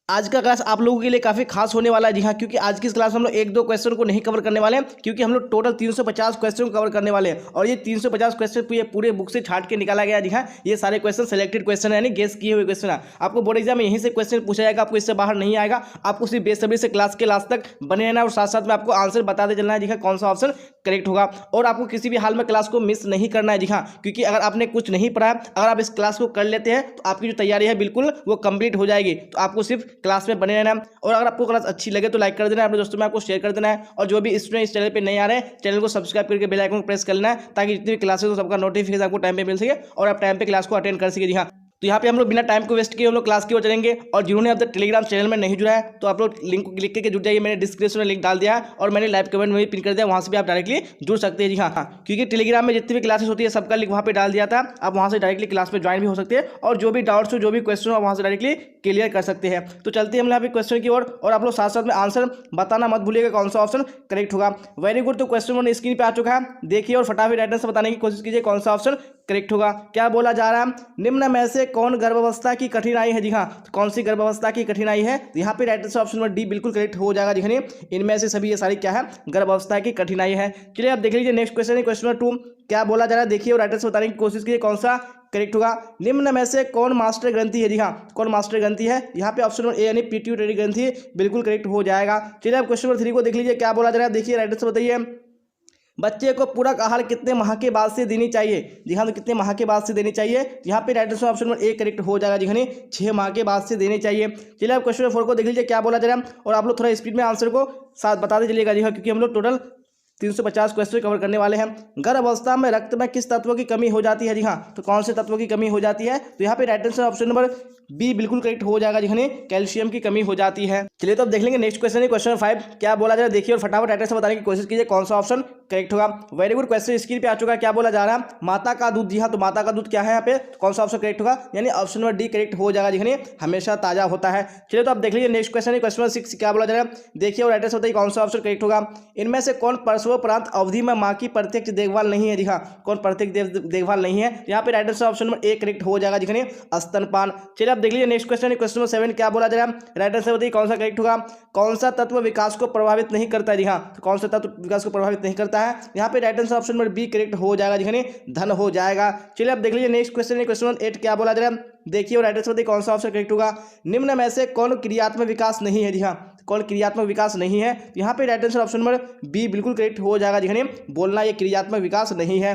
आज का क्लास आप लोगों के लिए काफ़ी खास होने वाला है। जी हाँ, क्योंकि आज की इस क्लास में हम लोग एक दो क्वेश्चन को नहीं कवर करने वाले हैं, क्योंकि हम लोग टोटल 350 क्वेश्चन कवर करने वाले हैं। और ये 350 क्वेश्चन ये पूरे बुक से छाट के निकाला गया। जी हाँ, ये सारे क्वेश्चन सेलेक्टेड क्वेश्चन है, यानी गेस किए हुए क्वेश्चन है। आपको बोर्ड एग्जाम में यहीं से क्वेश्चन पूछा जाएगा, आपको इससे बाहर नहीं आएगा। आपको सिर्फ बेसब्री से क्लास के लास्ट तक बने रहना और साथ साथ में आपको आंसर बताते चलना है। जी हाँ, कौन सा ऑप्शन करेक्ट होगा। और आपको किसी भी हाल में क्लास को मिस नहीं करना है। जी हाँ, क्योंकि अगर आपने कुछ नहीं पढ़ा है, अगर आप इस क्लास को कर लेते हैं तो आपकी जो तैयारी है बिल्कुल वो कंप्लीट हो जाएगी। तो आपको सिर्फ क्लास में बने रहना है। और अगर आपको क्लास अच्छी लगे तो लाइक कर देना है, अपने दोस्तों में आपको शेयर कर देना है। और जो भी स्टूडेंट इस चैनल पे नहीं आ रहे हैं, चैनल को सब्सक्राइब करके बेल आइकन को प्रेस कर लेना है, ताकि जितनी भी क्लासेस हो सबका नोटिफिकेशन आपको टाइम पे मिल सके और आप टाइम पे क्लास को अटेंड कर सके। जी हाँ, तो यहाँ पे हम लोग बिना टाइम को वेस्ट किए हम लोग क्लास की ओर चलेंगे। और जिन्होंने अब तक टेलीग्राम चैनल में नहीं जुड़ा है तो आप लोग लिंक को क्लिक करके जुड़ जाइए। मैंने डिस्क्रिप्शन में लिंक डाल दिया है और मैंने लाइव कमेंट में भी पिन कर दिया, वहाँ से भी आप डायरेक्टली जुड़ सकते हैं। जी हाँ, क्योंकि टेलीग्राम में जितनी भी क्लासेस होती है सबका लिंक वहाँ पे डाल दिया था। आप वहाँ से डायरेक्टली क्लास में ज्वाइन भी हो सकते हैं और जो भी डाउट्स हो, जो भी क्वेश्चन हो, वहाँ से डायरेक्टली क्लियर कर सकते हैं। तो चलते हैं हम यहाँ पे क्वेश्चन की ओर। और आप लोग साथ साथ में आंसर बताना मत भूलिएगा कौन सा ऑप्शन करेक्ट होगा। Very good. तो क्वेश्चन 1 स्क्रीन पे आ चुका है, देखिए और फटाफट राइटर से बताने की कोशिश कीजिए कौन सा ऑप्शन करेक्ट होगा। क्या बोला जा रहा है, निम्न में से कौन गर्भावस्था की कठिनाई है। जी हाँ, तो कौन सी गर्भावस्था की कठिनाई है। यहाँ पे राइटर से ऑप्शन नंबर डी बिल्कुल करेक्ट हो जाएगा। जी इनमें से सभी ये सारी क्या है, गर्भावस्था की कठिनाई है। चलिए आप देख लीजिए नेक्स्ट क्वेश्चन है, क्वेश्चन नंबर 2 क्या बोला जा रहा है, देखिए और राइटर से बताने की कोशिश कीजिए कौन सा करेक्ट होगा। निम्न में से कौन मास्टर ग्रंथि है। जी हाँ, कौन मास्टर ग्रंथि है। यहाँ पे ऑप्शन नंबर ए यानी पिट्यूटरी ग्रंथि बिल्कुल करेक्ट हो जाएगा। चलिए आप क्वेश्चन नंबर 3 को देख लीजिए, क्या बोला जा रहा है, देखिए राइटर से बताइए बच्चे को पूरक आहार कितने माह के बाद से देनी चाहिए। जी हाँ, तो कितने माह के बाद से देनी चाहिए। यहाँ पे right answer option number A correct हो जाएगा। जी हाँ, 6 माह के बाद से देनी चाहिए। चलिए आप क्वेश्चन नंबर 4 को देख लीजिए, क्या बोला जा रहा है और आप लोग थोड़ा स्पीड में आंसर को साथ बताते चलिएगा। जी हाँ, क्योंकि हम लोग टोटल 350 क्वेश्चन कवर करने वाले हैं। गर्भ अवस्था में रक्त में किस तत्व की कमी हो जाती है। जी हाँ, तो कौन से तत्व की कमी हो जाती है। तो यहाँ पे right answer option number B बिल्कुल करेक्ट हो जाएगा। जी हाँ, कैल्शियम की कमी हो जाती है। चलिए तो अब देख लेंगे नेक्स्ट क्वेश्चन है, क्वेश्चन नंबर 5 क्या बोला जा रहा है, देखिए और फटाफट राइटर से बताने की कोशिश कीजिए कौन सा ऑप्शन करेक्ट होगा। Very good. क्वेश्चन स्क्रीन पे आ चुका है, क्या बोला जा रहा है, माता का दूध। जी हाँ, तो माता का दूध क्या है यहाँ पे, कौन सा ऑप्शन करेक्ट होगा, यानी ऑप्शन नंबर डी करेक्ट हो जाएगा। जी हाँ, हमेशा ताजा होता है। चलिए तो आप देख लीजिए नेक्स्ट क्वेश्चन है, क्वेश्चन नंबर 6 क्या बोला जा रहा है, देखिए और राइटर से बताइए कौन सा ऑप्शन करेक्ट होगा। इनमें से कौन प्रसवोपरांत अवधि में माँ की प्रत्यक्ष देखभाल नहीं है। जी हाँ, कौन प्रत्यक्ष देखभाल नहीं है। यहाँ पे राइटर से ऑप्शन नंबर ए करेक्ट हो जाएगा। जी हाँ, स्तनपान। चलिए आप देख लीजिए नेक्स्ट क्वेश्चन है, क्वेश्चन नंबर 7 क्या बोला जा रहा है, राइटर से बताइए कौन सा करेक्ट होगा। कौन सा तत्व विकास को प्रभावित नहीं करता है। जी हाँ, तो कौन सा तत्व विकास को प्रभावित नहीं करता है। यहाँ पे right answer option number B correct हो जाएगा। जी धन हो जाएगा। चलिए आप देख लीजिए नेक्स्ट क्वेश्चन है, क्वेश्चन नंबर 8 क्या बोला जा रहा है, देखिए और राइटर से बताइए कौन सा ऑप्शन करेक्ट होगा। निम्न में से कौन क्रियात्मक विकास नहीं है। जी हाँ, कौन क्रियात्मक विकास नहीं है। यहाँ पे right answer option number B बिल्कुल करेक्ट हो जाएगा। जी बोलना ये क्रियात्मक विकास नहीं है।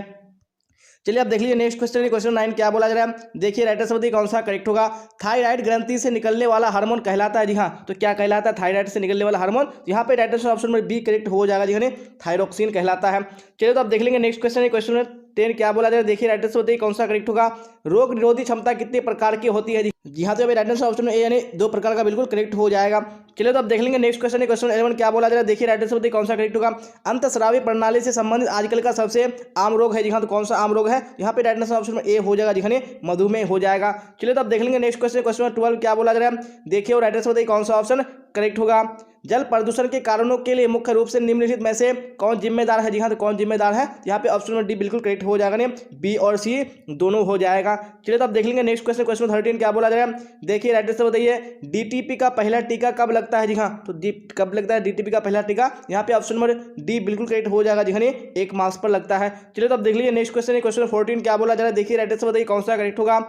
चलिए आप देख लीजिए नेक्स्ट क्वेश्चन है, क्वेश्चन 9 क्या बोला जा रहा है, देखिए राइटर से बताइए कौन सा करेक्ट होगा। थायराइड ग्रंथि से निकलने वाला हार्मोन कहलाता है। जी हाँ, तो क्या कहलाता है, थायराइड से निकलने वाला हार्मोन। यहाँ पे राइटर से ऑप्शन नंबर बी करेक्ट हो जाएगा। जी हाँ, थायरोक्सिन कहलाता है। चलिए तो आप देख लेंगे नेक्स्ट क्वेश्चन है, क्वेश्चन 10 क्या बोला जा रहा है, देखिए राइटर से बताइए कौन सा करेक्ट होगा। रोग निरोधी क्षमता कितने प्रकार की होती है। जी हाँ, तो अभी राइटर से ऑप्शन ए यानी 2 प्रकार का बिल्कुल करेक्ट हो जाएगा। चलिए तो आप देख लेंगे नेक्स्ट क्वेश्चन है, क्वेश्चन 11 क्या बोला जा रहा है, देखिए राइटर से बताइए कौन सा करेक्ट होगा। अंतःस्रावी प्रणाली से संबंधित आजकल का सबसे आम रोग है। जी हाँ, तो कौन सा आम रोग है। यहाँ पे राइटर से ऑप्शन ए हो जाएगा। जी हाँ, मधुमेह हो जाएगा। चलिए तो आप देख लेंगे नेक्स्ट क्वेश्चन, क्वेश्चन 12 क्या बोला जा रहा है, देखिए और राइटर से बताइए कौन सा ऑप्शन करेक्ट होगा। जल प्रदूषण के कारणों के लिए मुख्य रूप से निम्नलिखित में से कौन जिम्मेदार है। जी हाँ, तो कौन जिम्मेदार है। यहाँ पे ऑप्शन नंबर डी बिल्कुल करेक्ट हो जाएगा, बी और सी दोनों हो जाएगा। चलिए तो आप देख लेंगे नेक्स्ट क्वेश्चन, क्वेश्चन 13 क्या बोला जा रहा है, देखिए राइटर से बताइए डीटीपी का पहला टीका कब लगता है। जी हाँ, तो कब लगता है डीटीपी का पहला टीका। यहाँ पे ऑप्शन नंबर डी बिल्कुल करेक्ट हो जाएगा। जी हाँ, 1 मार्च पर लगता है। चलिए तो आप देख लीजिए नेक्स्ट क्वेश्चन, क्वेश्चन 14 क्या बोला जा रहा है, देखिए राइटर से बताइए कौन सा करेक्ट होगा।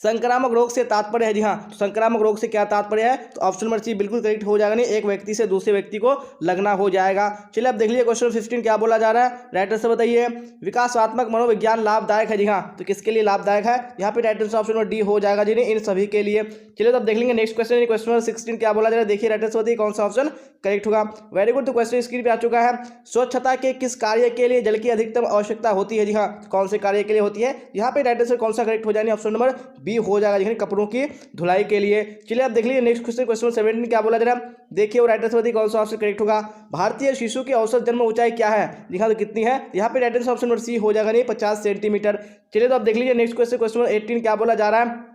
संक्रामक रोग से तात्पर्य है। जी हाँ, तो संक्रामक रोग से क्या तात्पर्य है, तो ऑप्शन नंबर सी बिल्कुल करेक्ट हो जाएगा, एक व्यक्ति से दूसरे व्यक्ति को लगना हो जाएगा। चलिए अब देख लीजिए क्वेश्चन 15 क्या बोला जा रहा है, राइटर से बताइए विकासात्मक मनोविज्ञान लाभदायक है। जी हाँ, तो किसके लिए लाभदायक है। यहाँ पे राइटर से ऑप्शन नंबर डी हो जाएगा। जी इन सभी के लिए। चलिए तो अब देख लेंगे नेक्स्ट क्वेश्चन, क्वेश्चन नंबर 16 क्या बोला जा रहा है, देखिए राइटर से बताइए कौन सा ऑप्शन करेक्ट होगा। Very good. तो क्वेश्चन स्क्रीन पे आ चुका है, स्वच्छता के किस कार्य के लिए जल की अधिकतम आवश्यकता होती है। जी हाँ, कौन से कार्य के लिए होती है। यहाँ पे राइटर से कौन सा करेक्ट हो जाएगा, ऑप्शन नंबर बी हो जाएगा। जी कपड़ों की धुलाई के लिए। चलिए आप देख लीजिए नेक्स्ट क्वेश्चन, क्वेश्चन 17 क्या बोला जा रहा है, देखिए और राइटर से बताइए कौन सा ऑप्शन करेक्ट होगा। भारतीय शिशु की औसत जन्म ऊंचाई क्या है। जी हाँ, तो कितनी है। यहाँ पे राइटर से ऑप्शन नंबर सी हो जाएगा, 50 सेंटीमीटर। चलिए तो आप देख लीजिए नेक्स्ट क्वेश्चन, क्वेश्चन 18 क्या बोला जा रहा है,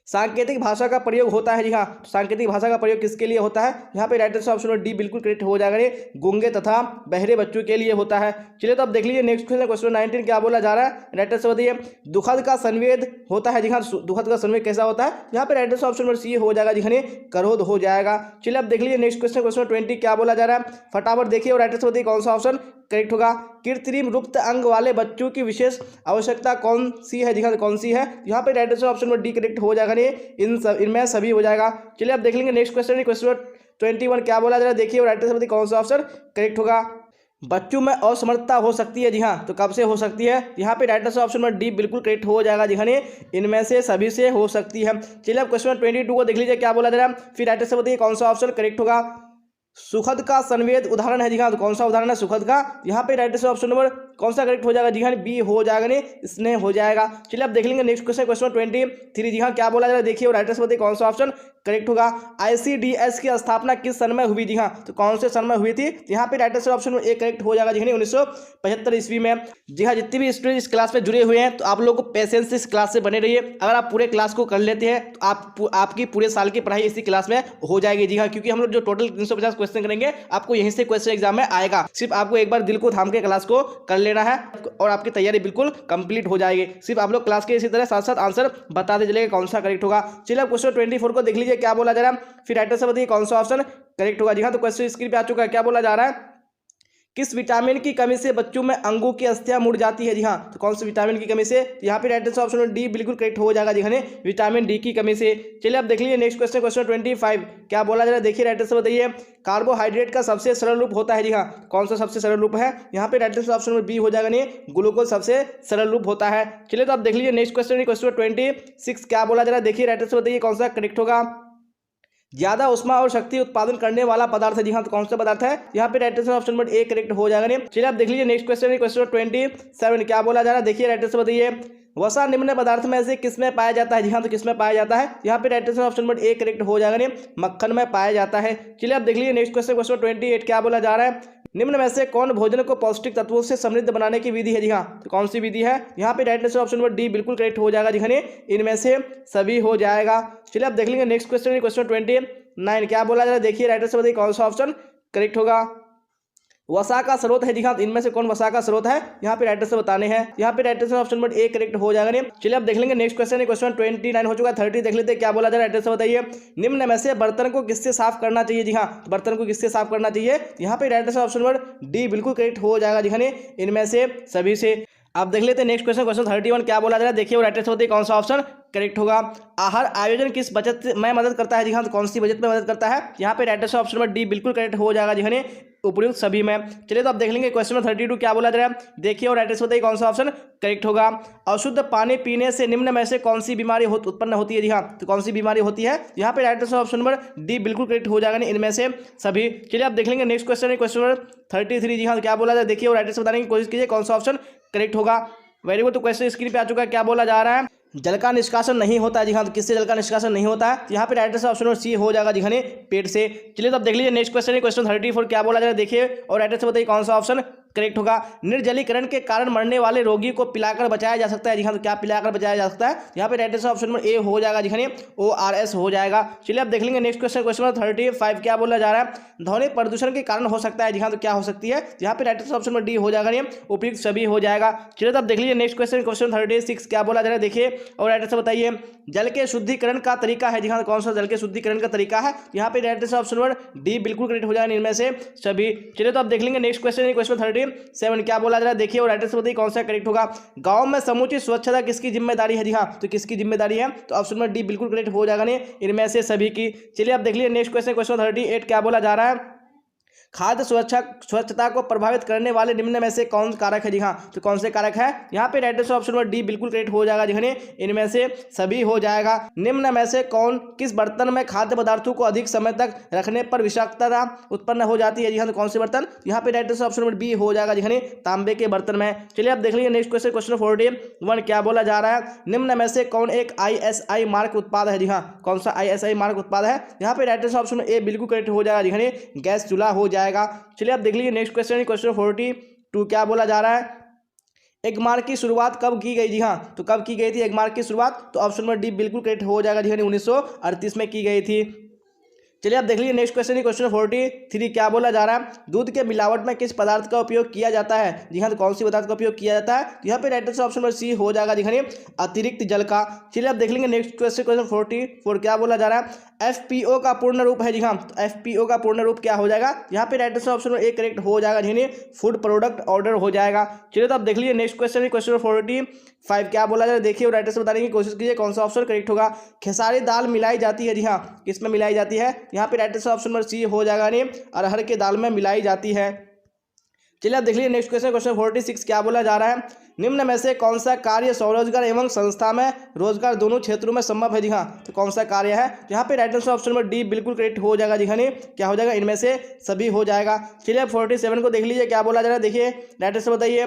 सांकेतिक भाषा का प्रयोग होता है। जी हाँ, सांकेतिक भाषा का प्रयोग किसके लिए होता है? यहाँ पे right answer option number D बिल्कुल करेक्ट हो जाएगा, ये गूंगे तथा बहरे बच्चों के लिए होता है। चलिए तो अब देख लीजिए नेक्स्ट क्वेश्चन, क्वेश्चन 19 क्या बोला जा रहा है? राइट आंसर बताइए। दुखद का संवेद होता है। जी हाँ, दुखद का संवेद कैसा होता है? यहाँ पे right answer option number C हो जाएगा, जी हाँ, क्रोध हो जाएगा। चलिए अब देख लीजिए नेक्स्ट क्वेश्चन, क्वेश्चन 20 क्या बोला जा रहा है? फटाफट देखिए और राइट आंसर बताइए कौन सा ऑप्शन करेक्ट होगा। कृत्रिम रूप्त अंग वाले बच्चों की विशेष आवश्यकता कौन सी है? जी हाँ, कौन सी है? यहाँ पे right answer option number D correct हो जाएगा, इनमें सभी हो जाएगा। चलिए अब देख लेंगे नेक्स्ट क्वेश्चन, क्वेश्चन 21 क्या बोला जा रहा है? देखिए और राइट आंसर बताइए कौन सा ऑप्शन करेक्ट होगा। बच्चों में असमर्थता हो सकती है। जी हाँ, तो कब से हो सकती है? यहाँ पे right answer option number D बिल्कुल करेक्ट हो जाएगा, जी हाँ, इनमें से सभी से हो सकती है। चलिए अब क्वेश्चन 22 को देख लीजिए क्या बोला जा रहा है, फिर राइट आंसर बताइए कौन सा ऑप्शन करेक्ट होगा। सुखद का संवेद उदाहरण है। जी हाँ, तो कौन सा उदाहरण है सुखद का? यहाँ पे राइट आंसर ऑप्शन नंबर कौन सा करेक्ट हो जाएगा? जी हाँ, बी हो जाएगा, नहीं स्नेह हो जाएगा। चलिए अब देख लेंगे नेक्स्ट क्वेश्चन, क्वेश्चन 23। जी हाँ, क्या बोला जा रहा है? देखिए और राइट आंसर बताइए कौन सा ऑप्शन करेक्ट होगा। ICDS की स्थापना किस सन में हुई? जी हाँ, तो कौन से सन में हुई थी? यहाँ पे right answer option A correct हो जाएगा, जी हाँ, 1975 ईस्वी में। जी हाँ, जितने भी स्टूडेंट इस क्लास में जुड़े हुए हैं तो आप लोग को पेशेंस से इस क्लास से बने रहिए। अगर आप पूरे क्लास को कर लेते हैं तो आपकी पूरे साल की पढ़ाई इसी क्लास में हो जाएगी। जी हाँ, क्योंकि हम लोग जो टोटल 350 क्वेश्चन करेंगे आपको यहीं से क्वेश्चन एग्जाम में आएगा। सिर्फ आपको एक बार दिल को थाम के क्लास को कर लेना है और आपकी तैयारी बिल्कुल कंप्लीट हो जाएगी। सिर्फ आप लोग क्लास के इसी तरह साथ साथ आंसर बताते चलेंगे कौन सा करेक्ट होगा। चलिए क्वेश्चन 24 को देख लीजिए क्या बोला जा रहा है, फिर राइट आंसर बताइए कौन सा ऑप्शन करेक्ट होगा। जी हाँ, तो क्वेश्चन स्क्रीन पे आ चुका है। क्या बोला जा रहा है? किस विटामिन की कमी से बच्चों में अंगों की अस्थियां मुड़ जाती है? जी हाँ, तो कौन से विटामिन की कमी से? यहाँ पे राइट आंसर ऑप्शन डी बिल्कुल करेक्ट हो जाएगा, जी हाँ, विटामिन डी की कमी से। चलिए अब देख लीजिए नेक्स्ट क्वेश्चन, क्वेश्चन 25 क्या बोला जा रहा है? देखिए राइट आंसर बताइए। कार्बोहाइड्रेट का सबसे सरल रूप होता है। जी हाँ, कौन सा सबसे सरल रूप है? यहाँ पे right answer option number B हो जाएगा, नहीं ग्लूकोज सबसे सरल रूप होता है। चलिए तो अब देख लीजिए नेक्स्ट क्वेश्चन, क्वेश्चन 26 क्या बोला जा रहा है? देखिए राइट आंसर बताइए कौन सा करेक्ट होगा। ज्यादा उष्मा और शक्ति उत्पादन करने वाला पदार्थ है। जी हाँ, तो कौन सा पदार्थ है? यहाँ पे right answer option number A correct हो जाएगा, नहीं। चलिए आप देख लीजिए नेक्स्ट क्वेश्चन, क्वेश्चन 27 क्या बोला जा रहा है? देखिए राइट आंसर बताइए। वसा निम्न पदार्थ में से किसमें पाया जाता है? जी हाँ, तो किसमें पाया जाता है? यहाँ पे right answer option number A correct हो जाएगा, नहीं मक्खन में पाया जाता है। चलिए आप देख लीजिए नेक्स्ट क्वेश्चन, क्वेश्चन 28 क्या बोला जा रहा है? निम्न में से कौन भोजन को पौष्टिक तत्वों से समृद्ध बनाने की विधि है? जी हाँ, तो कौन सी विधि है? यहाँ पे right answer option number D बिल्कुल करेक्ट हो जाएगा, जी हाँ, इनमें से सभी हो जाएगा। चलिए आप देख लेंगे नेक्स्ट क्वेश्चन, क्वेश्चन 29 क्या बोला जा रहा है? देखिए राइट आंसर बताइए कौन सा ऑप्शन करेक्ट होगा। वसा का स्रोत है। जी हाँ, इनमें से कौन वसा का स्रोत है? यहाँ पे राइट आंसर बताने हैं। यहाँ पे right answer option number A correct हो जाएगा, नहीं। चलिए अब देख लेंगे नेक्स्ट क्वेश्चन, क्वेश्चन 29 हो चुका है। 30 देख लेते हैं क्या बोला जा रहा है? राइट आंसर बताइए। निम्न में से बर्तन को किससे साफ करना चाहिए? जी हाँ, बर्तन को किससे साफ करना चाहिए? यहाँ पे right answer option number D बिल्कुल करेक्ट हो जाएगा, जी हाँ, इनमें से सभी से। अब देख लेते हैं नेक्स्ट क्वेश्चन, क्वेश्चन 31 क्या बोला जा रहा है? देखिए राइट आंसर बताइए कौन सा ऑप्शन करेक्ट होगा। आहार आयोजन किस बचत में मदद करता है? जी हाँ, तो कौन सी बचत में मदद करता है? यहाँ पे right answer option number D बिल्कुल करेक्ट हो जाएगा, जी हाँ, उपयुक्त सभी में। चलिए तो अब देख लेंगे क्वेश्चन 32 क्या बोला जा रहा है? देखिए और राइट आंसर बताइए कौन सा ऑप्शन करेक्ट होगा। अशुद्ध पानी पीने से निम्न में से कौन सी बीमारी उत्पन्न होती है? जी हाँ, तो कौन सी बीमारी होती है? यहाँ पे right answer option number D बिल्कुल करेक्ट हो जाएगा, इनमें से सभी। चलिए अब देख लेंगे नेक्स्ट क्वेश्चन, क्वेश्चन नंबर 33। जी हाँ, क्या बोला जाए? देखिए और राइट आंसर बताने की कोशिश कीजिए कौन सा ऑप्शन करेक्ट होगा। वेरी गुड, तो क्वेश्चन स्क्रीन पे आ चुका है। क्या बोला जा रहा है? जल का निष्कासन नहीं होता है। जी हाँ, तो किससे जल का निष्कासन नहीं होता है? यहाँ पे right answer option number C हो जाएगा, जी हाँ, पेट से। चलिए तो अब देख लीजिए नेक्स्ट क्वेश्चन, क्वेश्चन 34 क्या बोला जा रहा है? देखिए और राइट आंसर बताइए कौन सा ऑप्शन करेक्ट होगा। निर्जलीकरण के कारण मरने वाले रोगी को पिलाकर बचाया जा सकता है। जी हाँ, तो क्या पिलाकर बचाया जा सकता है? यहाँ पे right answer option number A हो जाएगा, जी हाँ, ORS हो जाएगा। चलिए अब देख लेंगे नेक्स्ट क्वेश्चन, क्वेश्चन 35 क्या बोला जा रहा है? ध्वनि प्रदूषण के कारण हो सकता है। जी हाँ, तो क्या हो सकती है? यहाँ पे right answer option number D हो जाएगा, उपयुक्त सभी हो जाएगा। चलिए तो अब देख लीजिए नेक्स्ट क्वेश्चन, क्वेश्चन 36 क्या बोला जा रहा है? देखिए और राइट आंसर बताइए। जल के शुद्धिकरण का तरीका है। जी हाँ, कौन सा जल के शुद्धिकरण का तरीका है? यहाँ पे right answer option number D बिल्कुल करेक्ट हो जाएगा, इनमें से सभी। चलिए तो अब देख लेंगे नेक्स्ट क्वेश्चन, क्वेश्चन 37 क्या बोला जा रहा है? देखिए और राइट आंसर बताइए कौन सा करेक्ट होगा। गांव में समुचित स्वच्छता किसकी जिम्मेदारी है? जी हाँ, तो किसकी जिम्मेदारी है? तो ऑप्शन नंबर डी बिल्कुल करेक्ट हो जाएगा, इनमें से सभी की। चलिए अब देख लीजिए नेक्स्ट क्वेश्चन, क्वेश्चन 38 क्या बोला जा रहा है? खाद्य स्वच्छता को प्रभावित करने वाले निम्न में से कौन कारक है? जी हाँ, तो कौन से कारक है? यहाँ पे right answer option number D बिल्कुल करेक्ट हो जाएगा, जी हाँ, इनमें से सभी हो जाएगा। निम्न में से कौन किस बर्तन में खाद्य पदार्थों को अधिक समय तक रखने पर विषाक्तता उत्पन्न हो जाती है? जी हाँ, तो कौन से बर्तन? यहाँ पे right answer option number B हो जाएगा, जी हाँ, तांबे के बर्तन में। चलिए अब देख लीजिए नेक्स्ट क्वेश्चन, क्वेश्चन 41 क्या बोला जा रहा है? निम्न में से कौन एक ISI मार्क उत्पाद है? जी हाँ, कौन सा ISI मार्क उत्पाद है? यहाँ पे राइट आंसर ऑप्शन ए बिल्कुल करेक्ट हो जाएगा, जी हाँ, गैस चूल्हा हो जाएगा। चलिए अब देख लीजिए नेक्स्ट क्वेश्चन, क्वेश्चन 42 क्या बोला जा रहा है? एक मार्क की शुरुआत कब की गई? जी हाँ, तो कब की गई थी एक मार्क की शुरुआत? तो ऑप्शन नंबर डी बिल्कुल करेक्ट हो जाएगा जी हाँ, 1938 में की गई थी। चलिए आप देख लीजिए नेक्स्ट क्वेश्चन है, क्वेश्चन 43 क्या बोला जा रहा है? दूध के मिलावट में किस पदार्थ का उपयोग किया जाता है? जी हाँ, तो कौन सी पदार्थ का उपयोग किया जाता है? तो यहाँ पे right answer option number C हो जाएगा जी हाँ, अतिरिक्त जल का। चलिए आप देख लेंगे नेक्स्ट क्वेश्चन, क्वेश्चन 44 क्या बोला जा रहा है? एफपीओ का पूर्ण रूप है जी हाँ, तो एफपीओ का पूर्ण रूप क्या हो जाएगा? यहाँ पे right answer option number A correct हो जाएगा जी, फूड प्रोडक्ट ऑर्डर हो जाएगा। चलिए तो आप देख लीजिए नेक्स्ट क्वेश्चन है, क्वेश्चन 45 क्या बोला जा रहा है? देखिए राइट आंसर बताने की कोशिश कीजिए कौन सा ऑप्शन करेक्ट होगा। खेसारी दाल मिलाई जाती है जी हाँ, किसमें मिलाई जाती है? यहाँ पे right answer option number C हो जाएगा नहीं, अरहर के दाल में मिलाई जाती है। चलिए आप देख लीजिए नेक्स्ट क्वेश्चन, क्वेश्चन 46 क्या बोला जा रहा है? निम्न में से कौन सा कार्य स्वरोजगार एवं संस्था में रोजगार दोनों क्षेत्रों में संभव है? जी हाँ, तो कौन सा कार्य है? यहाँ पे right answer option number D बिल्कुल करेक्ट हो जाएगा जी हाँ, क्या हो जाएगा? इनमें से सभी हो जाएगा। चलिए आप 47 को देख लीजिए क्या बोला जा रहा है? देखिए राइट आंसर बताइए।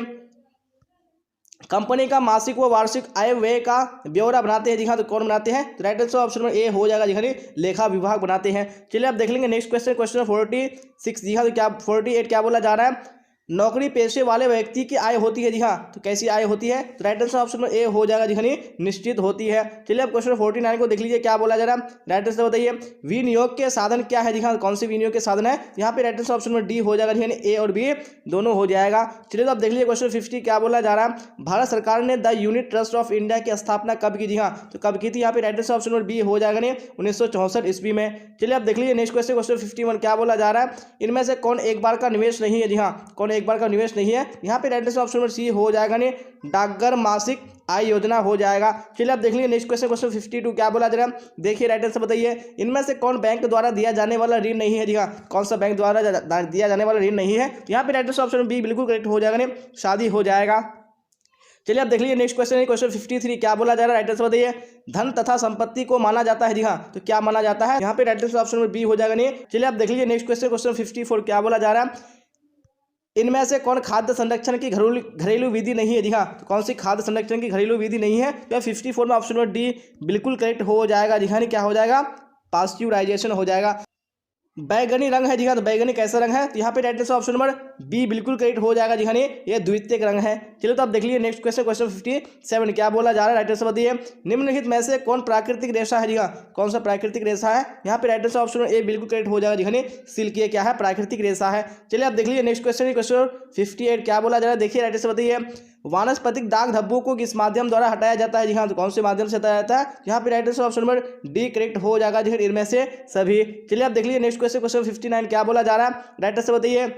कंपनी का मासिक व वार्षिक आय व्यय का ब्यौरा बनाते हैं जी हाँ, तो कौन बनाते हैं? तो right answer option number A हो जाएगा जी हाँ, लेखा विभाग बनाते हैं। चलिए आप देख लेंगे नेक्स्ट क्वेश्चन, क्वेश्चन 46 जी हाँ, तो क्या 48 क्या बोला जा रहा है? नौकरी पेशे वाले व्यक्ति की आय होती है जी हाँ, तो कैसी आय होती है? तो right answer option number A हो जाएगा जी हाँ, निश्चित होती है। चलिए अब क्वेश्चन 49 को देख लीजिए क्या बोला जा रहा है? राइट आंसर बताइए। विनियोग के साधन क्या है जी हाँ, कौन से विनियोग के साधन है? यहाँ पे right answer option number D हो जाएगा जी हाँ, ए और बी दोनों हो जाएगा। चलिए तो आप देख लीजिए क्वेश्चन 50 क्या बोला जा रहा है? भारत सरकार ने the unit trust of India की स्थापना कब की? जी हाँ, तो कब की थी? यहाँ पे right answer option number B हो जाएगा 1964 ईस्वी में। चलिए आप देख लीजिए नेक्स्ट क्वेश्चन, क्वेश्चन 51 क्या बोला जा रहा है? इनमें से कौन एक बार का निवेश नहीं है? जी हाँ, कौन एक बार का निवेश नहीं है? यहाँ पे right answer option number C हो जाएगा डाकघर मासिक आय योजना हो जाएगा। चलिए आप देख लीजिए नेक्स्ट क्वेश्चन, क्वेश्चन 52 क्या बोला जा रहा है? देखिए राइट आंसर बताइए। इनमें से कौन बैंक द्वारा दिया जाने वाला ऋण नहीं है? जी हाँ, कौन सा बैंक द्वारा दिया जाने वाला ऋण नहीं है? यहाँ पे राइट आंसर ऑप्शन बी बिल्कुल करेक्ट हो जाएगा, शादी हो जाएगा। चलिए आप देख लीजिए नेक्स्ट क्वेश्चन है, क्वेश्चन 53 क्या बोला जा रहा है? राइट आंसर बताइए। धन तथा संपत्ति को माना जाता है जी हाँ, तो क्या माना जाता है? यहाँ पे right answer option number B हो जाएगा नहीं। चलिए आप देख लीजिए नेक्स्ट क्वेश्चन, क्वेश्चन 54 क्या बोला जा रहा है? इनमें से कौन खाद्य संरक्षण की घरेलू विधि नहीं है? जी हाँ, तो कौन सी खाद्य संरक्षण की घरेलू विधि नहीं है? तो 54 में ऑप्शन नंबर डी बिल्कुल करेक्ट हो जाएगा जी हाँ, क्या हो जाएगा? पास्चुराइजेशन हो जाएगा। बैगनी रंग है जी हाँ, तो बैगनी कैसा रंग है? तो यहाँ पे right answer option number B बिल्कुल करेक्ट हो जाएगा जी हाँ, ये द्वितीयक रंग है। चलिए तो आप देख लीजिए नेक्स्ट क्वेश्चन, क्वेश्चन 57 क्या बोला जा रहा है? राइट आंसर बताइए। निम्नलिखित में से कौन प्राकृतिक रेशा है? जी हाँ, कौन सा प्राकृतिक रेशा है? यहाँ पे right answer option number A बिल्कुल करेक्ट हो जाएगा जी हाँ, सिल्क ये क्या है? प्राकृतिक रेशा है। चलिए आप देख लीजिए नेक्स्ट क्वेश्चन, क्वेश्चन 58 क्या बोला जा रहा है? देखिए राइट आंसर बताइए। वानस्पतिक दाग धब्बों को किस माध्यम द्वारा हटाया जाता है? जी हाँ, तो कौन से माध्यम से हटाया जाता है? यहाँ पे right answer option number D correct हो जाएगा जी, इनमें से सभी। चलिए आप देख लीजिए नेक्स्ट क्वेश्चन, क्वेश्चन 59 क्या बोला जा रहा है? राइट आंसर बताइए।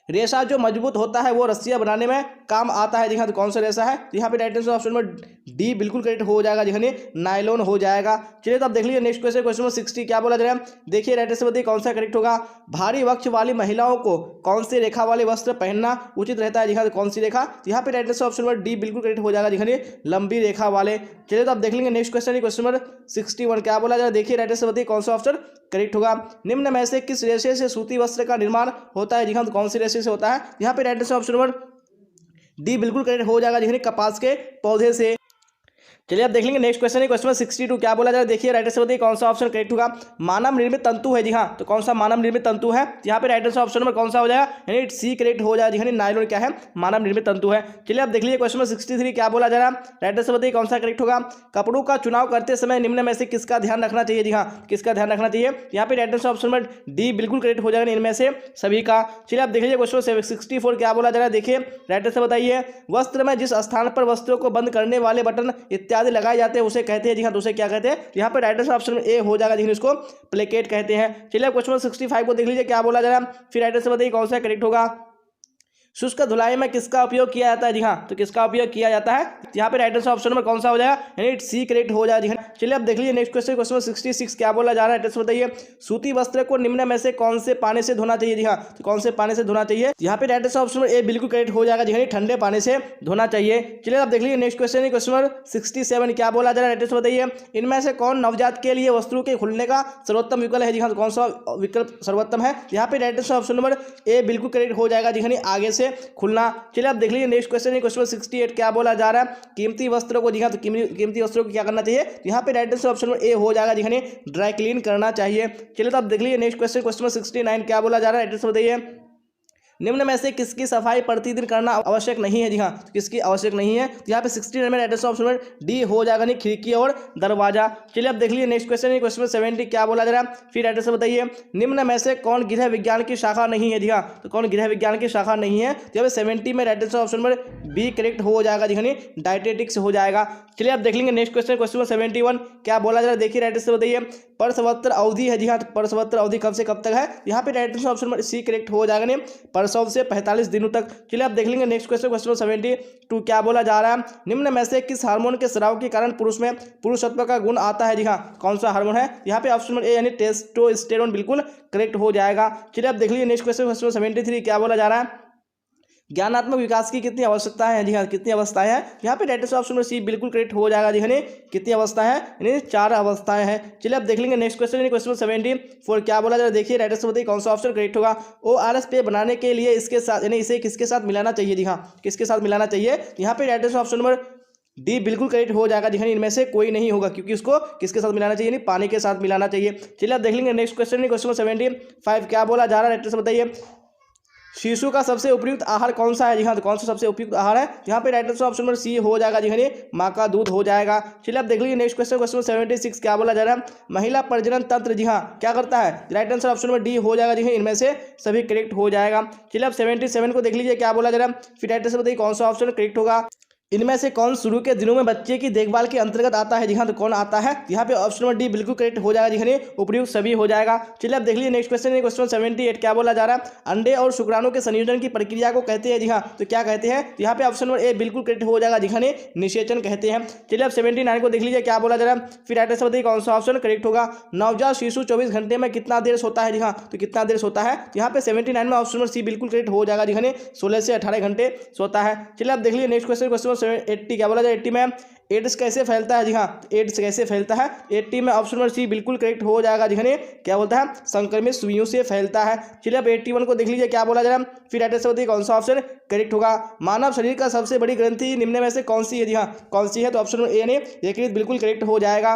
रेशा जो मजबूत होता है वो रस्सियां बनाने में काम आता है जी हाँ, तो कौन सा रेशा है? तो यहाँ पे right answer option number D बिल्कुल करेक्ट हो जाएगा जी हाँ, नायलॉन हो जाएगा। चलिए तो आप देख लीजिए नेक्स्ट क्वेश्चन, क्वेश्चन 60 क्या बोला जा रहा है? देखिए राइट आंसर बताइए कौन सा करेक्ट होगा। भारी वक्ष वाली महिलाओं को कौन सी रेखा वाले वस्त्र पहनना उचित रहता है? जी हाँ, तो कौन सी रेखा? तो यहाँ पे right answer option number D बिल्कुल करेक्ट हो जाएगा जी हाँ, लंबी रेखा वाले। चलिए तो आप देख लेंगे नेक्स्ट क्वेश्चन, क्वेश्चन नंबर 61 क्या बोला जा रहा है? देखिए राइट आंसर बताइए कौन सा ऑप्शन करेक्ट होगा। निम्न में से किस रेशे से सूती वस्त्र का निर्माण होता है? जी हाँ, तो कौन सी रेशे से होता है? यहाँ पे right answer option number D बिल्कुल करेक्ट हो जाएगा जी, कपास के पौधे से। चलिए आप देख लेंगे नेक्स्ट क्वेश्चन है, क्वेश्चन 62 क्या बोला जा रहा है? देखिए राइट आंसर बताइए कौन सा ऑप्शन करेक्ट होगा। मानव निर्मित तंतु है जी हाँ, तो कौन सा मानव निर्मित तंतु है? यहाँ पे राइट आंसर ऑप्शन नंबर कौन सा हो जाएगा? यानी सी करेक्ट हो जाएगा जी, नायलॉन क्या है? मानव निर्मित तंतु है। चलिए आप देख लीजिए क्वेश्चन 63 क्या बोला जा रहा है? राइट आंसर बताइए कौन सा करेक्ट होगा। कपड़ों का चुनाव करते समय निम्न में से किसका ध्यान रखना चाहिए? जी हाँ, किसका ध्यान रखना चाहिए? यहाँ पे right answer option number D बिल्कुल करेक्ट हो जाएगा इनमें से सभी का। चलिए आप देख लीजिए क्वेश्चन 64 क्या बोला जा रहा है? देखिए राइट आंसर बताइए। वस्त्र में जिस स्थान पर वस्त्रों को बंद करने वाले बटन इत्यादि लगाए जाते हैं उसे कहते हैं जी हाँ, तो उसे क्या कहते हैं? यहाँ पे राइट आंसर ऑप्शन ए हो जाएगा जी, इसको प्लेकेट कहते हैं। चलिए क्वेश्चन 65 को देख लीजिए क्या बोला जा रहा है? फिर राइट आंसर बताइए कौन सा करेक्ट होगा। शुष्क धुलाई में किसका उपयोग किया जाता है? जी हाँ, तो किसका उपयोग किया जाता है? यहाँ पे राइट आंसर ऑप्शन नंबर कौन सा हो जाएगा? यानी सी करेक्ट हो जाएगा जी हाँ। चलिए अब देख लीजिए नेक्स्ट क्वेश्चन, क्वेश्चन 66 क्या बोला जा रहा है? आंसर बताइए। सूती वस्त्र को निम्न में से कौन से पानी से धोना चाहिए? जी हाँ, तो कौन से पानी से धोना चाहिए? यहाँ पे राइट आंसर ऑप्शन ए बिल्कुल करेक्ट हो जाएगा जी, ठंडे पानी से धोना चाहिए। चलिए अब देख लीजिए नेक्स्ट क्वेश्चन, क्वेश्चन 67 क्या बोला जा रहा है? आंसर बताइए। इनमें से कौन नवजात के लिए वस्त्रों के खुलने का सर्वोत्तम विकल्प है? जी हाँ, तो कौन सा विकल्प सर्वोत्तम है? यहाँ पे right answer option number A बिल्कुल करेक्ट हो जाएगा जी, आगे से खुलना। चलिए आप देख लीजिए नेक्स्ट क्वेश्चन है, क्वेश्चन 68 क्या बोला जा रहा है? कीमती वस्त्रों को जी हाँ, तो कीमती वस्त्रों को क्या करना चाहिए? यहाँ पे राइट आंसर ऑप्शन ए हो जाएगा जी, ड्राई क्लीन करना चाहिए। चलिए तो आप देख लीजिए नेक्स्ट क्वेश्चन, क्वेश्चन 69 क्या बोला जा रहा है? राइट आंसर बताइए। निम्न में से किसकी सफाई प्रतिदिन करना आवश्यक नहीं है? जी हाँ, तो किसकी आवश्यक नहीं है? तो यहाँ पे 69 में right answer option number D हो जाएगा, नहीं खिड़की और दरवाजा। चलिए अब देख लीजिए नेक्स्ट क्वेश्चन है, क्वेश्चन 70 क्या बोला जा रहा है, फिर राइट आंसर बताइए। निम्न में से कौन गृह विज्ञान की शाखा नहीं है? जी हाँ, तो कौन गृह विज्ञान की शाखा नहीं है? तो यहाँ पे 70 में right answer option number B correct हो जाएगा, जी हाँ, डायटेटिक्स हो जाएगा। चलिए अब देख लेंगे नेक्स्ट क्वेश्चन, क्वेश्चन 71 क्या बोला जा रहा है, देखिए राइट आंसर बताइए। परसवत्र अवधि है, जी हाँ, तो परसवत्र अवधि कब से कब तक है? यहाँ पे right answer option number C correct हो जाएगा, नहीं परसव से 45 दिनों तक। चलिए अब देख लेंगे नेक्स्ट क्वेश्चन, क्वेश्चन 72 क्या बोला जा रहा है, निम्न में से किस हार्मोन के स्राव के कारण पुरुष में पुरुषत्व का गुण आता है? जी हाँ, कौन सा हार्मोन है? यहाँ पे ऑप्शन नंबर ए यानी टेस्टोस्टेरोन बिल्कुल करेक्ट हो जाएगा। चलिए अब देख लीजिए नेक्स्ट क्वेश्चन, क्वेश्चन 73 क्या बोला जा रहा है, ज्ञानात्मक विकास की कितनी अवस्थाएं हैं? जी हाँ, कितनी अवस्थाएं हैं? यहाँ पे right answer option number C बिल्कुल करेक्ट हो जाएगा, जी हाँ, कितनी अवस्थाएं हैं? यानी 4 अवस्थाएं हैं। चलिए अब देख लेंगे नेक्स्ट क्वेश्चन, क्वेश्चन 74 क्या बोला जा रहा है, देखिए राइट आंसर बताइए कौन सा ऑप्शन करेक्ट होगा। ORS पेय बनाने के लिए इसके साथ यानी इसे किसके साथ मिलाना चाहिए? जी हाँ, किसके साथ मिलाना चाहिए? यहाँ पे right answer option number D बिल्कुल करेक्ट हो जाएगा, जी हाँ, इनमें से कोई नहीं होगा, क्योंकि उसको किसके साथ मिलाना चाहिए? नहीं पानी के साथ मिलाना चाहिए। चलिए अब देख लेंगे नेक्स्ट क्वेश्चन, क्वेश्चन 75 क्या बोला जा रहा है, राइट आंसर बताइए। शिशु का सबसे उपयुक्त आहार कौन सा है? जी हाँ, तो कौन सा सबसे उपयुक्त आहार है? यहाँ पे right answer option number C हो जाएगा, जी हाँ, माँ का दूध हो जाएगा। चलिए अब देख लीजिए नेक्स्ट क्वेश्चन, क्वेश्चन 76 क्या बोला जा रहा है, महिला प्रजनन तंत्र, जी हाँ, क्या करता है? Right answer option number D हो जाएगा, जी हाँ, इनमें से सभी करेक्ट हो जाएगा। चलिए अब 77 को देख लीजिए क्या बोला जा रहा है, फिर राइट आंसर बताइए कौन सा ऑप्शन करेक्ट होगा। इनमें से कौन शुरू के दिनों में बच्चे की देखभाल के अंतर्गत आता है? जी हाँ, तो कौन आता है? यहाँ पे ऑप्शन नंबर डी बिल्कुल करेक्ट हो जाएगा, जी हाँ, उपयुक्त सभी हो जाएगा। चलिए अब देख लीजिए नेक्स्ट क्वेश्चन, क्वेश्चन 78 क्या बोला जा रहा है, अंडे और शुक्राणु के संयोजन की प्रक्रिया को कहते हैं? जी हाँ, तो क्या कहते हैं? यहाँ पे ऑप्शन नंबर ए बिल्कुल करेक्ट हो जाएगा, जी हाँ, निषेचन कहते हैं। चलिए अब 79 को देख लीजिए क्या बोला जा रहा है, फिर राइट आंसर बताइए कौन सा ऑप्शन करेक्ट होगा। नवजात शिशु 24 घंटे में कितना देर सोता है? जी हाँ, तो कितना देर सोता है? यहाँ पे 79 में ऑप्शन नंबर सी बिल्कुल करेक्ट हो जाएगा, जी हाँ, 16 से 18 घंटे सोता है। चलिए अब देख लीजिए नेक्स्ट क्वेश्चन, क्वेश्चन 80 क्या बोला 80 में एड्स कैसे फैलता है? जी हाँ, एड्स कैसे फैलता है? 80 में ऑप्शन नंबर सी बिल्कुल करेक्ट हो जाएगा, जी हाँ, क्या बोलता है? संक्रमित सुइयों से फैलता है। चलिए अब 81 को देख लीजिए क्या बोला जा रहा है, फिर राइट आंसर बताइए कौन सा ऑप्शन करेक्ट होगा। मानव शरीर का सबसे बड़ी ग्रंथि निम्न में से कौन सी है? जी हाँ, कौन सी है? तो ऑप्शन नंबर ए यानी यकृत बिल्कुल करेक्ट हो जाएगा।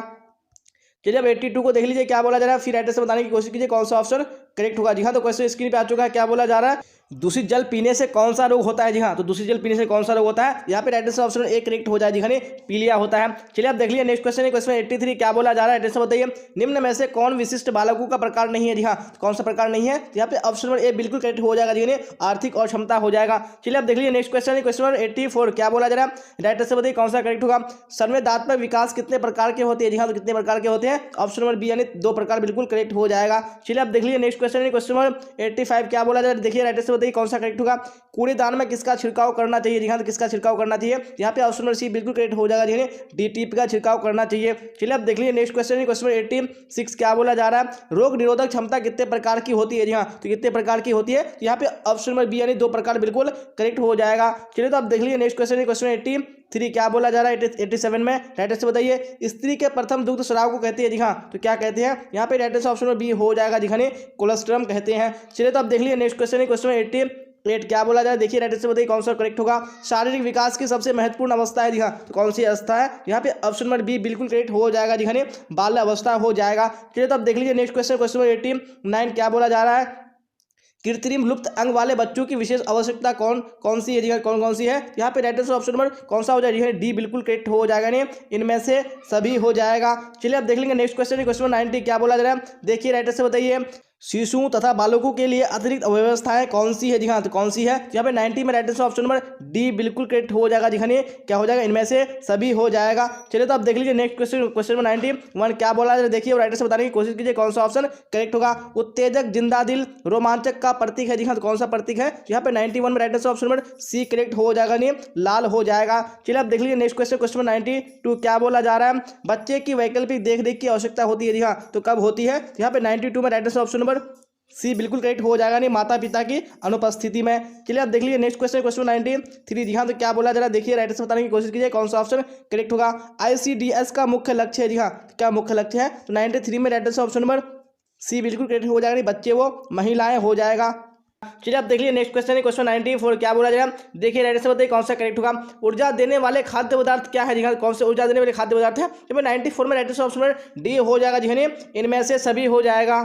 चलिए अब 82 को देख लीजिए क्या बोला जा रहा है, फिर राइट आंसर बताने की कोशिश कीजिए कौन सा ऑप्शन करेक्ट होगा। जी हाँ, तो क्वेश्चन स्क्रीन पे आ चुका है, क्या बोला जा रहा है, दूषित जल पीने से कौन सा रोग होता है? जी हाँ, तो दूषित जल पीने से कौन सा रोग होता है? यहाँ पे right answer option A correct हो जाए, जी हाँ, पीलिया होता है। चलिए अब देख लीजिए नेक्स्ट क्वेश्चन, क्वेश्चन 83 क्या बोला जा रहा है, राइट आंसर बताइए। निम्न में से कौन विशिष्ट बालकों का प्रकार नहीं है? जी हाँ, कौन सा प्रकार नहीं है? यहाँ पे ऑप्शन नंबर ए बिल्कुल करेक्ट हो जाएगा, जी हाँ, आर्थिक और क्षमता हो जाएगा। चलिए अब देख लीजिए नेक्स्ट क्वेश्चन, क्वेश्चन 84 क्या बोला जा रहा है, राइट आंसर बताइए कौन सा करेक्ट होगा। संवेदनात्मक विकास कितने प्रकार के होते हैं? जी हाँ, तो कितने प्रकार के होते हैं? ऑप्शन नंबर बी यानी 2 प्रकार बिल्कुल करेक्ट हो जाएगा। चलिए अब देख लीजिए नेक्स्ट क्वेश्चन, क्वेश्चन नंबर 85 क्या बोला जा रहा है, देखिए राइट आंसर बताइए कौन सा करेक्ट होगा। कूड़ेदान में किसका छिड़काव करना चाहिए? जी हाँ, तो किसका छिड़काव करना चाहिए? यहाँ पे ऑप्शन नंबर सी बिल्कुल करेक्ट हो जाएगा, जी हाँ, DTP का छिड़काव करना चाहिए। चलिए अब देख लीजिए नेक्स्ट क्वेश्चन, क्वेश्चन 86 क्या बोला जा रहा है, रोग निरोधक क्षमता कितने प्रकार की होती है? जी हाँ, तो कितने प्रकार की होती है? यहाँ पे ऑप्शन नंबर बी यानी 2 प्रकार बिल्कुल करेक्ट हो जाएगा। चलिए तो अब देख लीजिए नेक्स्ट क्वेश्चन, क्वेश्चन 83 क्या बोला जा रहा है, 87 में राइट आंसर बताइए। स्त्री के प्रथम दुग्ध स्राव को कहते हैं? जी हाँ, तो क्या कहते हैं? यहाँ पे right answer option number B हो जाएगा, जी हाँ, कोलेस्ट्रम कहते हैं। चलिए तो अब देख लीजिए नेक्स्ट क्वेश्चन, क्वेश्चन 88 क्या बोला जाए, देखिए राइट आंसर बताइए कौन सा करेक्ट होगा। शारीरिक विकास की सबसे महत्वपूर्ण अवस्था है? जी हाँ, तो कौन सी अवस्था है? यहाँ पे ऑप्शन नंबर बी बिल्कुल करेक्ट हो जाएगा, जी हाँ, बाल्य अवस्था हो जाएगा। चलिए तो अब देख लीजिए नेक्स्ट क्वेश्चन, क्वेश्चन 89 क्या बोला जा रहा है, कृत्रिम लुप्त अंग वाले बच्चों की विशेष आवश्यकता कौन सी है? जी हाँ, कौन सी है? यहाँ पे राइट आंसर ऑप्शन नंबर कौन सा हो जाएगा? डी बिल्कुल करेक्ट हो जाएगा, नहीं इनमें से सभी हो जाएगा। चलिए अब देख लेंगे नेक्स्ट क्वेश्चन, क्वेश्चन 90 क्या बोला जा रहा है, देखिए राइट आंसर बताइए। शिशुओं तथा बालकों के लिए अतिरिक्त व्यवस्थाएं कौन सी है? जी हाँ, तो कौन सी है? यहाँ पे 90 में right answer option number D बिल्कुल करेक्ट हो जाएगा, जी हाँ, क्या हो जाएगा? इनमें से सभी हो जाएगा। चलिए तो अब देख लीजिए नेक्स्ट क्वेश्चन, क्वेश्चन नंबर 91 क्या बोला जाए, देखिए राइट आंसर बताने की कोशिश कीजिए कौन सा ऑप्शन करेक्ट होगा। उत्तेजक, जिंदा दिल, रोमांचक का प्रतीक है? जी हाँ, तो कौन सा प्रतीक है? यहाँ पे 91 में right answer option number C correct हो जाएगा, नहीं लाल हो जाएगा। चलिए अब देख लीजिए नेक्स्ट क्वेश्चन, क्वेश्चन 92 क्या बोला जा रहा है, बच्चे की वैकल्पिक देखरेख की आवश्यकता होती है? जी हाँ, तो कब होती है? यहाँ पे 92 में right answer option number C बिल्कुल करेक्ट हो जाएगा, नहीं माता पिता की अनुपस्थिति में। चलिए अब देख लीजिए नेक्स्ट क्वेश्चन, क्वेश्चन 93 जी हाँ, तो क्या बोला जा रहा है, देखिए राइट आंसर बताने की कोशिश कीजिए कौन सा ऑप्शन करेक्ट होगा। ICDS का मुख्य लक्ष्य है? जी हाँ, क्या मुख्य लक्ष्य है? तो 93 में right answer option number C बिल्कुल करेक्ट हो जाएगा, नहीं बच्चे वो महिलाएं हो जाएगा। चलिए अब देख लीजिए नेक्स्ट क्वेश्चन है, क्वेश्चन 94 क्या बोला जाएगा, देखिए राइट आंसर बताइए कौन सा करेक्ट होगा। ऊर्जा देने वाले खाद्य पदार्थ क्या है? जी हाँ, कौन से ऊर्जा देने वाले खाद्य पदार्थ है? 94 में right answer option number D हो जाएगा, जी हाँ, इनमें से सभी हो जाएगा।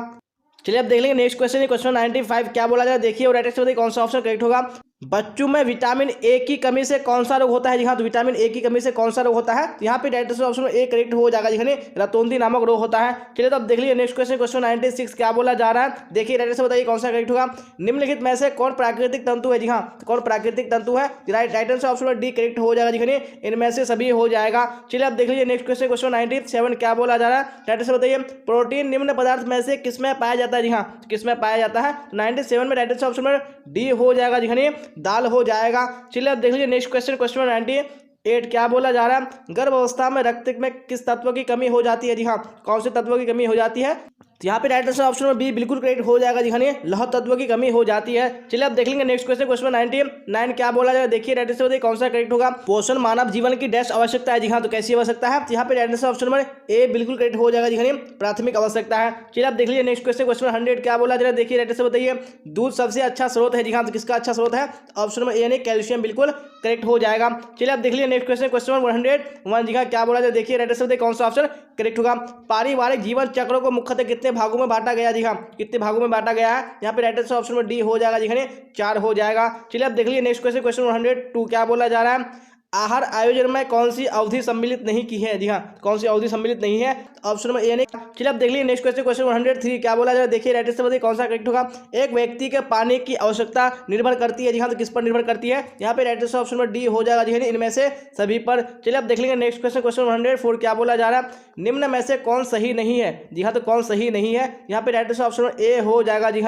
चलिए अब देख लेंगे नेक्स्ट क्वेश्चन है क्वेश्चन 95 क्या बोला जाए देखिए और राइट आंसर बताइए कौन सा ऑप्शन करेक्ट होगा। बच्चों में विटामिन ए की कमी से कौन सा रोग होता है जी हाँ, तो विटामिन ए की कमी से कौन सा रोग होता है, तो यहाँ पे राइट आंसर ऑप्शन में ए करेक्ट हो जाएगा जी रतौंधी नामक रोग होता है। चलिए तो अब देख लीजिए नेक्स्ट क्वेश्चन क्वेश्चन 96 क्या बोला जा रहा है देखिए राइट आंसर बताइए कौन सा करेक्ट होगा। निम्नलिखित में से कौन प्राकृतिक तंतु है जी हाँ, तो कौन प्राकृतिक तंतु है, राइट आंसर ऑप्शन में डी करेक्ट हो जाएगा जी इनमें से सभी हो जाएगा। चलिए अब देख लीजिए नेक्स्ट क्वेश्चन क्वेश्चन 97 क्या बोला जा रहा है राइट आंसर बताइए। प्रोटीन निम्न पदार्थ में से किसमें पाया जाता है जी हाँ, किसमें पाया जाता है, 97 में राइट आंसर ऑप्शन में डी हो जाएगा जी दाल हो जाएगा। चलिए अब देख लीजिए नेक्स्ट क्वेश्चन क्वेश्चन 98 क्या बोला जा रहा है। गर्भ अवस्था में रक्त में किस तत्व की कमी हो जाती है जी हाँ, कौन से तत्व की कमी हो जाती है, तो यहाँ पे राइट आंसर ऑप्शन में बी बिल्कुल करेक्ट हो जाएगा जी लौह तत्व की कमी हो जाती है। चलिए अब देख लेंगे नेक्स्ट क्वेश्चन क्वेश्चन 99 क्या बोला जाएगा देखिए राइट आंसर बताइए कौन सा करेक्ट होगा। पोषण मानव जीवन की डैश आवश्यकता है जी हाँ, तो कैसी आवश्यकता है, तो यहाँ पे राइट आंसर ऑप्शन में ए बिल्कुल करेक्ट हो जाएगा जी प्राथमिक आवश्यकता है। चलिए अब देख लीजिए नेक्स्ट क्वेश्चन क्वेश्चन 100 क्या बोला जाएगा देखिए राइट आंसर बताइए। दूध सबसे अच्छा स्रोत है जी हाँ, तो किसका अच्छा स्रोत है, ऑप्शन में ए यानी कैल्शियम बिल्कुल करेक्ट हो जाएगा। चलिए अब देख लीजिए नेक्स्ट क्वेश्चन क्वेश्चन 101 जी हाँ क्या बोला जाए देखिए राइट आंसर बताइए कौन सा ऑप्शन करेक्ट होगा। पारिवारिक जीवन चक्रों को मुख्यतः कितने भागों में बांटा गया जी हाँ, कितने भागों में बांटा गया है, यहाँ पे राइट आंसर ऑप्शन में डी हो जाएगा जी 4 हो जाएगा। चलिए अब देख लीजिए नेक्स्ट क्वेश्चन क्वेश्चन 102 क्या बोला जा रहा है। आहार आयोजन में कौन सी अवधि सम्मिलित नहीं की है जी हाँ, कौन सी अवधि सम्मिलित नहीं है, ऑप्शन में ए नहीं। चलिए अब देख लीजिए नेक्स्ट क्वेश्चन क्वेश्चन 103 क्या बोला जा रहा है देखिए राइट आंसर बताइए कौन सा करेक्ट होगा। एक व्यक्ति के पानी की आवश्यकता निर्भर करती है जी हाँ, तो किस पर निर्भर करती है, यहाँ पे राइट आंसर ऑप्शन में डी हो जाएगा जी इनमें से सभी पर। चलिए अब देख लेंगे नेक्स्ट क्वेश्चन क्वेश्चन 104 क्या बोला जा रहा है। निम्न में से कौन सही नहीं है जी हाँ, तो कौन सही नहीं है, यहाँ पे राइट आंसर ऑप्शन में ए हो जाएगा जी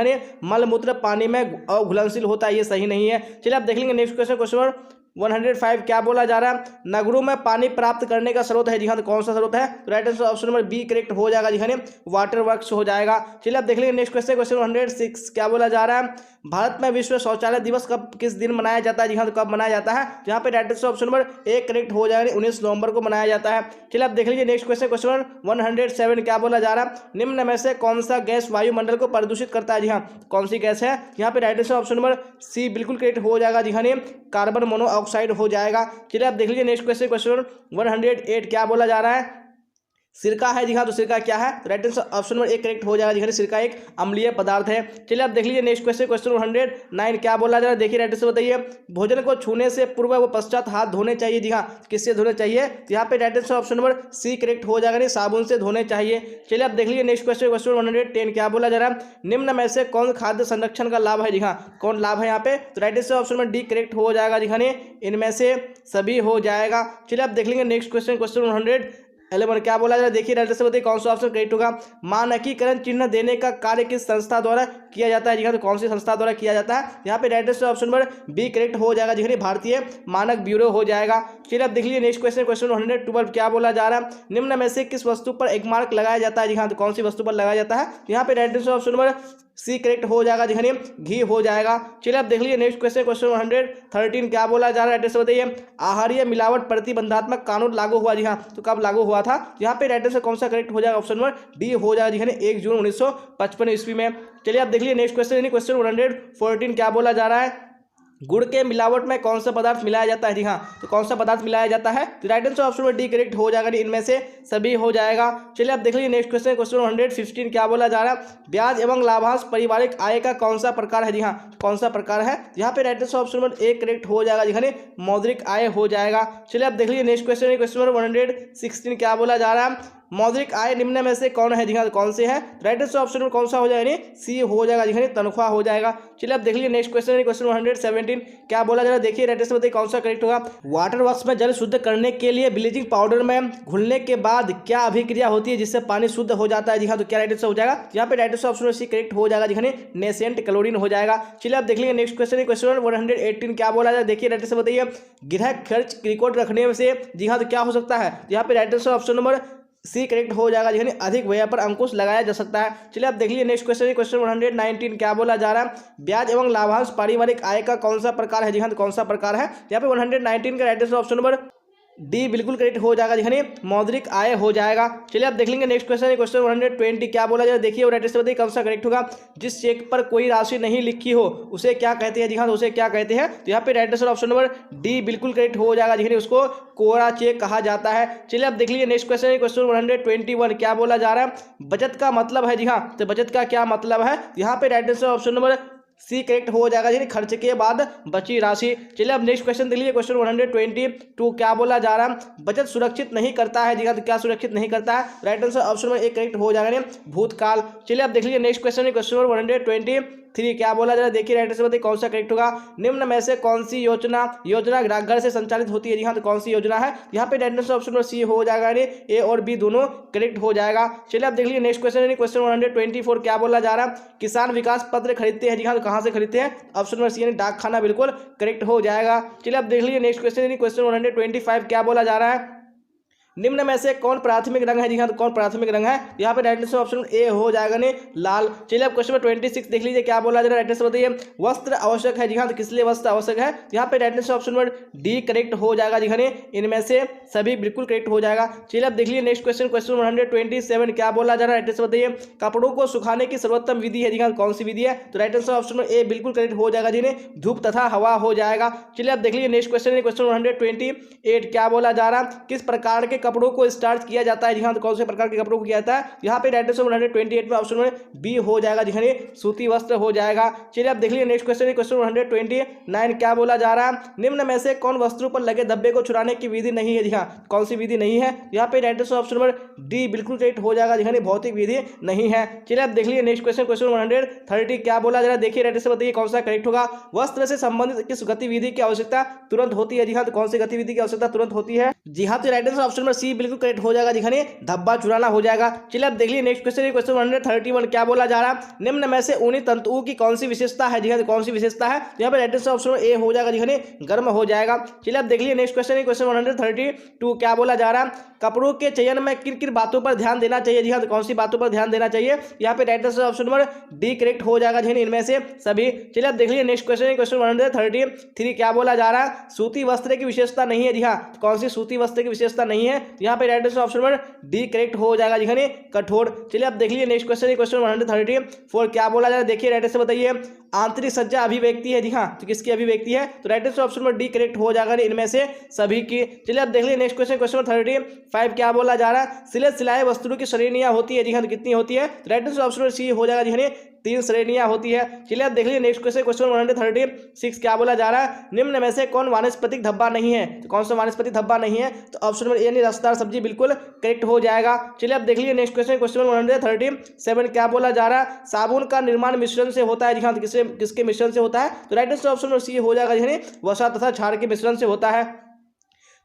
मलमूत्र पानी में घुलनशील होता है, ये सही नहीं है। चलिए अब देख लेंगे नेक्स्ट क्वेश्चन क्वेश्चन 105 क्या बोला जा रहा है। नगरों में पानी प्राप्त करने का स्रोत है जी हाँ, तो कौन सा स्रोत है, तो right answer option number B correct हो जाएगा जी वाटर वर्क्स हो जाएगा। चलिए अब देख लेंगे नेक्स्ट क्वेश्चन क्वेश्चन 106 क्या बोला जा रहा है। भारत में विश्व शौचालय दिवस कब किस दिन मनाया जाता है जी हाँ, तो कब मनाया जाता है, यहाँ पे right answer option number A correct हो जाएगा 19 नवंबर को मनाया जाता है। चलिए अब देख लीजिए नेक्स्ट क्वेश्चन क्वेश्चन 107 क्या बोला जा रहा है। निम्न में से कौन सा गैस वायुमंडल को प्रदूषित करता है जी हाँ, कौन सी गैस है, यहाँ पे right answer option number C बिल्कुल करेक्ट हो जाएगा जी कार्बन मोनोऑक्साइड हो जाएगा। चलिए आप देख लीजिए नेक्स्ट क्वेश्चन क्वेश्चन 108 क्या बोला जा रहा है। सिरका है जी हाँ, तो सिरका क्या है, राइट आंसर ऑप्शन नंबर एक करेक्ट हो जाएगा जी सिरका एक अम्लीय पदार्थ है। चलिए आप देख लीजिए नेक्स्ट क्वेश्चन क्वेश्चन 109 क्या बोला जा रहा है देखिए राइट आंसर बताइए। भोजन को छूने से पूर्व व पश्चात हाथ धोने चाहिए जी हाँ, किससे धोने चाहिए, तो यहाँ पे right answer option number C correct हो जाएगा, साबुन से धोने चाहिए। चलिए आप देख लीजिए नेक्स्ट क्वेश्चन क्वेश्चन 110 क्या बोला जा रहा है। निम्न में से कौन खाद्य संरक्षण का लाभ है जी हाँ, कौन लाभ है यहाँ पे, तो right answer option number D correct हो जाएगा जी इनमें से सभी हो जाएगा। चलिए आप देख लेंगे नेक्स्ट क्वेश्चन क्वेश्चन 111 क्या बोला जा रहा है देखिए राइट आंसर बताइए कौन सा ऑप्शन करेक्ट होगा। मानकीकरण चिन्ह देने का कार्य किस संस्था द्वारा किया जाता है जी हाँ, तो कौन सी संस्था द्वारा किया जाता है, यहाँ पे right answer option number B correct हो जाएगा जी भारतीय मानक ब्यूरो हो जाएगा। चलिए अब देख लीजिए नेक्स्ट क्वेश्चन क्वेश्चन 112 क्या बोला जा रहा है। निम्न में से किस वस्तु पर एक मार्क लगाया जाता है जी हाँ, तो कौन सी वस्तु पर लगाया जाता है, यहाँ पे right answer option number C correct हो जाएगा जी घी हो जाएगा। चलिए अब देख लीजिए नेक्स्ट क्वेश्चन क्वेश्चन 113 क्या बोला जा रहा है, एड्रेस बताइए। आहारीय मिलावट प्रतिबंधात्मक कानून लागू हुआ जी हाँ, तो कब लागू हुआ था, यहाँ पे राइट आंसर कौन सा करेक्ट हो जाएगा, ऑप्शन नंबर डी हो जाएगा जी 1 जून 1955 ईस्वी में। चलिए अब देख लीजिए नेक्स्ट क्वेश्चन क्वेश्चन 114 क्या बोला जा रहा है। गुड़ के मिलावट में कौन सा पदार्थ मिलाया जाता है जी हाँ, तो कौन सा पदार्थ मिलाया जाता है, तो राइट आंसर ऑप्शन में डी करेक्ट हो जाएगा, इनमें से सभी हो जाएगा। चलिए अब देख लीजिए नेक्स्ट क्वेश्चन क्वेश्चन 115 क्या बोला जा रहा है। ब्याज एवं लाभांश पारिवारिक आय का कौन सा प्रकार है जी हाँ, कौन सा प्रकार है, यहाँ पे right answer option number A correct हो जाएगा जी मौद्रिक आय हो जाएगा। चलिए अब देख लीजिए नेक्स्ट क्वेश्चन क्वेश्चन नंबर 116 क्या बोला जा रहा है। मौद्रिक आय निम्न में से कौन है जी हाँ, कौन से है, राइट आंसर ऑप्शन में कौन सा हो जाएगा, सी हो जाएगा जी तनख्वाह हो जाएगा। चलिए अब देख लीजिए नेक्स्ट क्वेश्चन क्वेश्चन 117 क्या बोला जा रहा है, देखिए राइट आंसर बताइए कौन सा करेक्ट होगा। वाटर वर्क्स में जल शुद्ध करने के लिए ब्लीचिंग पाउडर में घुलने के बाद क्या अभिक्रिया होती है जिससे पानी शुद्ध हो जाता है जी हाँ, तो क्या राइट आंसर हो जाएगा, यहाँ पे राइट आंसर ऑप्शन में सी करेक्ट हो जाएगा जी नेसेंट क्लोरीन हो जाएगा। चलिए अब देख लीजिए नेक्स्ट क्वेश्चन क्वेश्चन 118 क्या बोला जाए, देखिए राइट आंसर बताइए। गृह खर्च रिकॉर्ड रखने से जी हाँ, तो क्या हो सकता है, यहाँ पे right answer option number C correct हो जाएगा यानी अधिक व्यय पर अंकुश लगाया जा सकता है। चलिए अब देख लीजिए नेक्स्ट क्वेश्चन क्वेश्चन 119 क्या बोला जा रहा है। ब्याज एवं लाभांश पारिवारिक आय का कौन सा प्रकार है जी हाँ, तो कौन सा प्रकार है, यहाँ पे 119 का right answer option number D बिल्कुल करेक्ट हो जाएगा जी हाँ, मौद्रिक आय हो जाएगा। चलिए आप देख लेंगे नेक्स्ट क्वेश्चन है क्वेश्चन 120 क्या बोला जाए, देखिए और राइट आंसर बताइए कौन सा करेक्ट होगा। जिस चेक पर कोई राशि नहीं लिखी हो उसे क्या कहते हैं जी हाँ, तो उसे क्या कहते हैं, तो यहाँ पे right answer option number D बिल्कुल करेक्ट हो जाएगा जी हाँ, उसको कोरा चेक कहा जाता है। चलिए आप देख लीजिए नेक्स्ट क्वेश्चन है क्वेश्चन 121 क्या बोला जा रहा है, बचत का मतलब है जी हाँ, तो बचत का क्या मतलब है, यहाँ पे right answer option number C correct हो जाएगा जी, खर्च के बाद बची राशि। चलिए अब नेक्स्ट क्वेश्चन देख लीजिए क्वेश्चन 122 क्या बोला जा रहा है, बचत सुरक्षित नहीं करता है जी हाँ, तो क्या सुरक्षित नहीं करता है, right answer option number A correct हो जाएगा भूतकाल। चलिए अब देख लीजिए नेक्स्ट क्वेश्चन है क्वेश्चन 123 क्या बोला जा रहा है, देखिए राइट आंसर बताइए कौन सा करेक्ट होगा। निम्न में से कौन सी योजना डाकघर से संचालित होती है जी हाँ, तो कौन सी योजना है, यहाँ पे right answer option number C हो जाएगा, ए और बी दोनों करेक्ट हो जाएगा। चलिए आप देख लीजिए नेक्स्ट क्वेश्चन है क्वेश्चन 124 क्या बोला जा रहा है, किसान विकास पत्र खरीदते हैं जी हाँ, तो कहाँ से खरीदते हैं, ऑप्शन नंबर सी यानी डाकखाना बिल्कुल करेक्ट हो जाएगा। चलिए आप देख लीजिए नेक्स्ट क्वेश्चन क्वेश्चन 125 क्या बोला जा रहा है, निम्न में से कौन प्राथमिक रंग है जी हाँ, तो कौन प्राथमिक रंग है, यहाँ पे राइट आंसर ऑप्शन ए हो जाएगा ने लाल। चलिए अब क्वेश्चन 26 देख लीजिए क्या बोला जा रहा है, राइट आंसर बताइए वस्त्र आवश्यक है जी हाँ, तो किस लिए वस्त्र आवश्यक है, यहाँ पे right answer option number D correct हो जाएगा जी हाँ, इनमें से सभी बिल्कुल करेक्ट हो जाएगा। चलिए अब देख लीजिए नेक्स्ट क्वेश्चन क्वेश्चन 127 क्या बोला जा रहा है, राइट आंसर बताइए कपड़ों को सुखाने की सर्वोत्तम विधि है जी हाँ, कौन सी विधि है, तो right answer option number A बिल्कुल करेक्ट हो जाएगा जी, धूप तथा हवा हो जाएगा। चलिए अब देख लीजिए नेक्स्ट क्वेश्चन क्वेश्चन 128 क्या बोला जा रहा है, किस प्रकार के कपड़ों को स्टार्च किया जाता है जी हाँ, तो कौन से प्रकार के कपड़ों को किया जाता है, यहाँ पे राइट आंसर 128 में ऑप्शन में बी हो जाएगा जी हाँ, सूती वस्त्र हो जाएगा। चलिए आप देख लीजिए नेक्स्ट क्वेश्चन क्वेश्चन 129 क्या बोला जा रहा है, निम्न में से कौन वस्त्रों पर लगे धब्बे को छुड़ाने की विधि नहीं है जी हाँ, कौन सी विधि नहीं है, यहाँ पे right answer option number D बिल्कुल करेक्ट हो जाएगा जी हाँ, भौतिक विधि नहीं है। चलिए आप देख लीजिए नेक्स्ट क्वेश्चन क्वेश्चन 130 क्या बोला जा रहा है, देखिए राइट आंसर बताइए कौन सा करेक्ट होगा। वस्त्र से संबंधित किस गतिविधि की आवश्यकता तुरंत होती है जी हाँ, तो कौन सी गतिविधि की आवश्यकता तुरंत होती है, जी हाँ, तो right answer option number C बिल्कुल करेक्ट हो जाएगा जी हाँ, धब्बा चुराना हो जाएगा। चलिए अब देख लीजिए नेक्स्ट क्वेश्चन क्वेश्चन 131 क्या बोला जा रहा है, निम्न में से ऊनी तंतुओं की कौन सी विशेषता है जी हाँ, कौन सी विशेषता है, यहाँ पे राइट आंसर ऑप्शन ए हो जाएगा जी हाँ, गर्म हो जाएगा। चलिए अब देख लीजिए नेक्स्ट क्वेश्चन क्वेश्चन 132 क्या बोला जा रहा है, कपड़ों के चयन में किन किन बातों पर ध्यान देना चाहिए जी हाँ, तो कौन सी बातों पर ध्यान देना चाहिए, यहाँ पे right answer option number D correct हो जाएगा जी इनमें से सभी। चलिए अब देख लीजिए नेक्स्ट क्वेश्चन क्वेश्चन 133 क्या बोला जा रहा है, सूती वस्त्र की विशेषता नहीं है जी हाँ, कौन सी सूती वस्त्र की विशेषता नहीं है, यहाँ पे right answer option number D correct हो जाएगा जी हाँ, कठोर। चलिए अब देख लीजिए नेक्स्ट क्वेश्चन क्वेश्चन 134 क्या बोला जा रहा है, देखिए राइट आंसर बताइए आंतरिक सज्जा अभिव्यक्ति है जी हाँ, तो किसकी अभिव्यक्ति है, तो right answer option number D correct हो जाएगा इनमें से सभी की। चलिए अब देख लीजिए नेक्स्ट क्वेश्चन क्वेश्चन 35 क्या बोला जा रहा है, सिलाई वस्तुओं की श्रेणियां होती है जी हाँ, तो कितनी होती है, तो right answer option number C हो जाएगा जी हाँ, 3 श्रेणियां होती है। चलिए अब देख लीजिए नेक्स्ट क्वेश्चन क्वेश्चन 136 क्या बोला जा रहा है, निम्न में से कौन वानस्पतिक धब्बा नहीं है, तो कौन सा वानस्पतिक धब्बा नहीं है, तो ऑप्शन नंबर यानी रसदार सब्जी बिल्कुल करेक्ट हो जाएगा। चलिए अब देख लीजिए नेक्स्ट क्वेश्चन क्वेश्चन 137 क्या बोला जा रहा है, साबुन का निर्माण मिश्रण से होता है जी हाँ, तो किसके मिश्रण से होता है, तो right answer option number C हो जाएगा जी, वसा तथा क्षार के मिश्रण से होता है।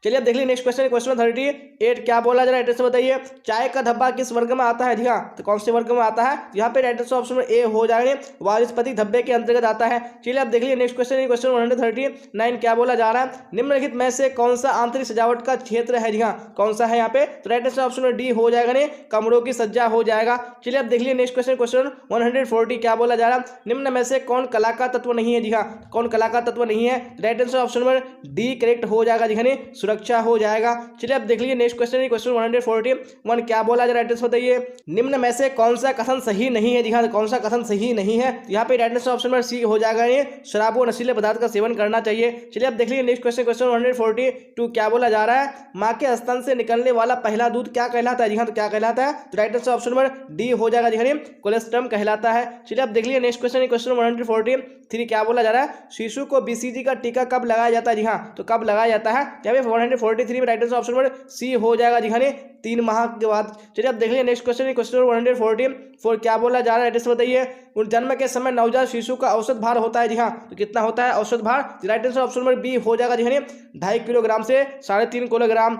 चलिए अब देख लीजिए नेक्स्ट क्वेश्चन क्वेश्चन 38 क्या बोला जा रहा है, बताइए चाय का धब्बा किस वर्ग में आता है जी हाँ, तो कौन से वर्ग में आता है, यहाँ पे राइट आंसर ऑप्शन ए हो जाएंगे वानस्पतिक धब्बे के अंतर्गत आता है। चलिए अब देख लीजिए नेक्स्ट क्वेश्चन क्वेश्चन 139 क्या बोला जा रहा है, निम्नलिखित में से कौन सा आंतरिक सजावट का क्षेत्र है जी हाँ, कौन सा है यहाँ पे, तो राइट आंसर ऑप्शन डी हो जाएगा ने कमरों की सज्जा हो जाएगा। चलिए अब देख लीजिए नेक्स्ट क्वेश्चन क्वेश्चन 140 क्या बोला जा रहा है, निम्न में से कौन कला का तत्व नहीं है जी हाँ, कौन कला का तत्व नहीं है, right answer option number D correct हो जाएगा जी, सुरक्षा हो जाएगा। चलिए अब देख लीजिए नेक्स्ट क्वेश्चन क्वेश्चन 141 क्या बोला जा रहा है, एड्रेस बताइए निम्न में से कौन सा कथन सही नहीं है जी हाँ, कौन सा कथन सही नहीं है, यहाँ पे right answer option number C हो जाएगा, ये शराब और नशीले पदार्थ का सेवन करना चाहिए। चलिए अब देख लीजिए नेक्स्ट क्वेश्चन क्वेश्चन 142 क्या बोला जा रहा है, माँ के स्तन से निकलने वाला पहला दूध क्या कहलाता है जी हाँ, तो क्या कहलाता है, तो right answer option number D हो जाएगा जी हाँ, कोलेस्ट्रम कहलाता है। चलिए अब देख लीजिए नेक्स्ट क्वेश्चन क्वेश्चन 143 क्या बोला जा रहा है, शिशु को BCG का टीका कब लगाया जाता है जी हाँ, तो कब लगाया जाता है, यहाँ पे 143 में right answer option number C हो जाएगा जी हाँ, 3 माह के बाद। चलिए अब देख लीजिए नेक्स्ट क्वेश्चन क्वेश्चन 144 क्या बोला जा रहा है, एड्रेस बताइए जन्म के समय नवजात शिशु का औसत भार होता है जी हाँ, तो कितना होता है औसत भार, right answer option number B हो जाएगा जी हाँ, 2.5 किलोग्राम से 3.5 किलोग्राम।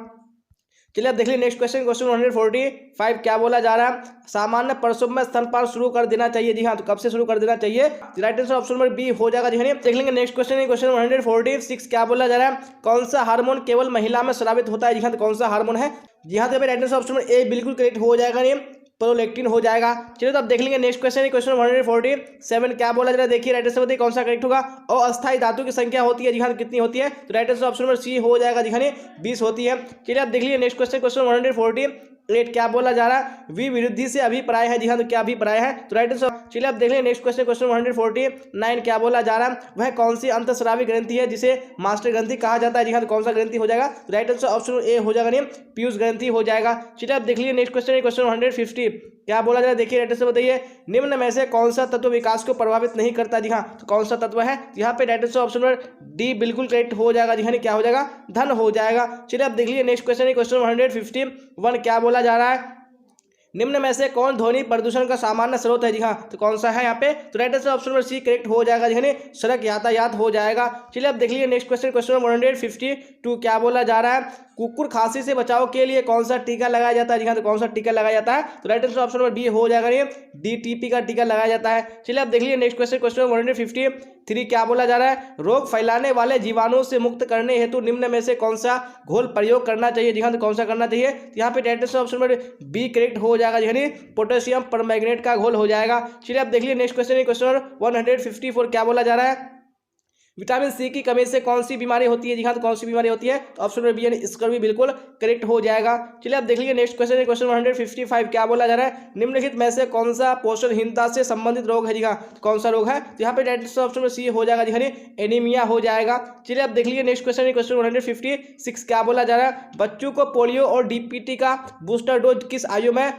चलिए अब देख लीजिए नेक्स्ट क्वेश्चन क्वेश्चन 145 क्या बोला जा रहा है, सामान्य प्रसव में स्तनपान शुरू कर देना चाहिए जी हाँ, तो कब से शुरू कर देना चाहिए, right answer option number B हो जाएगा जी हाँ। देख लेंगे नेक्स्ट क्वेश्चन क्वेश्चन 146 क्या बोला जा रहा है, कौन सा हार्मोन केवल महिला में स्रावित होता है जी हाँ, तो कौन सा हार्मोन है, जी हाँ, तो right answer option number A बिल्कुल करेक्ट हो जाएगा। प्रोलैक्टिन हो जाएगा। चलिए तो अब देख लेंगे नेक्स्ट क्वेश्चन, क्वेश्चन 147 क्या बोला जरा देखिए, राइट आंसर बताइए कौन सा करेक्ट होगा। अस्थायी धातु की संख्या होती है जी हाँ, कितनी होती है, तो right answer option number C हो जाएगा जी हाँ, 20 होती है। चलिए आप देख लीजिए नेक्स्ट क्वेश्चन, क्वेश्चन 148 क्या बोला जा रहा है, विवृद्धि से अभिप्राय है जी हाँ, तो क्या अभिप्राय है, तो राइट आंसर। चलिए आप देख लेंगे नेक्स्ट क्वेश्चन, क्वेश्चन 149 क्या बोला जा रहा है, वह कौन सी अंतःस्रावी ग्रंथि है जिसे मास्टर ग्रंथि कहा जाता है जी हाँ, तो कौन सा ग्रंथि हो जाएगा, तो राइट आंसर ऑप्शन ए हो जाएगा, नहीं पीयूष ग्रंथि हो जाएगा। चलिए आप देख लीजिए नेक्स्ट क्वेश्चन, क्वेश्चन 150 क्या बोला जा रहा है देखिए, राइट आंसर बताइए, निम्न में से कौन सा तत्व विकास को प्रभावित नहीं करता जी हाँ, तो कौन सा तत्व है, यहाँ पे right answer option number D बिल्कुल करेक्ट हो जाएगा जी हाँ, क्या हो जाएगा, धन हो जाएगा। चलिए आप देख लीजिए नेक्स्ट क्वेश्चन, क्वेश्चन 151 क्या बोला जा रहा है, निम्न में से कौन ध्वनि प्रदूषण का सामान्य स्रोत है जी हाँ, तो कौन सा है यहाँ पे, तो right answer option number C correct हो जाएगा जी हाँ, सड़क यातायात हो जाएगा। चलिए आप देख लीजिए नेक्स्ट क्वेश्चन, क्वेश्चन 152 क्या बोला जा रहा है, कुकुर खांसी से बचाव के लिए कौन सा टीका लगाया जाता है जी हाँ, तो कौन सा टीका लगाया जाता है, तो right answer option number B हो जाएगा, ये DTP का टीका लगाया जाता है। चलिए आप देख लीजिए नेक्स्ट क्वेश्चन, क्वेश्चन 153 क्या बोला जा रहा है, रोग फैलाने वाले जीवाणुओं से मुक्त करने हेतु निम्न में से कौन सा घोल प्रयोग करना चाहिए जी हाँ, तो कौन सा करना चाहिए, तो यहाँ पे right answer option number B correct हो जाएगा जी हाँ, पोटेशियम परमैंगनेट का घोल हो जाएगा। चलिए आप देख लीजिए नेक्स्ट क्वेश्चन, क्वेश्चन 154 क्या बोला जा रहा है, विटामिन सी की कमी से कौन सी बीमारी होती है जी हाँ, तो कौन सी बीमारी होती है, तो ऑप्शन नंबर बी यानी इसका भी बिल्कुल करेक्ट हो जाएगा। चलिए आप देख लीजिए नेक्स्ट क्वेश्चन, क्वेश्चन 155 क्या बोला जा रहा है, निम्नलिखित में से कौन सा पोषणहीनता से संबंधित रोग है जी हाँ, तो कौन सा रोग है, तो यहाँ पे right answer option number C हो जाएगा जी हाँ, एनीमिया हो जाएगा। चलिए आप देख लीजिए नेक्स्ट क्वेश्चन, क्वेश्चन 156 क्या बोला जा रहा है, बच्चों को पोलियो और DPT का बूस्टर डोज किस आयु में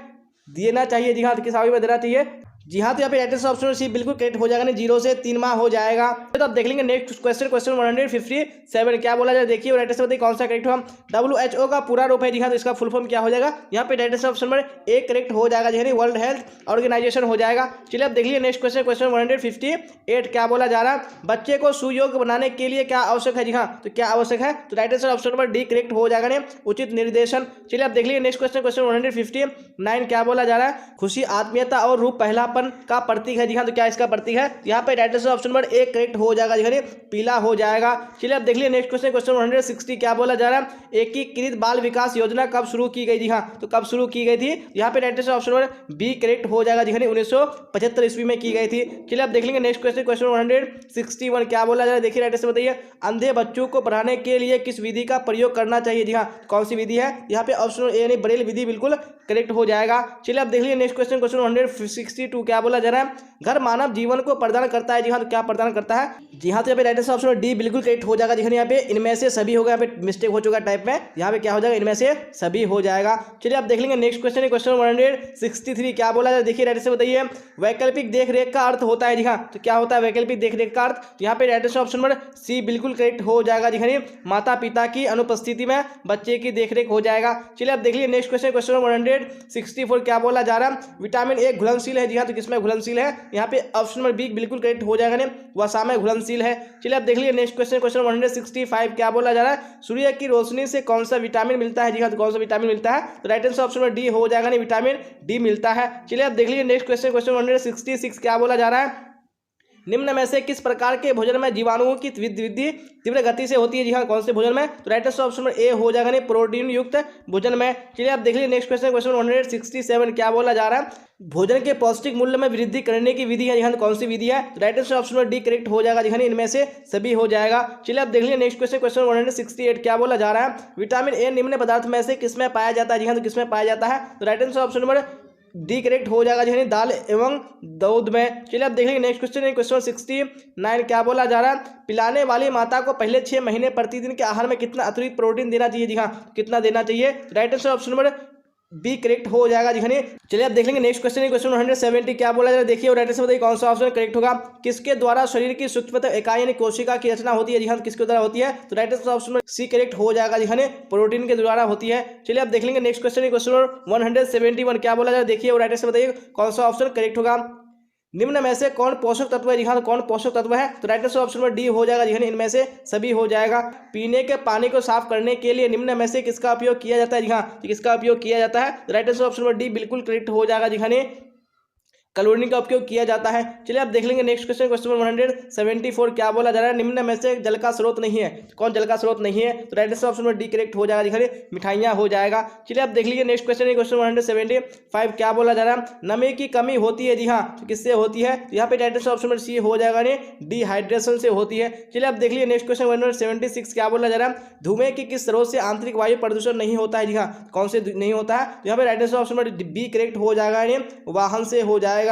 देना चाहिए जी हाँ, तो किस आयु में देना चाहिए, जी हाँ, तो यहाँ पे राइट आंसर ऑप्शन सी बिल्कुल करेक्ट हो जाएगा, नहीं 0 से 3 माह हो जाएगा। तो आप देख लेंगे नेक्स्ट क्वेश्चन, क्वेश्चन 157 क्या बोला जाए देखिए, राइट आंसर बताइए कौन सा करेक्ट होगा। WHO का पूरा रूप है जी हाँ, तो इसका फुल फॉर्म क्या हो जाएगा, यहाँ पे right answer option number A correct हो जाएगा जी हाँ, वर्ल्ड हेल्थ ऑर्गेनाइजेशन हो जाएगा। चलिए आप देख लीजिए नेक्स्ट क्वेश्चन, क्वेश्चन 158 क्या बोला जा रहा है, बच्चे को सुयोग्य बनाने के लिए क्या आवश्यक है जी हाँ, तो क्या आवश्यक है, तो right answer option number D correct हो जाएगा, नहीं उचित निर्देशन। चलिए आप देख लीजिए नेक्स्ट क्वेश्चन, क्वेश्चन 159 क्या बोला जा रहा है, खुशी आत्मीयता और रूप पहलापन का प्रतीक है जी हाँ, तो क्या इसका प्रतीक है, यहाँ पे right answer option number A correct हो जाएगा जी हाँ, पीला हो जाएगा। चलिए आप देख लीजिए नेक्स्ट क्वेश्चन, क्वेश्चन 160 क्या बोला जा रहा है, एकीकृत बाल विकास योजना कब शुरू की गई जी हाँ, तो कब शुरू की गई थी, यहाँ पे right answer option number B correct हो जाएगा जी हाँ, 1975 ईस्वी में की गई थी। चलिए आप देख लेंगे नेक्स्ट क्वेश्चन, क्वेश्चन 161 क्या बोला जा रहा है देखिए, राइट आंसर बताइए, अंधे बच्चों को पढ़ाने के लिए किस विधि का प्रयोग करना चाहिए जी हाँ, कौन सी विधि है, यहाँ पे ऑप्शन ए यानी ब्रेल विधि बिल्कुल करेक्ट हो जाएगा। चलिए आप देख लीजिए नेक्स्ट क्वेश्चन, क्वेश्चन 162 क्या बोला जा रहा है, घर मानव जीवन को प्रदान करता है जी हाँ, तो क्या प्रदान करता है, जी हाँ, तो यहाँ पे राइट आंसर ऑप्शन डी बिल्कुल करेक्ट हो जाएगा जी हाँ, यहाँ पे इनमें से सभी होगा, यहाँ पे मिस्टेक हो चुका टाइप में, यहाँ पे क्या हो जाएगा, इनमें से सभी हो जाएगा। चलिए आप देख लेंगे नेक्स्ट क्वेश्चन, क्वेश्चन 163 क्या बोला जाए देखिए, राइट आंसर बताइए, वैकल्पिक देखरेख का अर्थ होता है जी हाँ, तो क्या होता है वैकल्पिक देखरेख का अर्थ, यहाँ पे right answer option number C बिल्कुल करेक्ट हो जाएगा जी हाँ, माता पिता की अनुपस्थिति में बच्चे की देखरेख हो जाएगा। चलिए आप देख लीजिए नेक्स्ट क्वेश्चन, क्वेश्चन 164 क्या बोला जा रहा है, विटामिन ए घुलनशील है जी हाँ, तो किसमें घुलनशील है, यहाँ पे ऑप्शन नंबर बी बिल्कुल करेक्ट हो जाएगा, नहीं वसा में घुलनशील है। चलिए आप देख लीजिए नेक्स्ट क्वेश्चन, क्वेश्चन 165 क्या बोला जा रहा है, सूर्य की रोशनी से कौन सा विटामिन मिलता है जी हाँ, तो कौन सा विटामिन मिलता है, तो right answer option number D हो जाएगा, नहीं विटामिन डी मिलता है। चलिए आप देख लीजिए नेक्स्ट क्वेश्चन, क्वेश्चन 166 क्या बोला जा रहा है, निम्न में से किस प्रकार के भोजन में जीवाणुओं की वृद्धि तीव्र गति से होती है जी हाँ, कौन से भोजन में, तो right answer option number A हो जाएगा, नहीं प्रोटीन युक्त भोजन में। चलिए आप देख लीजिए नेक्स्ट क्वेश्चन, क्वेश्चन 167 क्या बोला जा रहा है, भोजन के पौष्टिक मूल्य में वृद्धि करने की विधि है जी हाँ, कौन सी विधि है, तो right answer option number D correct हो जाएगा जी हाँ, इनमें से सभी हो जाएगा। चलिए आप देख लीजिए नेक्स्ट क्वेश्चन, क्वेश्चन 168 क्या बोला जा रहा है, विटामिन ए निम्न पदार्थ में से किसमें पाया जाता है जी हाँ, तो किसमें पाया जाता है, तो right answer option number D correct हो जाएगा जी, दाल एवं दूध में। चलिए आप देखेंगे नेक्स्ट क्वेश्चन, क्वेश्चन 69 क्या बोला जा रहा है, पिलाने वाली माता को पहले 6 महीने प्रतिदिन के आहार में कितना अतिरिक्त प्रोटीन देना चाहिए जी हाँ, कितना देना चाहिए, right answer option number B correct हो जाएगा जी हाँ। चलिए आप देख लेंगे नेक्स्ट क्वेश्चन, क्वेश्चन 170 क्या बोला जा रहा है देखिए, और राइट आंसर बताइए कौन सा ऑप्शन करेक्ट होगा, किसके द्वारा शरीर की सूक्ष्म इकाई यानी कोशिका की रचना होती है जी हाँ, किसके द्वारा होती है, तो right answer option C correct हो जाएगा जी हाँ, प्रोटीन के द्वारा होती है। चलिए आप देख लेंगे नेक्स्ट क्वेश्चन, क्वेश्चन 171 क्या बोला जा रहा है देखिए, और राइट आंसर बताइए कौन सा ऑप्शन करेक्ट होगा, निम्न में से कौन पोषक तत्व है जी हाँ, तो कौन पोषक तत्व है, तो right answer option number D हो जाएगा जी हाँ, इनमें से सभी हो जाएगा। पीने के पानी को साफ करने के लिए निम्न में से किसका उपयोग किया जाता है जी हाँ, तो किसका उपयोग किया जाता है, तो right answer option number D बिल्कुल करेक्ट हो जाएगा जी हाँ, क्लोरीन का उपयोग किया जाता है। चलिए आप देख लेंगे नेक्स्ट क्वेश्चन, क्वेश्चन नंबर 174 क्या बोला जा रहा है, निम्न में से जल का स्रोत नहीं है। कौन जल का स्रोत नहीं है? तो right answer option number D correct हो जाएगा, दिखाने मिठाइयाँ हो जाएगा। चलिए आप देख लीजिए नेक्स्ट क्वेश्चन, क्वेश्चन 175 क्या बोला जा रहा है, नमी की कमी होती है। जी हाँ, तो किससे होती है? यहाँ पे right answer option number C हो जाएगा, डिहाइड्रेशन से होती है। चलिए आप देख लीजिए नेक्स्ट क्वेश्चन 176 क्या बोला जा रहा है, धुएं की किस स्रोत से आंतरिक वायु प्रदूषण नहीं होता है। जी हाँ, कौन से नहीं होता है? तो यहाँ पे right answer option number B correct हो जाएगा, वाहन से हो जाएगा।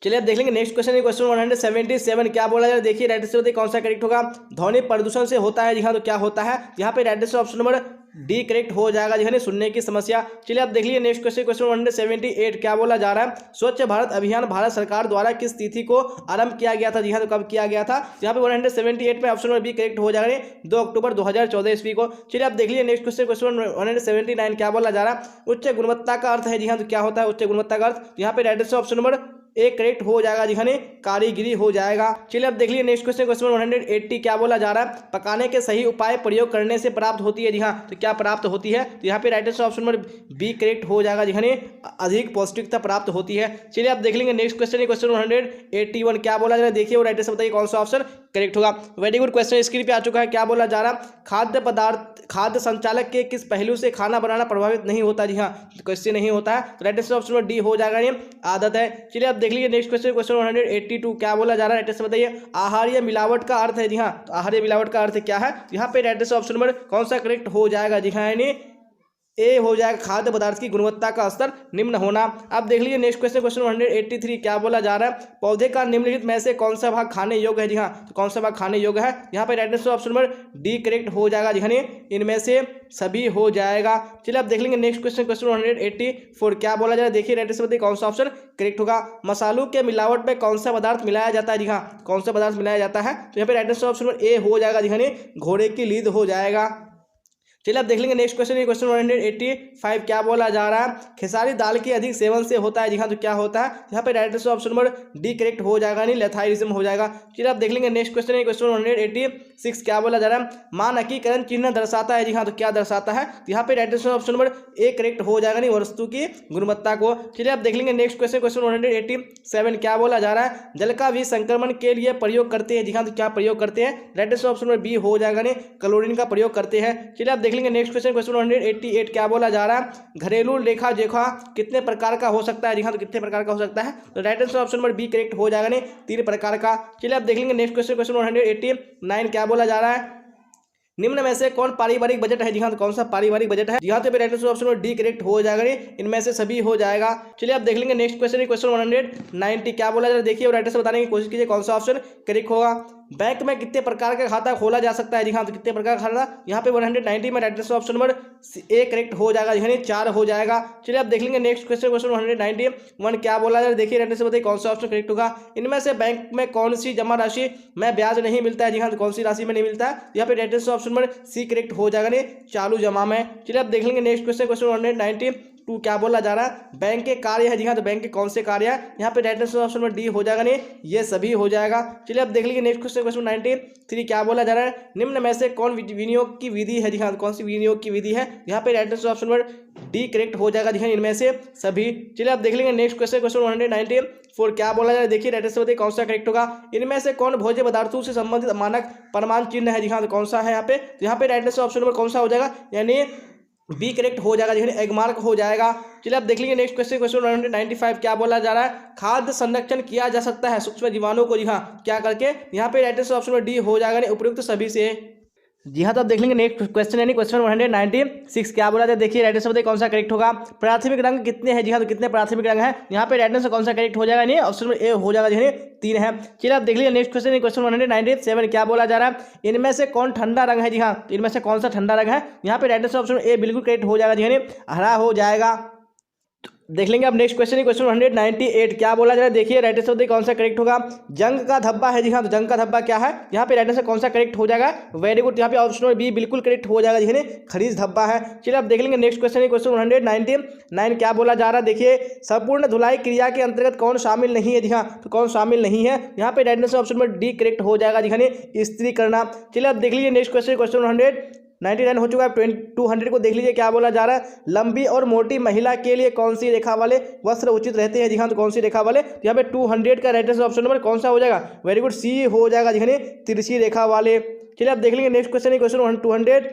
चलिए आप देख लेंगे नेक्स्ट क्वेश्चन, क्वेश्चन 177 क्या बोला जाए, देखिए राइट आंसर कौन सा करेक्ट होगा, ध्वनि प्रदूषण से होता है। जी हाँ, तो क्या होता है? यहाँ पे right answer option number D correct हो जाएगा, जी हाँ, सुनने की समस्या। चलिए आप देख लीजिए नेक्स्ट क्वेश्चन, क्वेश्चन 178 क्या बोला जा रहा है, स्वच्छ भारत अभियान भारत सरकार द्वारा किस तिथि को आरंभ किया गया था। जी हाँ, तो कब किया गया था? यहाँ पे 178 में ऑप्शन नंबर बी करेक्ट हो जाएगा, 2 अक्टूबर 2014 ईस्वी को। चलिए आप देख लीजिए नेक्स्ट क्वेश्चन, क्वेश्चन 179 क्या बोला जा रहा है, उच्च गुणवत्ता का अर्थ है। जी हाँ, तो क्या होता है उच्च गुणवत्ता का अर्थ? यहाँ पे राइट आंसर ऑप्शन नंबर एक करेक्ट हो जाएगा, जी हाँ, कारीगिरी हो जाएगा। चलिए अब देख लीजिए नेक्स्ट क्वेश्चन, क्वेश्चन 180 क्या बोला जा रहा है, पकाने के सही उपाय प्रयोग करने से प्राप्त होती है। जी हाँ, तो क्या प्राप्त होती है? तो यहाँ पे right answer option number B correct हो जाएगा, जी हाँ, अधिक पौष्टिकता प्राप्त होती है। चलिए आप देख लेंगे नेक्स्ट क्वेश्चन, क्वेश्चन 181 क्या बोला जा रहा है, देखिए वो राइट आंसर बताइए कौन सा ऑप्शन करेक्ट होगा। वेरी गुड क्वेश्चन स्क्रीन पे आ चुका है। क्या बोला जा रहा है, खाद्य संचालक के किस पहलू से खाना बनाना प्रभावित नहीं होता। जी हाँ, कैसे नहीं होता है? तो right answer option number D हो जाएगा, ये आदत है। चलिए आप देख लीजिए नेक्स्ट क्वेश्चन, क्वेश्चन 182 क्या बोला जा रहा है, राइट आंसर बताइए, आहार्य मिलावट का अर्थ है। जी हाँ, तो आहार्य मिलावट का अर्थ क्या है? यहाँ पे राइट आंसर ऑप्शन नंबर कौन सा करेक्ट हो जाएगा? जी हाँ, यानी ए हो जाएगा, खाद्य पदार्थ की गुणवत्ता का स्तर निम्न होना। अब देख लीजिए नेक्स्ट क्वेश्चन, क्वेश्चन 183 क्या बोला जा रहा है, पौधे का निम्नलिखित में से कौन सा भाग खाने योग्य है। जी हाँ, तो कौन सा भाग खाने योग्य है? यहाँ पे right answer option number D correct हो जाएगा, जी हाँ, इनमें से सभी हो जाएगा। चलिए आप देख लेंगे नेक्स्ट क्वेश्चन, क्वेश्चन 184 क्या बोला जा रहा है, देखिए राइट आंसर बताइए कौन सा ऑप्शन करेक्ट होगा, मसालों के मिलावट में कौन सा पदार्थ मिलाया जाता है। जी हाँ, कौन सा पदार्थ मिलाया जाता है? तो यहाँ पे right answer option number A हो जाएगा, जी हाँ, घोड़े की लीद हो जाएगा। चलिए आप देख लेंगे नेक्स्ट क्वेश्चन, क्वेश्चन 185 क्या बोला जा रहा है, खेसारी दाल के अधिक सेवन से होता है। जी हाँ, तो क्या होता है? यहाँ पे right answer option number D correct हो जाएगा, लेथाइरिज्म हो जाएगा। चलिए आप देख लेंगे नेक्स्ट क्वेश्चन, क्वेश्चन 186 क्या बोला जा रहा है, मानकीकरण चिन्ह दर्शाता है। जी हाँ, तो क्या दर्शाता है? तो यहाँ पे right answer option number A correct हो जाएगा, वस्तु की गुणवत्ता को। चलिए आप देख लेंगे नेक्स्ट क्वेश्चन, क्वेश्चन 187 क्या बोला जा रहा है, जल का भी संक्रमण के लिए प्रयोग करते हैं। जी हाँ, तो क्या प्रयोग करते हैं? Right answer option number B हो जाएगा, क्लोरीन का प्रयोग करते हैं। चलिए आप देख लेंगे नेक्स्ट क्वेश्चन, क्वेश्चन 188 क्या बोला जा रहा है, घरेलू लेखा जोखा कितने प्रकार का हो सकता है। जी हाँ, तो कितने प्रकार का हो सकता है? तो right answer option number B correct हो जाएगा, 3 प्रकार का। चलिए आप देख लेंगे नेक्स्ट क्वेश्चन, क्वेश्चन 189 क्या बोला जा रहा है, निम्न में से कौन पारिवारिक बजट है। जी हाँ, तो कौन सा पारिवारिक बजट है। जी हाँ, तो right answer option D correct हो जाएगा, इनमें से सभी हो जाएगा। चलिए आप देख लेंगे नेक्स्ट क्वेश्चन, क्वेश्चन 190 क्या बोला जा रहा है, देखिए राइट आंसर बताने की कोशिश कीजिए कौन सा ऑप्शन करेक्ट होगा। बैंक में कितने प्रकार का खाता खोला जा सकता है। जी हाँ, तो कितने प्रकार का खाता, यहाँ पे 190 में right answer option number A correct हो जाएगा, यानी 4 हो जाएगा। चलिए आप देख लेंगे नेक्स्ट क्वेश्चन, क्वेश्चन 191 क्या बोला जा रहा है, देखिए राइट आंसर बताइए कौन सा ऑप्शन करेक्ट होगा। इनमें से बैंक में कौन सी जमा राशि में ब्याज नहीं मिलता है। जी हाँ, तो कौन सी राशि में नहीं मिलता है, यहाँ पे right answer option number C correct हो जाएगा, चालू जमा में। चलिए आप देख लेंगे नेक्स्ट क्वेश्चन, क्वेश्चन 192 क्या बोला जा रहा है, बैंक के कार्य है। जी हाँ, तो बैंक के कौन से कार्य है, यहाँ पे right answer option number D हो जाएगा, ये सभी हो जाएगा। चलिए आप देख लीजिए नेक्स्ट क्वेश्चन, क्वेश्चन 93 क्या बोला जा रहा है, निम्न में से कौन विनियोग की विधि है। जी हाँ, कौन सी विनियोग की विधि है, यहाँ पे right answer option number D correct हो जाएगा, जी हाँ, इनमें से सभी। चलिए आप देख लेंगे नेक्स्ट क्वेश्चन, क्वेश्चन 194 क्या बोला जा रहा है, देखिए राइट आंसर बताइए कौन सा करेक्ट होगा। इनमें से कौन भोज्य पदार्थों से संबंधित मानक प्रमाण चिन्ह है। जी हाँ, तो कौन सा है यहाँ पे, तो यहाँ पे राइट आंसर ऑप्शन नंबर कौन सा हो जाएगा, यानी बी करेक्ट हो जाएगा, यानी एग मार्क हो जाएगा। चलिए आप देख लीजिए नेक्स्ट क्वेश्चन, क्वेश्चन 195 क्या बोला जा रहा है, खाद्य संरक्षण किया जा सकता है सूक्ष्म जीवाणु को। जी हाँ, क्या करके, यहाँ पे right answer option number D हो जाएगा, उपयुक्त सभी से। जी हाँ, तो आप देख लेंगे नेक्स्ट क्वेश्चन, यानी क्वेश्चन 196 क्या बोला था, देखिए राइट आंसर बताइए कौन सा करेक्ट होगा। प्राथमिक रंग कितने हैं। जी हाँ, तो कितने प्राथमिक रंग है, यहाँ पे राइट आंसर कौन सा करेक्ट हो जाएगा, नहीं ऑप्शन नंबर ए हो जाएगा, यानी 3 है। चलिए आप देख लीजिए नेक्स्ट क्वेश्चन, क्वेश्चन 197 क्या बोला जा रहा है, इनमें से कौन ठंडा रंग है। जी हाँ, तो इनमें से कौन सा ठंडा रंग है, यहाँ पे राइट आंसर ऑप्शन ए बिल्कुल करेक्ट हो जाएगा, यानी हरा हो जाएगा। देख लेंगे अब नेक्स्ट क्वेश्चन, क्वेश्चन 198 क्या बोला जा रहा है, देखिए राइट आंसर कौन सा करेक्ट होगा, जंग का धब्बा है। जी हाँ, तो जंग का धब्बा क्या है, यहाँ पे राइट आंसर कौन सा करेक्ट हो जाएगा, वेरी गुड, यहाँ पे ऑप्शन बी बिल्कुल करेक्ट हो जाएगा, यानी खरीज धब्बा है। चलिए अब देख लेंगे नेक्स्ट क्वेश्चन, क्वेश्चन 199 क्या बोला जा रहा है, देखिए संपूर्ण धुलाई क्रिया के अंतर्गत कौन शामिल नहीं है। जी हाँ, तो कौन शामिल नहीं है, यहाँ पे right answer option D correct हो जाएगा, यानी इस्त्री करना। चलिए अब देख लीजिए नेक्स्ट क्वेश्चन, क्वेश्चन 99 हो चुका है। 200 को देख लीजिए क्या बोला जा रहा है, लंबी और मोटी महिला के लिए कौन सी रेखा वाले वस्त्र उचित रहते हैं। जी हाँ, तो कौन सी रेखा वाले, तो यहाँ पे 200 का राइट आंसर ऑप्शन नंबर कौन सा हो जाएगा, वेरी गुड, सी हो जाएगा जी हाँ, तिरछी रेखा वाले। चलिए आप देख लेंगे नेक्स्ट क्वेश्चन है, क्वेश्चन 201।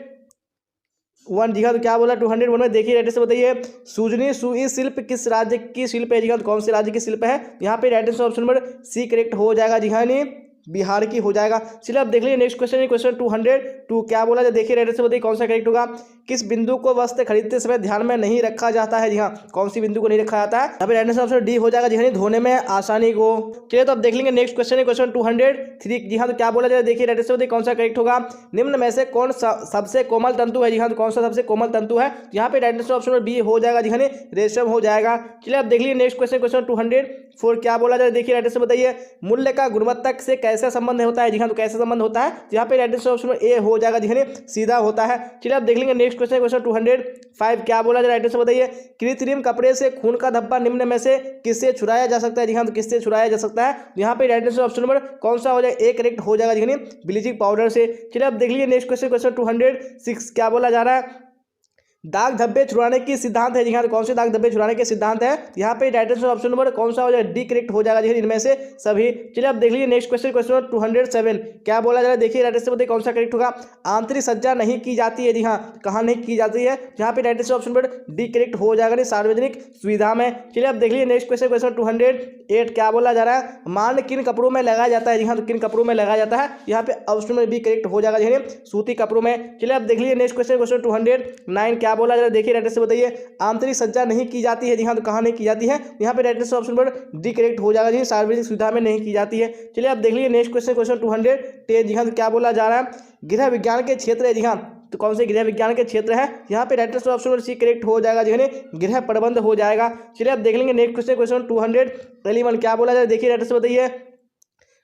जी हाँ, तो क्या बोला 201 में, देखिए राइट आंसर बताइए, सुजनी सुई शिल्प किस राज्य की शिल्प है। जी हाँ, तो कौन से राज्य की शिल्प है, यहाँ पे right answer option number C correct हो जाएगा। जी हाँ, बिहार की हो जाएगा। चलिए आप देख लीजिए नेक्स्ट क्वेश्चन है, क्वेश्चन 202। क्या बोला जाए, देखिए राइट आंसर बताइए कौन सा करेक्ट होगा, किस बिंदु को वस्त्र खरीदते समय ध्यान में नहीं रखा जाता है। जी हाँ, कौन सी बिंदु को नहीं रखा जाता है, यहाँ पे राइट आंसर ऑप्शन डी हो जाएगा। जी हाँ, धोने में आसानी को। चलिए तो आप देख लेंगे नेक्स्ट क्वेश्चन है, क्वेश्चन 203। जी हाँ, तो क्या बोला जाए, देखिए राइट आंसर बताइए कौन सा करेक्ट होगा, निम्न में से कौन सबसे कोमल तंतु है। जी हाँ, तो कौन सा सबसे कोमल तंतु है, यहाँ पे राइट आंसर ऑप्शन बी हो जाएगा। जी हाँ, रेशम हो जाएगा। चलिए आप देख लीजिए नेक्स्ट क्वेश्चन, क्वेश्चन 204। क्या बोला जाए, देखिए राइट आंसर बताइए, मूल्य का गुणवत्ता से कैसा संबंध होता है। जी हाँ, तो कैसे संबंध होता है, यहाँ पे राइट आंसर ऑप्शन ए हो जाएगा। जी हाँ, सीधा होता है। चलिए आप देख लेंगे नेक्स्ट क्वेश्चन, क्वेश्चन 205। क्या बोला जाए, राइट आंसर बताइए, कृत्रिम कपड़े से खून का धब्बा निम्न में से किससे छुड़ाया जा सकता है। जी हाँ, तो किससे छुड़ाया जा सकता है, यहाँ पे राइट आंसर ऑप्शन नंबर कौन सा हो जाएगा, ए करेक्ट हो जाएगा। जी हाँ, ब्लीचिंग पाउडर से। चलिए आप देख लीजिए नेक्स्ट क्वेश्चन, क्वेश्चन 206। क्या बोला जा रहा है, दाग धब्बे छुड़ाने की सिद्धांत है। जी हाँ, तो कौन से दाग धब्बे छुड़ाने के सिद्धांत है, यहाँ पे राइट आंसर ऑप्शन नंबर कौन सा हो जाएगा, डी करेक्ट हो जाएगा। जी हाँ, इनमें से सभी। चलिए आप देख लीजिए नेक्स्ट क्वेश्चन, क्वेश्चन 207। क्या बोला जा रहा है, देखिए राइट आंसर बताइए कौन सा करेक्ट होगा, आंतरिक सज्जा नहीं की जाती है। जी हाँ, कहाँ नहीं की जाती है, यहाँ पे right answer option number D correct हो जाएगा, सार्वजनिक सुविधा में। चलिए आप देख लीजिए नेक्स्ट क्वेश्चन, क्वेश्चन 208। क्या बोला जा रहा है, मान किन कपड़ों में लगाया जाता है। जी हाँ, तो किन कपड़ों में लगाया जाता है, यहाँ पे ऑप्शन नंबर बी करेक्ट हो जाएगा। जी हाँ, सूती कपड़ों में। चलिए आप देख लीजिए नेक्स्ट क्वेश्चन, क्वेश्चन 209। क्या बोला जा रहा है, देखिए राइट बताइए, आंतरिक सज्जा नहीं की जाती है। जी हाँ, तो कहाँ नहीं की जाती है, यहाँ पे राइट आंसर ऑप्शन पर डी करेक्ट हो जाएगा। जी, सार्वजनिक सुविधा में नहीं की जाती है। चलिए आप देख लीजिए नेक्स्ट क्वेश्चन, क्वेश्चन 210। जी हाँ, तो क्या बोला जा रहा है, गृह विज्ञान के क्षेत्र है। जी हाँ, तो कौन से गृह विज्ञान के क्षेत्र है, यहाँ पे right answer option C correct हो जाएगा। जी हाँ, गृह प्रबंध हो जाएगा। चलिए आप देख लेंगे नेक्स्ट क्वेश्चन, क्वेश्चन 211। क्या बोला जाए, देखिए राइट आंसर बताइए,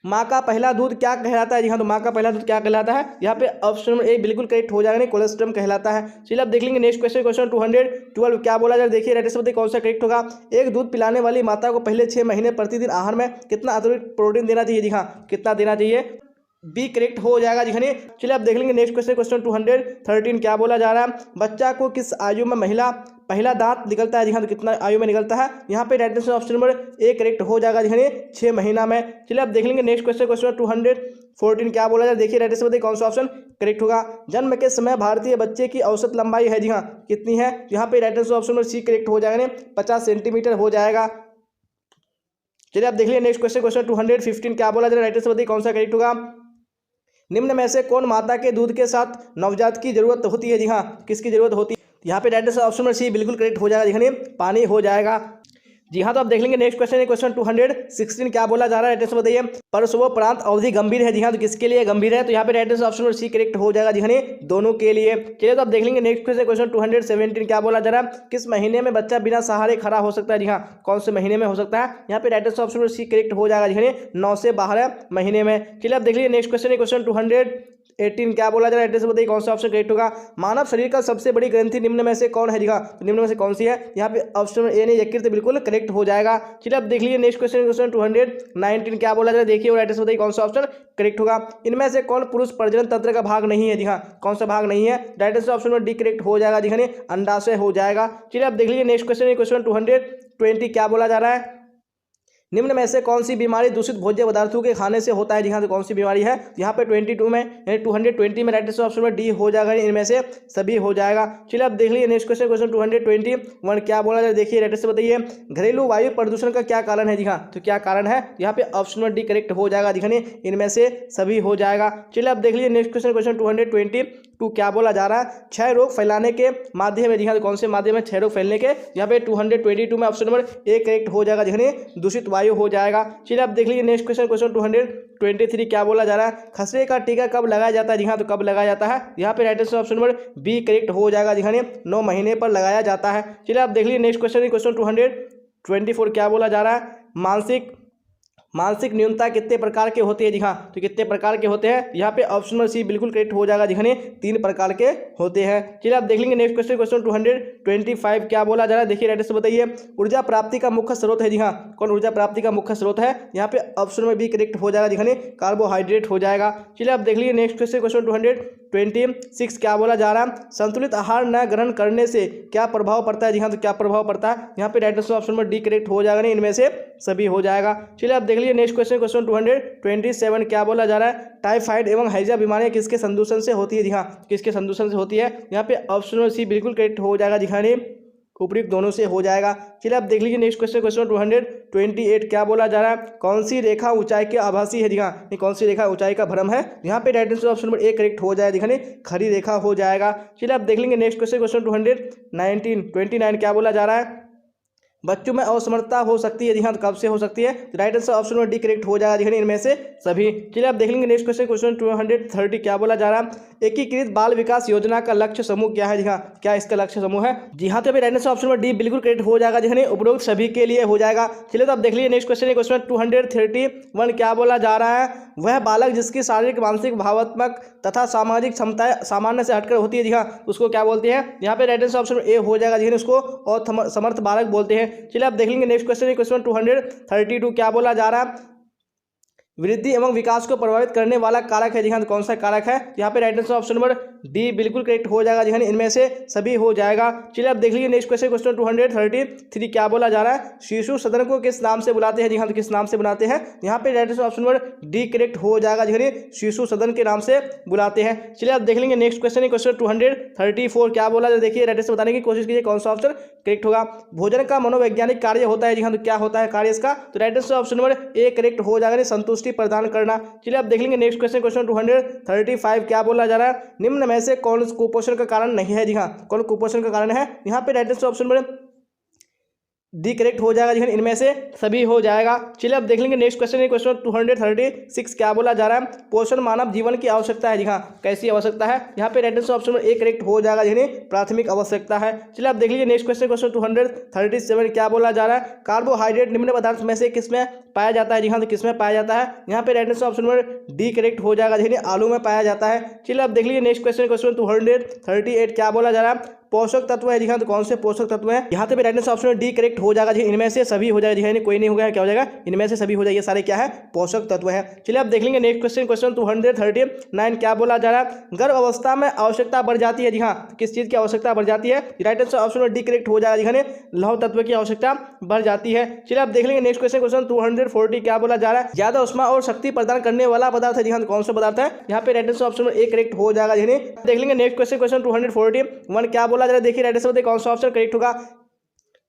माँ का पहला दूध क्या कहलाता है। जी हाँ, तो माँ का पहला दूध क्या कहलाता है, यहाँ पे ऑप्शन नंबर ए बिल्कुल करेक्ट हो जाएगा, कोलेस्ट्रम कहलाता है। चलिए आप देख लेंगे नेक्स्ट क्वेश्चन, क्वेश्चन 212। क्या बोला जाए, देखिए राइट आंसर बताइए कौन सा करेक्ट होगा, एक दूध पिलाने वाली माता को पहले 6 महीने प्रतिदिन आहार में कितना अतिरिक्त प्रोटीन देना चाहिए। जी हाँ, कितना देना चाहिए, बी करेक्ट हो जाएगा। जी हाँ, चलिए आप देख लेंगे नेक्स्ट क्वेश्चन, क्वेश्चन 213। क्या बोला जा रहा है, बच्चा को किस आयु में महिला पहला दांत निकलता है। जी हाँ, तो कितना आयु में निकलता है, यहाँ पे right answer option number A correct हो जाएगा। जी हाँ, 6 महीना में। चलिए आप देख लेंगे नेक्स्ट क्वेश्चन, क्वेश्चन 214। क्या बोला जाए, देखिए राइट आंसर बताइए कौन सा ऑप्शन करेक्ट होगा, जन्म के समय भारतीय बच्चे की औसत लंबाई है। जी हाँ, कितनी है, यहाँ पे right answer option number C correct हो जाएगा, 50 सेंटीमीटर हो जाएगा। चलिए आप देख लीजिए नेक्स्ट क्वेश्चन, क्वेश्चन 215। क्या बोला जाए, राइट आंसर बताइए कौन सा करेक्ट होगा, निम्न में से कौन माता के दूध के साथ नवजात की जरूरत होती है। जी हाँ, किसकी जरूरत होती है, यहाँ पे right answer option number C बिल्कुल करेक्ट हो जाएगा। जी हाँ, पानी हो जाएगा। जी हाँ, तो आप देख लेंगे नेक्स्ट क्वेश्चन है, क्वेश्चन 216। क्या बोला जा रहा है, राइट आंसर बताइए, प्रसवोपरांत अवधि गंभीर है। जी हाँ, तो किसके लिए गंभीर है, तो यहाँ पे right answer option number C correct हो जाएगा। जी हाँ, दोनों के लिए। चलिए तो आप देख लेंगे नेक्स्ट क्वेश्चन, क्वेश्चन 217। क्या बोला जा रहा है, किस महीने में बच्चा बिना सहारे खड़ा हो सकता है। जी हाँ, कौन से महीने में हो सकता है, यहाँ पे right answer option number C correct हो जाएगा। जी हाँ, 9 से 12 महीने में। चलिए आप देख लीजिए नेक्स्ट क्वेश्चन है, क्वेश्चन 218। क्या बोला जा रहा है, एड्रेस बताइए कौन सा ऑप्शन करेक्ट होगा, मानव शरीर का सबसे बड़ी ग्रंथि निम्न में से कौन है। जी हाँ, तो निम्न में से कौन सी है, यहाँ पे ऑप्शन ए नहीं यकृत बिल्कुल करेक्ट हो जाएगा। चलिए आप देख लीजिए नेक्स्ट क्वेश्चन, क्वेश्चन 219। क्या बोला जा रहा है, देखिए और एड्रेस बताइए कौन सा ऑप्शन करेक्ट होगा, इनमें से कौन पुरुष प्रजनन तंत्र का भाग नहीं है। जी हाँ, कौन सा भाग नहीं है, राइट आंसर ऑप्शन में डी करेक्ट हो जाएगा। जी हाँ, अंडाशय हो जाएगा। चलिए आप देख लीजिए नेक्स्ट क्वेश्चन, क्वेश्चन 220। क्या बोला जा रहा है, निम्न में से कौन सी बीमारी दूषित भोज्य पदार्थों के खाने से होता है। जी हाँ, तो कौन सी बीमारी है, यहाँ पे 22 में यानी 220 में राइट आंसर ऑप्शन में डी हो जाएगा, इनमें से सभी हो जाएगा। चलिए आप देख लीजिए नेक्स्ट क्वेश्चन, क्वेश्चन 221। क्या बोला जाए, देखिए राइट आंसर बताइए, घरेलू वायु प्रदूषण का क्या कारण है। जी हाँ, तो क्या कारण है, यहाँ पे ऑप्शन में डी करेक्ट हो जाएगा। दिखाने इनमें से सभी हो जाएगा। चलिए आप देख लीजिए नेक्स्ट क्वेश्चन, क्वेश्चन 222। क्या बोला जा रहा है, क्षय रोग फैलाने के माध्यम है। जी हाँ, तो कौन से माध्यम है क्षय रोग फैलने के, यहाँ पे 222 में ऑप्शन नंबर ए करेक्ट हो जाएगा। दिखाने दूषित वायु हो जाएगा। चलिए आप देख लीजिए नेक्स्ट क्वेश्चन, क्वेश्चन 223। क्या बोला जा रहा है, खसरे का टीका कब लगाया जाता है। जी हाँ, तो कब लगाया जाता है, यहाँ पे right answer option number B correct हो जाएगा। दिखाने 9 महीने पर लगाया जाता है। चलिए आप देख लीजिए नेक्स्ट क्वेश्चन, क्वेश्चन 224। क्या बोला जा रहा है, मानसिक न्यूनता कितने प्रकार के होते हैं। जी हाँ, तो कितने प्रकार के होते हैं, यहाँ पे ऑप्शन नंबर सी बिल्कुल करेक्ट हो जाएगा। दिखाने 3 प्रकार के होते हैं। चलिए आप देख लेंगे नेक्स्ट क्वेश्चन, क्वेश्चन 225। क्या बोला जा रहा है, देखिए राइट से बताइए, ऊर्जा प्राप्ति का मुख्य स्रोत है। जी हाँ, कौन ऊर्जा प्राप्ति का मुख्य स्रोत है, यहाँ पे ऑप्शन में बी करेक्ट हो जाएगा। दिखाने कार्बोहाइड्रेट हो जाएगा। चलिए आप देख लीजिए नेक्स्ट क्वेश्चन, क्वेश्चन 26 क्या बोला जा रहा है, संतुलित आहार न ग्रहण करने से क्या प्रभाव पड़ता है। जी हाँ, तो क्या प्रभाव पड़ता है, यहाँ पे right answer option number D correct हो जाएगा, नहीं इनमें से सभी हो जाएगा। चलिए आप देख लीजिए नेक्स्ट क्वेश्चन, क्वेश्चन 227 क्या बोला जा रहा है, टाइफाइड एवं हैजा बीमारियां किसके संदूषण से होती है। जी हाँ, किसके संदूषण से होती है, यहाँ पे ऑप्शन नंबर सी बिल्कुल करेक्ट हो जाएगा। जी हाँ, उपयुक्त दोनों से हो जाएगा। चलिए आप देख लीजिए नेक्स्ट क्वेश्चन, क्वेश्चन 228 क्या बोला जा रहा है, कौन सी रेखा ऊंचाई के आभासी है। जी हाँ, ये कौन सी रेखा ऊंचाई का भ्रम है, यहाँ पे right answer option number A correct हो जाएगा। दिखाने खड़ी रेखा हो जाएगा। चलिए आप देख लेंगे नेक्स्ट क्वेश्चन, क्वेश्चन 229 क्या बोला जा रहा है, बच्चों में असमर्थता हो सकती है। जी हाँ, तो कब से हो सकती है, तो right answer option number D correct हो जाएगा। दिखाने इनमें से सभी। चलिए आप देख लेंगे नेक्स्ट क्वेश्चन, क्वेश्चन 230 क्या बोला जा रहा है, एकीकृत बाल विकास योजना का लक्ष्य समूह क्या है। जी हाँ, क्या इसका लक्ष्य समूह है। जी हाँ, तो अभी right answer option number D बिल्कुल करेक्ट हो जाएगा। जी उपरोक्त सभी के लिए हो जाएगा। चलिए तो आप देख लीजिए नेक्स्ट क्वेश्चन, क्वेश्चन 231 क्या बोला जा रहा है, वह बालक जिसकी शारीरिक मानसिक भावात्मक तथा सामाजिक क्षमताएं सामान्य से हटकर होती है। जी हाँ, उसको क्या बोलते हैं, यहाँ पे राइट आंसर ऑप्शन ए हो जाएगा। जी उसको और समर्थ बालक बोलते हैं। चलिए आप देख लेंगे नेक्स्ट क्वेश्चन, क्वेश्चन 232 क्या बोला जा रहा है, वृद्धि एवं विकास को प्रभावित करने वाला कारक है। जी हाँ, तो कौन सा कारक है, यहाँ पे right answer option number D बिल्कुल करेक्ट हो जाएगा। जी हाँ, इनमें से सभी हो जाएगा। चलिए आप देख लीजिए नेक्स्ट क्वेश्चन, क्वेश्चन 233 क्या बोला जा रहा है, शिशु सदन को किस नाम से बुलाते हैं। जी हाँ, तो किस नाम से बुलाते हैं, यहाँ पे right answer option number D correct हो जाएगा। जी हाँ, शिशु सदन के नाम से बुलाते हैं। चलिए आप देख लेंगे नेक्स्ट क्वेश्चन, क्वेश्चन 234 क्या बोला, देखिए राइट आंसर बताने की कोशिश कीजिए कौन सा ऑप्शन करेक्ट होगा। भोजन का मनोवैज्ञानिक कार्य होता है। जी हाँ, तो क्या होता है कार्य इसका, तो right answer option number A correct हो जाएगा, संतुष्टि प्रदान करना। चलिए आप देख लेंगे नेक्स्ट क्वेश्चन, क्वेश्चन 235 क्या बोला जा रहा है, निम्न में से कौन कुपोषण का कारण नहीं है। जी हाँ, कौन कुपोषण का कारण है, यहाँ पे right answer option number D correct हो जाएगा। जी इनमें से सभी हो जाएगा। चलिए अब देख लेंगे नेक्स्ट क्वेश्चन, क्वेश्चन 236 क्या बोला जा रहा है, पोषण मानव जीवन की आवश्यकता है। जी हाँ, कैसी आवश्यकता है, यहाँ पे right answer option number A correct हो जाएगा। जी प्राथमिक आवश्यकता है। चलिए आप देख लीजिए नेक्स्ट क्वेश्चन, क्वेश्चन 237 क्या बोला जा रहा है, कार्बोहाइड्रेट निम्न पदार्थ में से किसमें पाया जाता है। जी हाँ, तो किसमें पाया जाता है, यहाँ पे right answer option number D correct हो जाएगा। जी आलू में पाया जाता है। चलिए आप देख लीजिए नेक्स्ट क्वेश्चन, क्वेश्चन 238 क्या बोला जा रहा है, पोषक तत्व है। जी हाँ, तो कौन से पोषक तत्व है, यहाँ पे भी right answer option D correct हो जाएगा। जी इनमें से सभी हो जाएगा। जी कोई नहीं होगा, क्या हो जाएगा, इनमें से सभी हो जाएगा। ये सारे क्या है, पोषक तत्व है। चलिए आप देख लेंगे नेक्स्ट क्वेश्चन, क्वेश्चन 239 क्या बोला जा रहा है, गर्भ अवस्था में आवश्यकता बढ़ जाती है। जी हाँ, किस चीज की आवश्यकता बढ़ जाती है, right answer option D correct हो जाएगा। जी लौह तत्व की आवश्यकता बढ़ जाती है। चलिए आप देख लेंगे नेक्स्ट क्वेश्चन, क्वेश्चन 240 क्या बोला जा रहा है, ज्यादा उष्मा और शक्ति प्रदान करने वाला पदार्थ है। जी हाँ, तो कौन सा पदार्थ है, यहाँ पे right answer option A correct हो जाएगा। जी देख लेंगे नेक्स्ट क्वेश्चन, क्वेश्चन 241 क्या बोला जा रहा है, देखिए राइट आंसर कौन सा ऑप्शन करेक्ट होगा,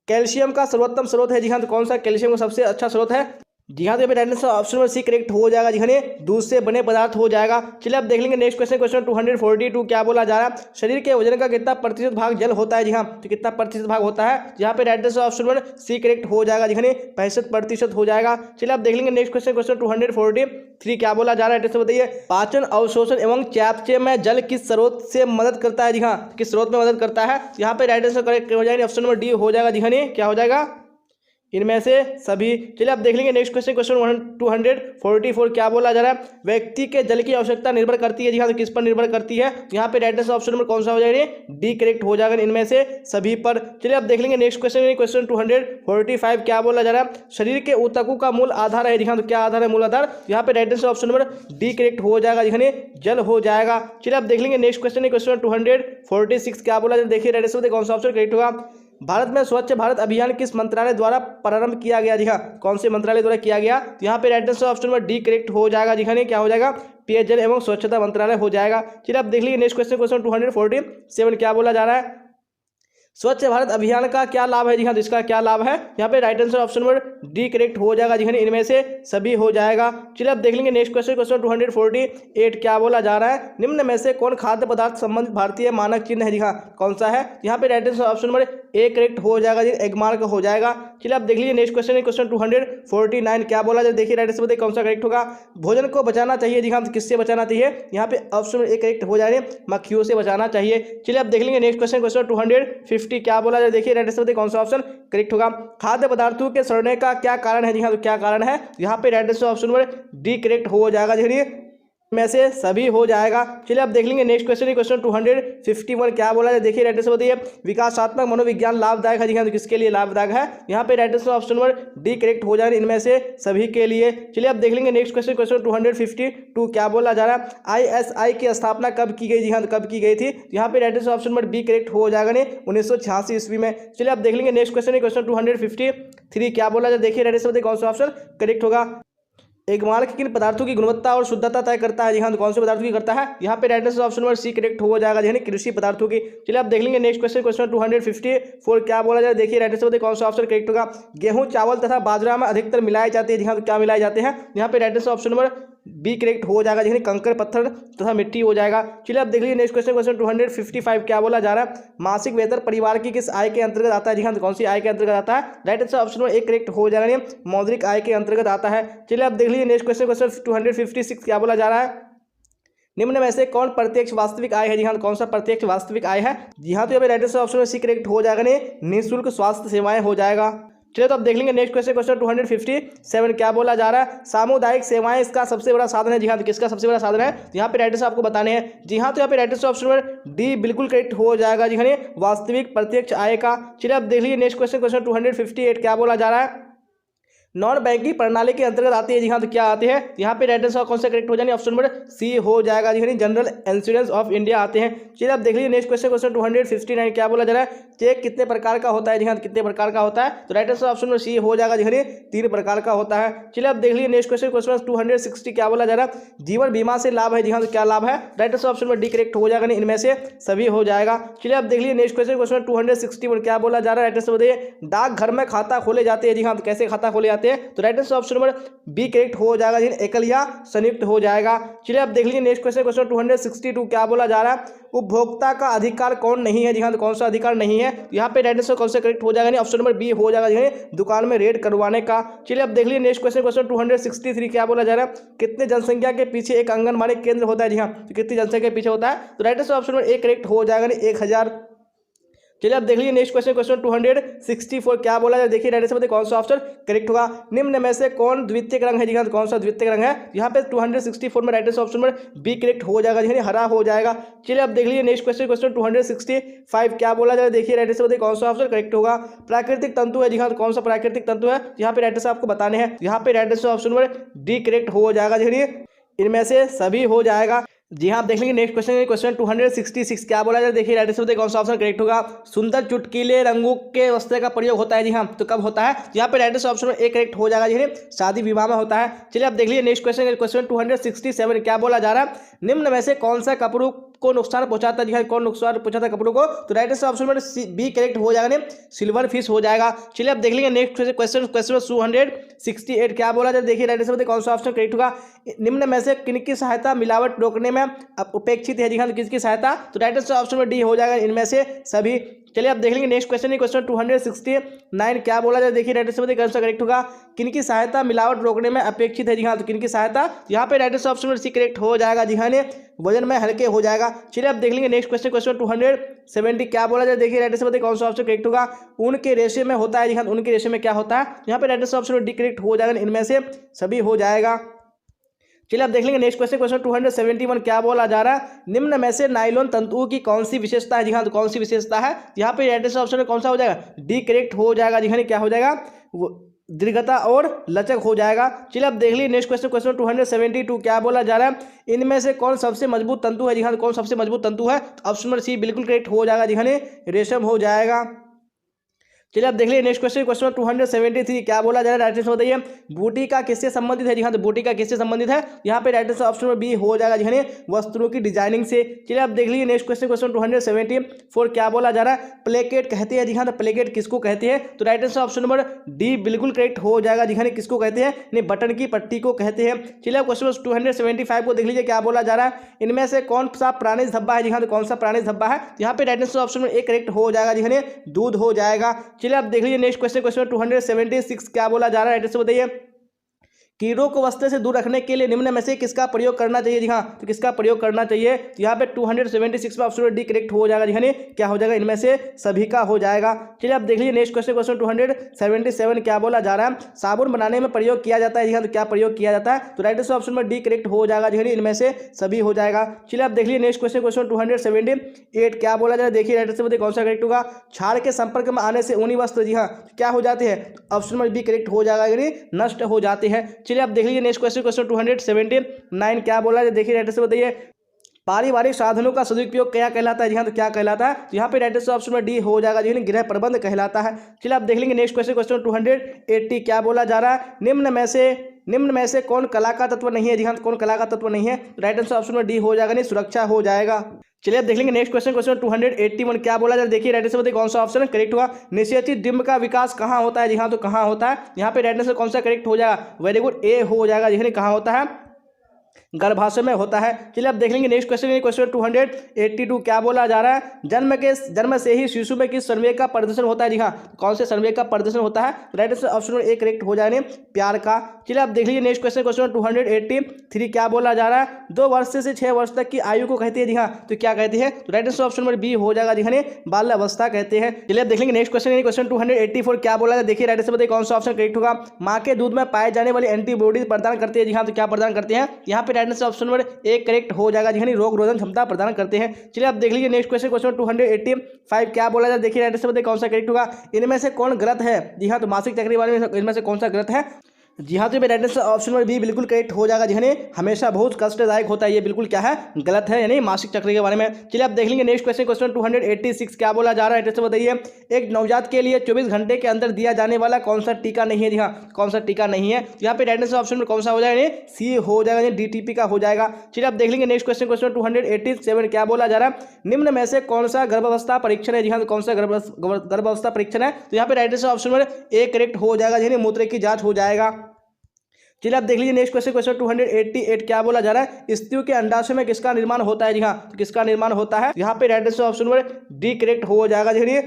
कैल्शियम का सर्वोत्तम स्रोत है। जी हाँ, तो कौन सा कैल्शियम का सबसे अच्छा स्रोत है, जी हाँ, तो right answer option number C correct हो जाएगा। जी हाँ, दूध से बने पदार्थ हो जाएगा। चलिए आप देख लेंगे नेक्स्ट क्वेश्चन, क्वेश्चन 242 क्या बोला जा रहा है, शरीर के वजन का कितना प्रतिशत भाग जल होता है। जी हाँ, तो कितना प्रतिशत भाग होता है, यहाँ पे right answer option number C correct हो जाएगा। जी हाँ, 65% हो जाएगा। चलिए आप देख लेंगे नेक्स्ट क्वेश्चन, क्वेश्चन 243 क्या बोला जा रहा है, बताइए, पाचन अवशोषण एवं चयापचय में जल किस स्रोत से मदद करता है। जी हाँ, किस स्रोत में मदद करता है, यहाँ पे राइट आंसर करेक्ट हो जाएगा, ऑप्शन नंबर डी हो जाएगा। जी हाँ, क्या हो जाएगा, इनमें से सभी। चलिए आप देख लेंगे नेक्स्ट क्वेश्चन, क्वेश्चन 244 क्या बोला जा रहा है, व्यक्ति के जल की आवश्यकता निर्भर करती है। जी हाँ, तो किस पर निर्भर करती है, यहाँ पे राइट आंसर ऑप्शन नंबर कौन सा हो जाएगा, डी करेक्ट हो जाएगा, इनमें से सभी पर। चलिए आप देख लेंगे नेक्स्ट क्वेश्चन, क्वेश्चन 245 क्या बोला जा रहा है, शरीर के ऊतकों का मूल आधार है। जी हाँ, तो क्या आधार है, मूल आधार, यहाँ पे right answer option number D correct हो जाएगा। जी जल हो जाएगा। चलिए आप देख लेंगे नेक्स्ट क्वेश्चन, क्वेश्चन 246 क्या बोला जा रहा है, देखिए राइट आंसर कौन सा ऑप्शन करेक्ट होगा, भारत में स्वच्छ भारत अभियान किस मंत्रालय द्वारा प्रारंभ किया गया। जी हाँ, कौन से मंत्रालय द्वारा किया गया, तो यहाँ पे right answer option number D correct हो जाएगा। जी हाँ, क्या हो जाएगा, पेयजल एवं स्वच्छता मंत्रालय हो जाएगा। चलिए आप देख लीजिए नेक्स्ट क्वेश्चन, क्वेश्चन 247 क्या बोला जा रहा है, स्वच्छ भारत अभियान का क्या लाभ है। जी हाँ, तो इसका क्या लाभ है, यहाँ पे right answer option number D correct हो जाएगा। जी हाँ, इनमें से सभी हो जाएगा। चलिए आप देख लेंगे नेक्स्ट क्वेश्चन, क्वेश्चन 248 क्या बोला जा रहा है, निम्न में से कौन खाद्य पदार्थ संबंधित भारतीय मानक चिन्ह है। जी हाँ, कौन सा है, यहाँ पे right answer option number A correct हो जाएगा। जी एग मार्क हो जाएगा। चलिए आप देख लीजिए नेक्स्ट क्वेश्चन, क्वेश्चन 249 क्या बोला जाए, देखिए राइट आंसर कौन सा करेक्ट होगा, भोजन को बचाना चाहिए। जी हाँ, तो किससे बचाना चाहिए, यहाँ पे ऑप्शन नंबर ए करेक्ट हो जाएगा, मक्खियों से बचाना चाहिए। चलिए आप देख लेंगे नेक्स्ट क्वेश्चन, क्वेश्चन 250 क्या बोला जाए, देखिए राइट आंसर कौन सा ऑप्शन करेक्ट होगा, खाद्य पदार्थों के सड़ने का क्या कारण है। जी हाँ, तो क्या कारण है, यहाँ पे right answer option number D correct हो जाएगा। जी में से सभी हो जाएगा। चलिए आप देख लेंगे नेक्स्ट क्वेश्चन, क्वेश्चन 251 क्या बोला है, देखिए राइट आंसर बताइए। विकासात्मक मनोविज्ञान लाभदायक है जी हाँ, तो किसके लिए लाभदायक है, यहाँ पे right answer option number D correct हो जाएगा इनमें से सभी के लिए। चलिए आप देख लेंगे नेक्स्ट क्वेश्चन, क्वेश्चन 252 क्या बोला जा रहा है, ISI की स्थापना कब की गई जी हाँ, कब की गई थी, यहाँ पे right answer option number B correct हो जाएगा 1986 ईस्वी में। चलिए आप देख लेंगे नेक्स्ट क्वेश्चन, क्वेश्चन 253 क्या बोला जाए, देखिए राइट आंसर बताइए कौन सा ऑप्शन करेक्ट होगा। एक मार्क किन पदार्थों की गुणवत्ता और शुद्धता तय करता है जी हाँ, तो कौन से पदार्थों की करता है, यहाँ पे right answer option number C correct हो जाएगा यानी कृषि पदार्थों की। चलिए आप देख लेंगे नेक्स्ट क्वेश्चन, क्वेश्चन 254 क्या बोला जाए, देखिए राइट आंसर बताइए कौन सा ऑप्शन करेक्ट होगा। गेहूं, चावल तथा बाजरा में अधिकतर मिलाए जाते हैं जी हाँ, तो क्या मिलाए जाते हैं, यहाँ पे right answer option number B correct हो जाएगा यानी कंकर पत्थर तथा मिट्टी हो जाएगा। चलिए आप देख लीजिए नेक्स्ट क्वेश्चन, क्वेश्चन 255 क्या बोला जा रहा है, मासिक वेतन परिवार की किस आय के अंतर्गत आता है जी हाँ, तो कौन सी आय के अंतर्गत आता है, राइट आंसर ऑप्शन नंबर एक करेक्ट हो जाएगा मौद्रिक आय के अंतर्गत आता है। चलिए आप देख लीजिए नेक्स्ट क्वेश्चन, क्वेश्चन 256 क्या बोला जा रहा है, निम्न में से कौन प्रत्यक्ष वास्तविक आय है जी हाँ, कौन सा प्रत्यक्ष वास्तविक आय है, जी हाँ, तो यहाँ पे राइट आंसर ऑप्शन में सी करेक्ट हो जाएगा निःशुल्क स्वास्थ्य सेवाएं हो जाएगा। चलिए तो आप देख लेंगे नेक्स्ट क्वेश्चन, क्वेश्चन 257 क्या बोला जा रहा है, सामुदायिक सेवाएं इसका सबसे बड़ा साधन है जी हाँ, तो किसका सबसे बड़ा साधन है, यहाँ पे राइट आंसर आपको बताने हैं जी हाँ, तो यहाँ पे right answer option number D बिल्कुल करेक्ट हो जाएगा जी हाँ, वास्तविक प्रत्यक्ष आय का। चलिए आप देख लीजिए नेक्स्ट क्वेश्चन, क्वेश्चन 258 क्या बोला जा रहा है, नॉन बैंकिंग प्रणाली के अंतर्गत आती है जी हाँ, तो क्या आते हैं, यहाँ पे राइट आंसर कौन सा करेक्ट हो जाए, ऑप्शन नंबर सी हो जाएगा जी हाँ, जनरल इंश्योरेंस ऑफ इंडिया आते हैं। चलिए आप देख लीजिए नेक्स्ट क्वेश्चन, क्वेश्चन 259 क्या बोला जा रहा है, चेक कितने प्रकार का होता है जी हाँ, कितने प्रकार का होता है, तो right answer option number C हो जाएगा जी हाँ, 3 प्रकार का होता है। चलिए आप देख लीजिए नेक्स्ट क्वेश्चन, क्वेश्चन 260 क्या बोला जा रहा है, जीवन बीमा से लाभ है जी हाँ, तो क्या लाभ है, right answer option number D correct हो जाएगा इनमें से सभी हो जाएगा। चलिए आप देख लीजिए नेक्स्ट क्वेश्चन, क्वेश्चन 261 क्या बोला जा रहा है, राइट आंसर बताइए, डाकघर में खाता खोले जाते हैं जी हाँ, तो कैसे खाता खोले जाते हैं, तो right answer option number B correct हो जाएगा एकल या संयुक्त हो जाएगा। चलिए आप देख लीजिए नेक्स्ट क्वेश्चन, क्वेश्चन 262 क्या बोला जा रहा है, उपभोक्ता का अधिकार कौन नहीं है जी हाँ, तो कौन सा अधिकार नहीं है, यहाँ पे राइट आंसर कौन सा करेक्ट हो जाएगा, ऑप्शन नंबर बी हो जाएगा दुकान में रेड करवाने का। चलिए आप देख लीजिए नेक्स्ट क्वेश्चन, क्वेश्चन 263 क्या बोला जा रहा है, कितने जनसंख्या के पीछे एक आंगनबाड़ी केंद्र होता है जी हाँ, तो कितनी जनसंख्या के पीछे होता है, तो right answer option number A correct हो जाएगा 1000। चलिए आप देख लीजिए नेक्स्ट क्वेश्चन, क्वेश्चन 264 क्या बोला जाए, देखिए राइट आंसर बताइए कौन सा ऑप्शन करेक्ट होगा। निम्न में से कौन द्वितीयक रंग है जी हाँ, तो कौन सा द्वितीयक रंग है, यहाँ पे 264 में राइट आंसर ऑप्शन में बी करेक्ट हो जाएगा जी हाँ, हरा हो जाएगा। चलिए आप देख लीजिए नेक्स्ट क्वेश्चन, क्वेश्चन 265 क्या बोला जाए, देखिए राइट आंसर बताइए कौन सा ऑप्शन करेक्ट होगा। प्राकृतिक तंतु है जी हाँ, तो कौन सा प्राकृतिक तंतु है, यहाँ पे राइट आंसर आपको बताने हैं, यहाँ पे राइट आंसर ऑप्शन में डी करेक्ट हो जाएगा जी हाँ, इनमें से सभी हो जाएगा। जी हाँ, आप देख लेंगे नेक्स्ट क्वेश्चन, क्वेश्चन 266 क्या बोला जाए, देखिए राइट आंसर बताइए कौन सा ऑप्शन करेक्ट होगा। सुंदर चुटकीले रंगों के वस्त्र का प्रयोग होता है जी हाँ, तो कब होता है, यहाँ पे राइट आंसर ऑप्शन में ए करेक्ट हो जाएगा जी, शादी विवाह में होता है। चलिए आप देख लीजिए नेक्स्ट क्वेश्चन, क्वेश्चन 267 क्या बोला जा रहा है, निम्न में से कौन सा कपड़ों को नुकसान पहुंचाता है जी हाँ, कौन नुकसान पहुंचाता है कपड़ों को, तो राइट आंसर ऑप्शन में बी करेक्ट हो जाएगा सिल्वर फिश हो जाएगा। चलिए आप देख लेंगे नेक्स्ट क्वेश्चन, क्वेश्चन 268 क्या बोला जाए, देखिए राइट आंसर बताइए कौन सा ऑप्शन करेक्ट होगा। निम्न में से किनकी सहायता मिलावट रोकने में अपेक्षित है जी हाँ, तो किसकी सहायता, तो राइट आंसर ऑप्शन में डी हो जाएगा इनमें से सभी। चलिए आप देख लेंगे नेक्स्ट क्वेश्चन, क्वेश्चन 269 क्या बोला जाए, देखिए राइट आंसर बताइए कौन सा करेक्ट होगा। किनकी सहायता मिलावट रोकने में अपेक्षित है जी हाँ, तो किनकी सहायता, यहाँ पे राइट आंसर ऑप्शन में सी करेक्ट हो जाएगा जी हाँ, वजन में हल्के हो जाएगा। चलिए आप देख लेंगे नेक्स्ट क्वेश्चन, क्वेश्चन 270 क्या बोला जाए, देखिए राइट आंसर बताइए कौन सा ऑप्शन करेक्ट होगा। उनके रेशे में होता है जी हाँ, उनके रेशे में क्या होता है, यहाँ पे राइट आंसर ऑप्शन में डी करेक्ट हो जाएगा, इनमें से सभी हो जाएगा। चलिए आप देख लेंगे नेक्स्ट क्वेश्चन, क्वेश्चन 271 क्या बोला जा रहा है, निम्न में से नायलॉन तंतुओं की कौन सी विशेषता है जी हाँ, तो कौन सी विशेषता है, यहाँ पे राइट आंसर ऑप्शन में कौन सा हो जाएगा, डी करेक्ट हो जाएगा जी हाँ, क्या हो जाएगा, दीर्घता और लचक हो जाएगा। चलिए आप देख लीजिए नेक्स्ट क्वेश्चन, क्वेश्चन 272 क्या बोला जा रहा है, इनमें से कौन सबसे मजबूत तंतु है जी हाँ, कौन सबसे मजबूत तंतु है, ऑप्शन नंबर सी बिल्कुल करेक्ट हो जाएगा जी हाँ, रेशम हो जाएगा। चलिए आप देख लीजिए नेक्स्ट क्वेश्चन, क्वेश्चन 273 क्या बोला जा रहा है, राइट आंसर बताइए, बूटी का किससे संबंधित है जी हाँ, तो बूटी का किससे संबंधित है, यहाँ पे राइट आंसर ऑप्शन में बी हो जाएगा जी हाँ, वस्त्रों की डिजाइनिंग से। चलिए आप देख लीजिए नेक्स्ट क्वेश्चन, क्वेश्चन 274 क्या बोला जा रहा है, प्लेकेट कहते हैं जी हाँ, तो प्लेकेट किसको कहते हैं, तो right answer option number D बिल्कुल करेक्ट हो जाएगा जी हाँ, किसको कहते हैं, नहीं बटन की पट्टी को कहते हैं। चलिए आप क्वेश्चन 275 को देख लीजिए क्या बोला जा रहा है, इनमें से कौन सा प्राणी धब्बा है जी हाँ, तो कौन सा प्राणी धब्बा है, यहाँ पे राइट आंसर ऑप्शन में ए करेक्ट हो जाएगा जी हाँ, दूध हो जाएगा। चलिए आप देख लीजिए नेक्स्ट क्वेश्चन, क्वेश्चन 276 क्या बोला जा रहा है, राइट आंसर बताइए, कीड़ों को वस्त्र से दूर रखने के लिए निम्न में से किसका प्रयोग करना चाहिए? जी हाँ, तो किसका प्रयोग करना चाहिए? तो यहाँ पे 276 में ऑप्शन डी करेक्ट हो जाएगा। जी हाँ, क्या हो जाएगा? इनमें से सभी का हो जाएगा। चलिए आप देख लीजिए नेक्स्ट क्वेश्चन 277 क्या बोला जा रहा है? साबुन बनाने में प्रयोग किया जाता है। जी हाँ, तो क्या प्रयोग किया जाता है? तो राइट आंसर ऑप्शन में डी करेक्ट हो जाएगा। जी हाँ, इनमें से सभी हो जाएगा। चलिए आप देख लीजिए नेक्स्ट क्वेश्चन 278 क्या बोला जा रहा है? देखिए राइट आंसर बताइए कौन सा करेक्ट होगा? छाड़ के संपर्क में आने से ऊनी वस्त्र जी हाँ क्या हो जाते हैं? ऑप्शन में बी करेक्ट हो जाएगा, यानी नष्ट हो जाते हैं। चलिए आप देख लीजिए नेक्स्ट क्वेश्चन 279 क्या बोला है? देखिए राइट आंसर बताइए पारिवारिक साधनों का सदुपयोग क्या कहलाता है? जी हाँ, तो क्या कहलाता है? तो यहाँ पे राइट आंसर ऑप्शन में डी हो जाएगा, जी गृह प्रबंध कहलाता है। चलिए आप देख लेंगे नेक्स्ट क्वेश्चन 280 क्या बोला जा रहा है? निम्न में से कौन कला का तत्व नहीं है? जी हाँ, कौन कला का तत्व नहीं है? राइट आंसर ऑप्शन में डी हो जाएगा, नहीं सुरक्षा हो जाएगा। चलिए आप देख लेंगे नेक्स्ट क्वेश्चन 281 क्या बोला जाए? देखिए राइट आंसर बताइए कौन सा ऑप्शन करेक्ट हुआ? निषेचित डिम्ब का विकास कहाँ होता है? जी हाँ, तो कहाँ होता है? यहाँ पे राइट आंसर कौन सा करेक्ट हो जाएगा? वेरी गुड, ए हो जाएगा। जी कहाँ होता है? गर्भाशय में होता है। चलिए आप देख लेंगे नेक्स्ट क्वेश्चन 282 क्या बोला जा रहा है? जन्म से ही शिशु में किस संवेग का प्रदर्शन होता है? जी हाँ, कौन से संवेग का प्रदर्शन होता है? राइट आंसर ऑप्शन में ए करेक्ट हो जाने प्यार का। चलिए आप देख लीजिए नेक्स्ट क्वेश्चन 283 क्या बोला जा रहा है? 2 वर्ष से 6 वर्ष तक की आयु को कहती है। जी हाँ, तो क्या कहती है? तो राइट आंसर ऑप्शन में बी हो जाएगा। जी हाँ, बाल्यावस्था कहते हैं। चलिए आप देख लेंगे नेक्स्ट क्वेश्चन 284 क्या बोला है? देखिए राइट आंसर बताइए कौन सा ऑप्शन करेक्ट होगा? माँ के दूध में पाए जाने वाली एंटीबॉडीज प्रदान करते हैं। जी हाँ, तो क्या प्रदान करते हैं? यहाँ पे राइट आंसर ऑप्शन में एक करेक्ट हो जाएगा, जी रोग रोधन क्षमता प्रदान करते हैं। चलिए आप देख लीजिए नेक्स्ट क्वेश्चन 285 क्या बोला जाए? देखिए राइट आंसर बताइए कौन सा करेक्ट होगा? इनमें से कौन गलत है? जी हाँ, तो मासिक चक्र के बारे में इनमें से कौन सा गलत है? जी हाँ, तो राइट आंसर ऑप्शन में बी बिल्कुल करेक्ट हो जाएगा। जी हमेशा बहुत कष्टदायक होता है, ये बिल्कुल क्या है? गलत है, यानी मासिक चक्र के बारे में। चलिए आप देख लेंगे नेक्स्ट क्वेश्चन 286 क्या बोला जा रहा है? राइट आंसर बताइए एक नवजात के लिए 24 घंटे के अंदर दिया जाने वाला कौन सा टीका नहीं है? जी हाँ, कौन सा टीका नहीं है? यहाँ पे राइट आंसर ऑप्शन में कौन सा हो जाएगा? सी हो जाएगा, डीटीपी का हो जाएगा। चलिए आप देख लेंगे नेक्स्ट क्वेश्चन 287 क्या बोला जा रहा है? निम्न में से कौन सा गर्भावस्था परीक्षण है? जी हाँ, तो कौन सा गर्भावस्था परीक्षण है? तो यहाँ पे राइट आंसर ऑप्शन में ए करेक्ट हो जाएगा, जी मूत्र की जांच हो जाएगा। चलिए आप देख लीजिए नेक्स्ट क्वेश्चन 288 क्या बोला जा रहा है? स्त्रियों के अंडाशय में किसका निर्माण होता है? जी हाँ, तो किसका निर्माण होता है? यहाँ पे राइट आंसर ऑप्शन में डी करेक्ट हो जाएगा, जी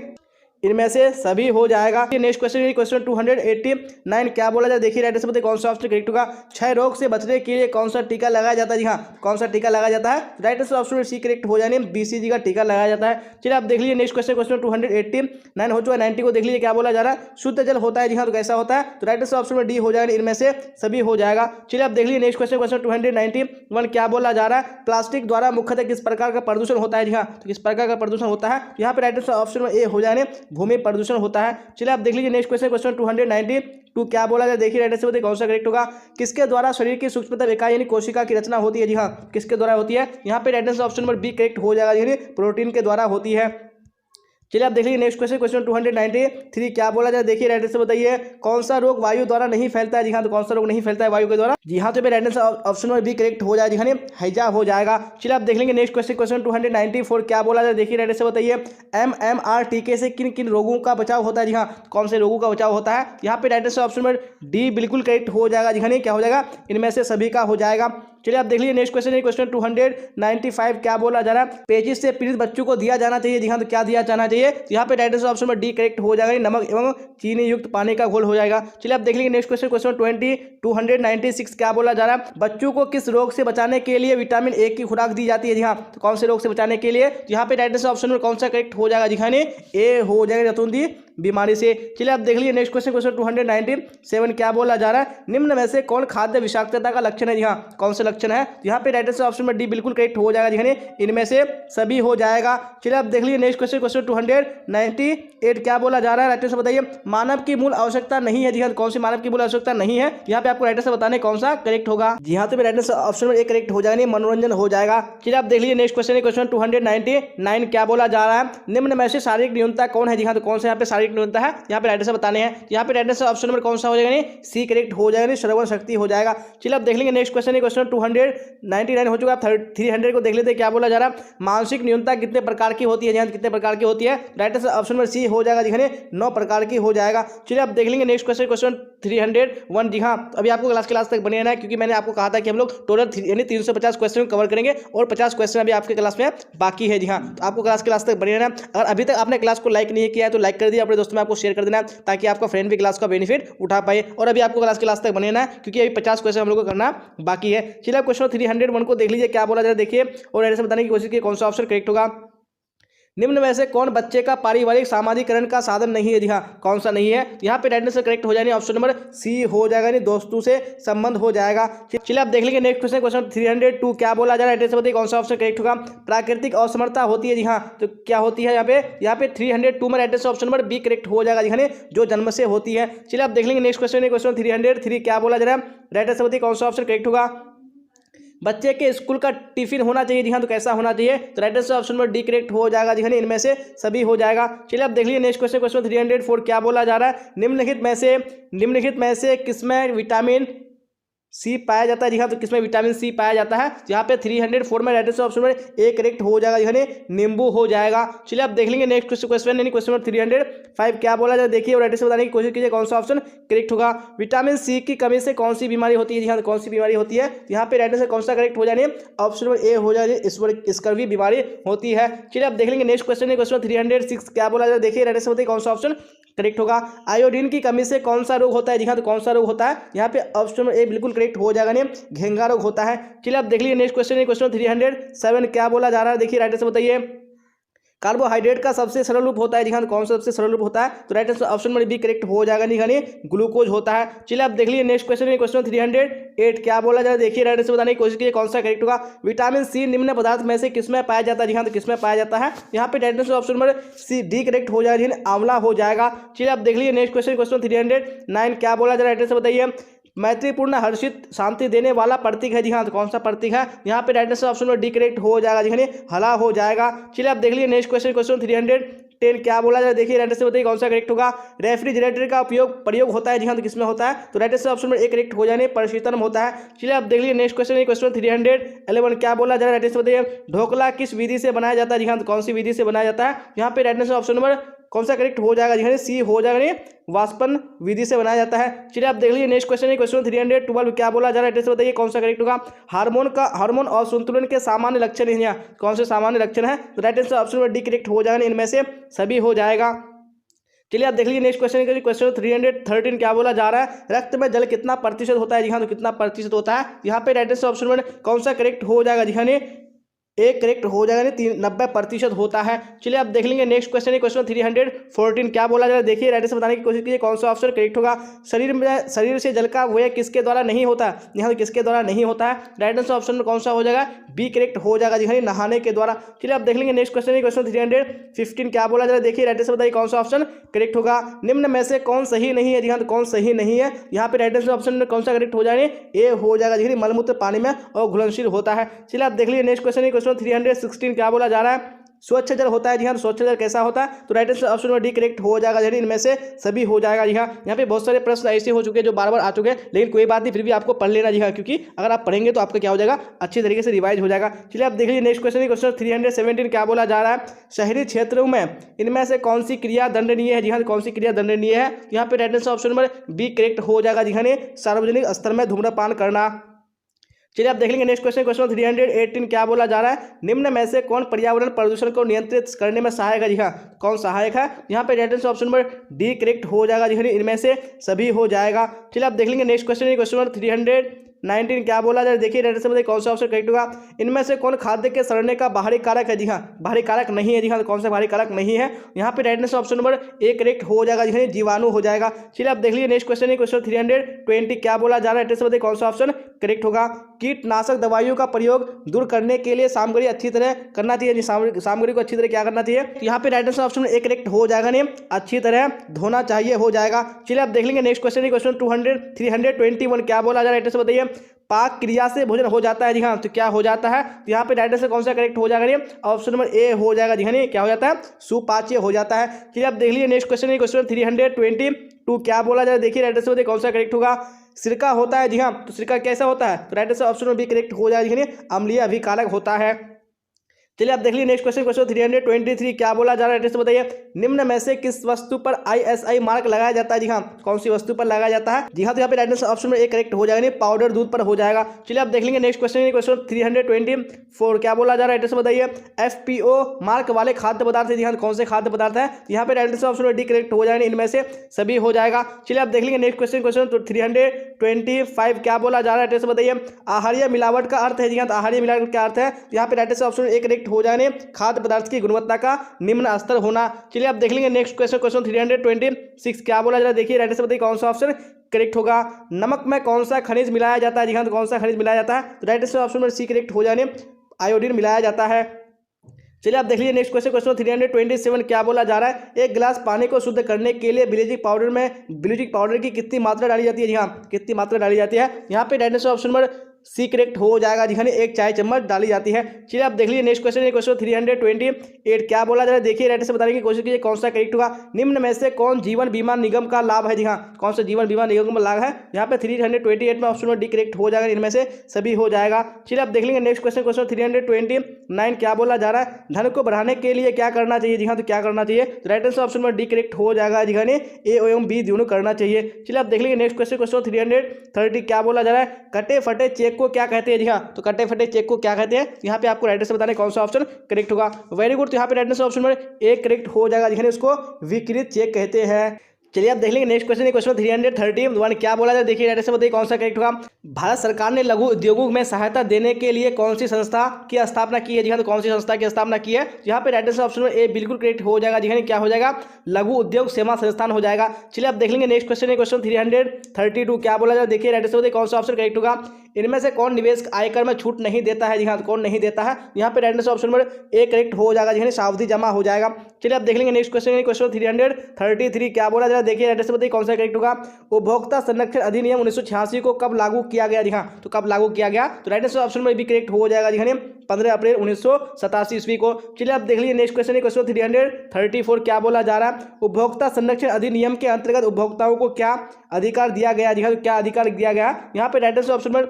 इनमें से सभी हो जाएगा। नेक्स्ट क्वेश्चन 289 क्या बोला जाए? देखिए राइट आंसर बताइए कौन सा ऑप्शन करेक्ट होगा? क्षय रोग से बचने के लिए कौन सा टीका लगाया जाता है? जी हाँ, कौन सा टीका लगाया जाता है? राइट आंसर ऑप्शन में सी करेक्ट हो जाने बीसीजी का टीका लगाया जाता है। चलिए आप देख लीजिए नेक्स्ट क्वेश्चन 289 हो चुका है। 90 को देख लीजिए क्या बोला जा रहा है? शुद्ध जल होता है। जी हाँ, तो कैसा होता है? तो राइट आंसर ऑप्शन में डी हो जाएगा, इनमें से सभी हो जाएगा। चलिए आप देख लीजिए नेक्स्ट क्वेश्चन 291 क्या बोला जा रहा है? प्लास्टिक द्वारा मुख्यतः किस प्रकार का प्रदूषण होता है? जी हाँ, तो किस प्रकार का प्रदूषण होता है? यहाँ पे राइट आंसर ऑप्शन में ए हो जाने भूमि प्रदूषण होता है। चलिए आप देख लीजिए नेक्स्ट क्वेश्चन 292 क्या बोला जाए? देखिए राइट आंसर बताइए कौन सा करेक्ट होगा? किसके द्वारा शरीर की सूक्ष्मतम इकाई यानी कोशिका की रचना होती है? जी हाँ, किसके द्वारा होती है? यहाँ पे right answer option number B correct हो जाएगा, यानी प्रोटीन के द्वारा होती है। चलिए आप देख लीजिए नेक्स्ट क्वेश्चन 293 क्या बोला जाए? देखिए राइट आंसर बताइए कौन सा रोग वायु द्वारा नहीं फैलता है? जी हाँ, तो कौन सा रोग नहीं फैलता है वायु के द्वारा? जी हाँ, तो राइट आंसर ऑप्शन में भी करेक्ट हो जाएगा, जी हाँ, हैजा हो जाएगा। चलिए आप देख लेंगे नेक्स्ट क्वेश्चन 294 क्या बोला जाए? देखिए राइट आंसर बताइए MMR टीके से किन किन रोगों का बचाव होता है? जी हाँ, कौन से रोगों का बचाव होता है? यहाँ पे राइट आंसर ऑप्शन में डी बिल्कुल करेक्ट हो जाएगा, जी हाँ, क्या हो जाएगा? इनमें से सभी का हो जाएगा। चलिए आप देख लीजिए नेक्स्ट क्वेश्चन 295 क्या बोला जा रहा है? पेचिश से पीड़ित बच्चों को दिया जाना चाहिए। जी हाँ, तो क्या दिया जाना चाहिए? यहाँ पे राइट आंसर ऑप्शन में डी करेक्ट हो जाएगा, नमक एवं चीनी युक्त पानी का घोल हो जाएगा। चलिए आप देख लीजिए नेक्स्ट क्वेश्चन 296 क्या बोला जा रहा है? बच्चों को किस रोग से बचाने के लिए विटामिन ए की खुराक दी जाती है? जी हाँ, तो कौन से रोग से बचाने के लिए? यहाँ पे राइट आंसर ऑप्शन में कौन सा करेक्ट हो जाएगा? जी हाँ, ए हो जाएगा, रतुंदी बीमारी से। चलिए आप देख लीजिए नेक्स्ट क्वेश्चन 297 क्या बोला जा रहा है? निम्न में से कौन खाद्य विषाक्तता का लक्षण है? जी हाँ, कौन सा लक्षण है? यहाँ पे राइट आंसर ऑप्शन में डी बिल्कुल करेक्ट हो जाएगा, जी हाँ, इनमें से सभी हो जाएगा। चलिए आप देख लीजिए नेक्स्ट क्वेश्चन 298 क्या बोला जा रहा है? राइट आंसर बताइए मानव की मूल आवश्यकता नहीं है। जी हाँ, कौन सी मानव की मूल आवश्यकता नहीं है? यहाँ पे आपको राइट आंसर बताने कौन सा करेक्ट होगा? जी हाँ, तो राइट आंसर ऑप्शन में एक करेक्ट हो जाएगा, मनोरंजन हो जाएगा। चलिए आप देख लीजिए नेक्स्ट क्वेश्चन 299 क्या बोला जा रहा है? निम्न में से शारीरिक न्यूनता कौन है? जी हाँ, तो कौन सा यहाँ पे शारीरिक न्यूनता है? यहाँ पे राइट आंसर बताने हैं। यहाँ पे राइट आंसर ऑप्शन नंबर कौन सा हो जाएगा? सी करेक्ट हो जाएगा, श्रवण शक्ति हो जाएगा। चलिए आप देख लेंगे नेक्स्ट क्वेश्चन 299 हो चुका है। 300 को देख लेते हैं क्या बोला जा रहा है? मानसिक न्यूनता कितने प्रकार की होती है? जी हाँ, कितने प्रकार की होती है? Right answer option number C हो जाएगा, जी हाँ, 9 प्रकार की हो जाएगा। चलिए आप देख लेंगे नेक्स्ट क्वेश्चन 301। जी हाँ, अभी आपको क्लास तक बने रहना है, क्योंकि मैंने आपको कहा था कि हम लोग टोटल यानी 350 क्वेश्चन कवर करेंगे और 50 क्वेश्चन अभी आपके क्लास में बाकी है। जी हाँ, तो आपको क्लास तक बने रहना है। अगर अभी तक आपने क्लास को लाइक नहीं किया है तो लाइक कर दिया, अपने दोस्तों में आपको शेयर कर देना है ताकि आपका फ्रेंड भी क्लास का बेनिफिट उठा पाए। और अभी आपको क्लास के लास्ट तक बने ना, क्योंकि अभी 50 क्वेश्चन हम लोग को करना बाकी है। चलिए आप क्वेश्चन 301 को देख लीजिए क्या बोला जाए, देखिए और ऐसे बताने की कोशिश की कौन सा ऑप्शन करेक्ट होगा। निम्न में से कौन बच्चे का पारिवारिक सामाजिकरण का साधन नहीं है? जी हाँ, कौन सा नहीं है? यहाँ पे राइट आंसर करेक्ट हो जाएगा ऑप्शन नंबर सी हो जाएगा, नहीं दोस्तों से संबंध हो जाएगा। चलिए आप देख लेंगे नेक्स्ट क्वेश्चन, क्वेश्चन 302 क्या बोला जा रहा है? राइट आंसर बताइए कौन सा ऑप्शन करेक्ट होगा। प्राकृतिक असमर्थता होती है, जी हाँ, तो क्या होती है यहाँ पे 302 में right answer option number B correct हो जाएगा, जी हाँ, जो जन्म से होती है। चलिए आप देख लेंगे नेक्स्ट क्वेश्चन, क्वेश्चन 303 क्या बोला जा रहा है? राइट आंसर बताइए कौन सा ऑप्शन करेक्ट होगा। बच्चे के स्कूल का टिफिन होना चाहिए, जी हाँ, तो कैसा होना चाहिए? तो right answer option number D correct हो जाएगा, जी हाँ, इनमें से सभी हो जाएगा। चलिए आप देख लीजिए नेक्स्ट क्वेश्चन, क्वेश्चन 304 क्या बोला जा रहा है? निम्नलिखित में से किसमें विटामिन सी पाया जाता है? जी हाँ, तो किसमें विटामिन सी पाया जाता है? यहाँ पे 304 में right answer option number A correct हो जाएगा, यानी नींबू हो जाएगा। चलिए आप देख लेंगे नेक्स्ट क्वेश्चन यानी क्वेश्चन नंबर 305 क्या बोला जाए, देखिए और राइट आंसर बताने की कोशिश कीजिए कौन सा ऑप्शन करेक्ट होगा। विटामिन सी की कमी से कौन सी बीमारी होती है? जी हाँ, कौन सी बीमारी होती है? यहाँ पे राइट आंसर कौन सा करेक्ट हो जाए? ऑप्शन नंबर ए हो जाए, स्कर्वी बीमारी होती है। चलिए आप देख लेंगे नेक्स्ट क्वेश्चन, क्वेश्चन 306 क्या बोला जाए, देखिए राइट आंसर बताइए कौन सा ऑप्शन करेक्ट होगा। आयोडीन की कमी से कौन सा रोग होता है? जी हाँ, तो कौन सा रोग होता है? यहाँ पे ऑप्शन नंबर ए बिल्कुल करेक्ट हो जाएगा, नहीं घेंगा रोग होता है। चलिए आप देख लीजिए नेक्स्ट क्वेश्चन, क्वेश्चन 307 क्या बोला जा रहा है, देखिए राइट आंसर बताइए। कार्बोहाइड्रेट का सबसे सरल रूप होता है, जी हाँ, कौन सा सबसे सरल रूप होता है? तो right answer option number B correct हो जाएगा, नहीं ग्लूकोज होता है। चलिए आप देख लीजिए नेक्स्ट क्वेश्चन, क्वेश्चन 308 क्या बोला जाए, देखिए राइट आंसर बताने की कोशिश कीजिए कौन सा करेक्ट होगा। विटामिन सी निम्न पदार्थ में से किसमें पाया जाता है? जी हाँ, तो किसमें पाया जाता है? यहाँ पे right answer option number C D correct हो जाएगा, आंवला हो जाएगा। चलिए आप देख लीजिए नेक्स्ट क्वेश्चन, क्वेश्चन 309 क्या बोला जाए, राइट आंसर बताइए। मैत्रीपूर्ण हर्षित शांति देने वाला प्रतीक है, जी हाँ, तो कौन सा प्रतीक है? यहाँ पे right answer option number D correct हो जाएगा, जी हाँ, हला हो जाएगा। चलिए आप देख लीजिए नेक्स्ट क्वेश्चन, क्वेश्चन 310 क्या बोला जाए, देखिए राइट आंसर बताइए कौन सा करेक्ट होगा। रेफ्रिजरेटर का प्रयोग होता है, जी हाँ, तो किसमें होता है? तो right answer option number A correct हो जाने परिशीतन में होता है। चलिए आप देख लीजिए नेक्स्ट क्वेश्चन, क्वेश्चन 311 क्या बोला जा रहा है, राइट आंसर बताइए। ढोकला किस विधि से बनाया जाता है? जी हाँ, तो कौन सी विधि से बनाया जाता है? यहाँ पे राइट आंसर ऑप्शन नंबर कौन सा करेक्ट हो जाएगा, जी हाँ, सी हो जाएगा, वाष्पन विधि से बनाया जाता है। चलिए आप देख लीजिए नेक्स्ट क्वेश्चन, क्वेश्चन 312 क्या बोला जा रहा है, बताइए कौन सा करेक्ट होगा। हार्मोन और संतुलन के सामान्य लक्षण है, कौन से सामान्य लक्षण है? तो right answer option number D correct हो जाएगा, इनमें से सभी हो जाएगा। चलिए आप देख लीजिए नेक्स्ट क्वेश्चन, क्वेश्चन 313 क्या बोला जा रहा है। रक्त में जल कितना प्रतिशत होता है? जी हाँ, तो कितना प्रतिशत होता है? यहाँ पे राइट आंसर ऑप्शन नंबर कौन सा करेक्ट हो जाएगा, जी हाँ, एक करेक्ट हो जाएगा, 90% होता है। चलिए आप देख लेंगे नेक्स्ट क्वेश्चन, क्वेश्चन 314 क्या बोला जा रहा है, देखिए राइट आंसर बताने की कोशिश कीजिए कौन सा ऑप्शन करेक्ट होगा। शरीर से जल का व्यय किसके द्वारा नहीं होता? यहाँ किसके द्वारा नहीं होता है? राइट आंसर ऑप्शन में कौन सा हो जाएगा? बी करेक्ट हो जाएगा, जी हाँ, नहाने के द्वारा। चलिए आप देख लेंगे नेक्स्ट क्वेश्चन, क्वेश्चन 315 क्या बोला जा रहा है, देखिए राइट आंसर बताइए कौन सा ऑप्शन करेक्ट होगा। निम्न में से कौन सही नहीं है? जी हाँ, तो कौन सही नहीं है? यहाँ पे राइट आंसर ऑप्शन में कौन सा करेक्ट हो जाएगा? ए हो जाएगा, जी हाँ, मलमूत्र पानी में और घुलनशील होता है। चलिए आप देख लीजिए नेक्स्ट क्वेश्चन, क्वेश्चन 316 क्या बोला जा रहा है। स्वच्छ जल होता है, जी हाँ, स्वच्छ जल कैसा होता है? तो right answer option number D correct हो जाएगा, जी इनमें से सभी हो जाएगा, जी हाँ। यहाँ पे बहुत सारे प्रश्न ऐसे हो चुके हैं जो बार बार आ चुके हैं, लेकिन कोई बात नहीं, फिर भी आपको पढ़ लेना, जी हाँ, क्योंकि अगर आप पढ़ेंगे तो आपका क्या हो जाएगा? अच्छी तरीके से रिवाइज हो जाएगा। चलिए आप देख लीजिए नेक्स्ट क्वेश्चन, क्वेश्चन 317 क्या बोला जा रहा है। शहरी क्षेत्रों में इनमें से कौन सी क्रिया दंडनीय है? जी हाँ, कौन सी क्रिया दंडनीय है? यहाँ पे right answer option number B correct हो जाएगा, जी हाँ, सार्वजनिक स्तर में धूम्रपान करना। चलिए आप देख लेंगे नेक्स्ट क्वेश्चन, क्वेश्चन 318 क्या बोला जा रहा है। निम्न में से कौन पर्यावरण प्रदूषण को नियंत्रित करने में सहायक है? जी हाँ, कौन सहायक है? यहाँ पे right answer option number D correct हो जाएगा, जी हाँ, इनमें से सभी हो जाएगा। चलिए आप देख लेंगे नेक्स्ट क्वेश्चन, क्वेश्चन नंबर 319 क्या बोला जाए, देखिए राइट आंसर बताइए कौन सा ऑप्शन करेक्ट होगा। इनमें से कौन खाद्य के सड़ने का बाहरी कारक है? जी हाँ, बाहरी कारक नहीं है, जी हाँ, कौन सा बाहरी कारक नहीं है? यहाँ पे right answer option number A correct हो जाएगा, जी हाँ, जीवाणु हो जाएगा। चलिए आप देख लीजिए नेक्स्ट क्वेश्चन, क्वेश्चन 320 क्या बोला जा रहा है, राइट आंसर बताइए कौन सा ऑप्शन करेक्ट होगा। कीटनाशक दवाइयों का प्रयोग दूर करने के लिए सामग्री अच्छी तरह करना चाहिए, सामग्री को अच्छी तरह क्या करना चाहिए? यहाँ पे right answer option A correct हो जाएगा, नहीं अच्छी तरह धोना चाहिए हो जाएगा। चलिए आप देख लेंगे नेक्स्ट क्वेश्चन, क्वेश्चन 321 क्या बोला जा रहा है, राइट आंसर बताइए। पाक क्रिया से भोजन हो जाता है, जी हाँ, तो क्या हो जाता है? तो यहाँ पे राइट आंसर कौन सा करेक्ट हो जाएगा? ऑप्शन नंबर ए हो जाएगा, जी हाँ, क्या हो जाता है? सुपाच्य हो जाता है। चलिए आप देख लीजिए नेक्स्ट क्वेश्चन, क्वेश्चन 322 क्या बोला जा रहा है, देखिए राइट आंसर बताइए कौन सा करेक्ट होगा। सिरका होता है, जी हाँ, तो सिरका कैसा होता है? तो right answer option number B correct हो जाएगा, अम्लीय अभिकारक होता है। चलिए आप देख लीजिए नेक्स्ट क्वेश्चन, क्वेश्चन 323 क्या बोला जा रहा है, से बताइए निम्न में से किस वस्तु पर ISI मार्क लगाया जाता है। जी हाँ, कौन सी वस्तु पर लगाया जाता है। जी हाँ, तो यहाँ पे राइट आंसर ऑप्शन में ए करेक्ट हो जाएगा, पाउडर दूध पर हो जाएगा। चलिए आप देख लेंगे नेक्स्ट क्वेश्चन, क्वेश्चन 324 क्या बोला जा रहा है, से बताइए FPO मार्क वाले खाद्य पदार्थ है। जी हाँ, कौन से खाद्य पदार्थ है। यहाँ पे राइट आंसर ऑप्शन में डी करेक्ट हो जाएगा, इनमें से सभी हो जाएगा। चलिए आप देख लेंगे नेक्स्ट क्वेश्चन, क्वेश्चन 325 क्या बोला जा रहा है, से बताइए आहारीय मिलावट का अर्थ है। जी हाँ, तो आहारीय मिलावट का अर्थ है, यहाँ पे राइट आंसर ऑप्शन में ए करेक्ट हो जाने खाद्य पदार्थ की गुणवत्ता का निम्न स्तर होना। चलिए आप देख लेंगे नेक्स्ट क्वेश्चन, क्वेश्चन 326 क्या बोला जा रहा है, देखिए राइट आंसर बताइए कौन सा ऑप्शन करेक्ट होगा। नमक में कौन सा खनिज मिलाया जाता है। जी हाँ, तो कौन सा खनिज मिलाया जाता है, तो राइट आंसर ऑप्शन में सी करेक्ट हो जाने आयोडीन मिलाया जाता है। चलिए आप देख लीजिए नेक्स्ट क्वेश्चन, क्वेश्चन 327 क्या बोला जा रहा है, एक गिलास पानी को शुद्ध करने के लिए ब्लीचिंग पाउडर की कितनी मात्रा डाली जाती है। जी हाँ, कितनी मात्रा डाली जाती है, यहाँ पे राइट आंसर ऑप्शन में सी करेक्ट हो जाएगा। जी हाँ, 1 चाय चम्मच डाली जाती है। चलिए आप देख लीजिए नेक्स्ट क्वेश्चन, क्वेश्चन 328 क्या बोला जा रहा है, देखिए राइट से बताने की कोशिश कीजिए कौन सा करेक्ट होगा। निम्न में से कौन जीवन बीमा निगम का लाभ है। जी हाँ, कौन सा जीवन बीमा निगम का लाभ है, यहाँ पे 328 में ऑप्शन में डी करेक्ट हो जाएगा, इनमें से सभी हो जाएगा। चलिए आप देख लेंगे नेक्स्ट क्वेश्चन, क्वेश्चन 329 क्या बोला जा रहा है, धन को बढ़ाने के लिए क्या करना चाहिए। जी हाँ, तो क्या करना चाहिए, तो राइट आंसर ऑप्शन में डी करेक्ट हो जाएगा। जी हाँ, ए एवं बी दोनों करना चाहिए। चलिए आप देख लेंगे नेक्स्ट क्वेश्चन, क्वेश्चन 330 क्या बोला जा रहा है, कटे फटे चेक को क्या कहते हैं। जी हाँ, तो कटे फटे चेक को क्या कहते हैं, यहाँ पे आपको राइट आंसर बताना है कौन सा ऑप्शन करेक्ट होगा। वेरी गुड, तो यहाँ पे राइट आंसर ऑप्शन में एक करेक्ट हो जाएगा, जिन्हें उसको विकृत चेक कहते हैं। चलिए आप देख लेंगे नेक्स्ट क्वेश्चन, क्वेश्चन 331 क्या बोला जाए, देखिए राइट आंसर बताइए कौन सा करेक्ट होगा। भारत सरकार ने लघु उद्योगों में सहायता देने के लिए कौन सी संस्था की स्थापना की है। जी हाँ, तो कौन सी संस्था की स्थापना की है, यहाँ पे राइट आंसर ऑप्शन में ए बिल्कुल करेक्ट हो जाएगा। जी हाँ, क्या हो जाएगा, लघु उद्योग सेवा संस्थान हो जाएगा। चलिए आप देख लेंगे नेक्स्ट क्वेश्चन, क्वेश्चन 332 क्या बोला जाए, देखिए राइट आंसर बताइए कौन सा ऑप्शन करेक्ट होगा। इनमें से कौन निवेश आयकर में छूट नहीं देता है। जी हाँ, कौन नहीं देता है, यहाँ पे राइट आंसर ऑप्शन में ए करेक्ट हो जाएगा, जी हाँ, सावधि जमा हो जाएगा। चलिए आप देख लेंगे नेक्स्ट क्वेश्चन, क्वेश्चन 333 क्या बोला जाए, देखिए राइट आंसर बताइए कौन सा करेक्ट होगा। उपभोक्ता संरक्षण अधिनियम 1986 को कब लागू किया गया। जी हाँ, तो कब लागू किया गया, तो राइट आंसर ऑप्शन में भी करेक्ट हो जाएगा। जी हाँ, 15 अप्रैल 1987 ईस्वी को। चलिए आप देख लीजिए नेक्स्ट क्वेश्चन, क्वेश्चन 334 क्या बोला जा रहा है, उपभोक्ता संरक्षण अधिनियम के अंतर्गत उपभोक्ताओं को क्या अधिकार दिया गया। जी हाँ, क्या अधिकार दिया गया, यहाँ पे राइट आंसर ऑप्शन में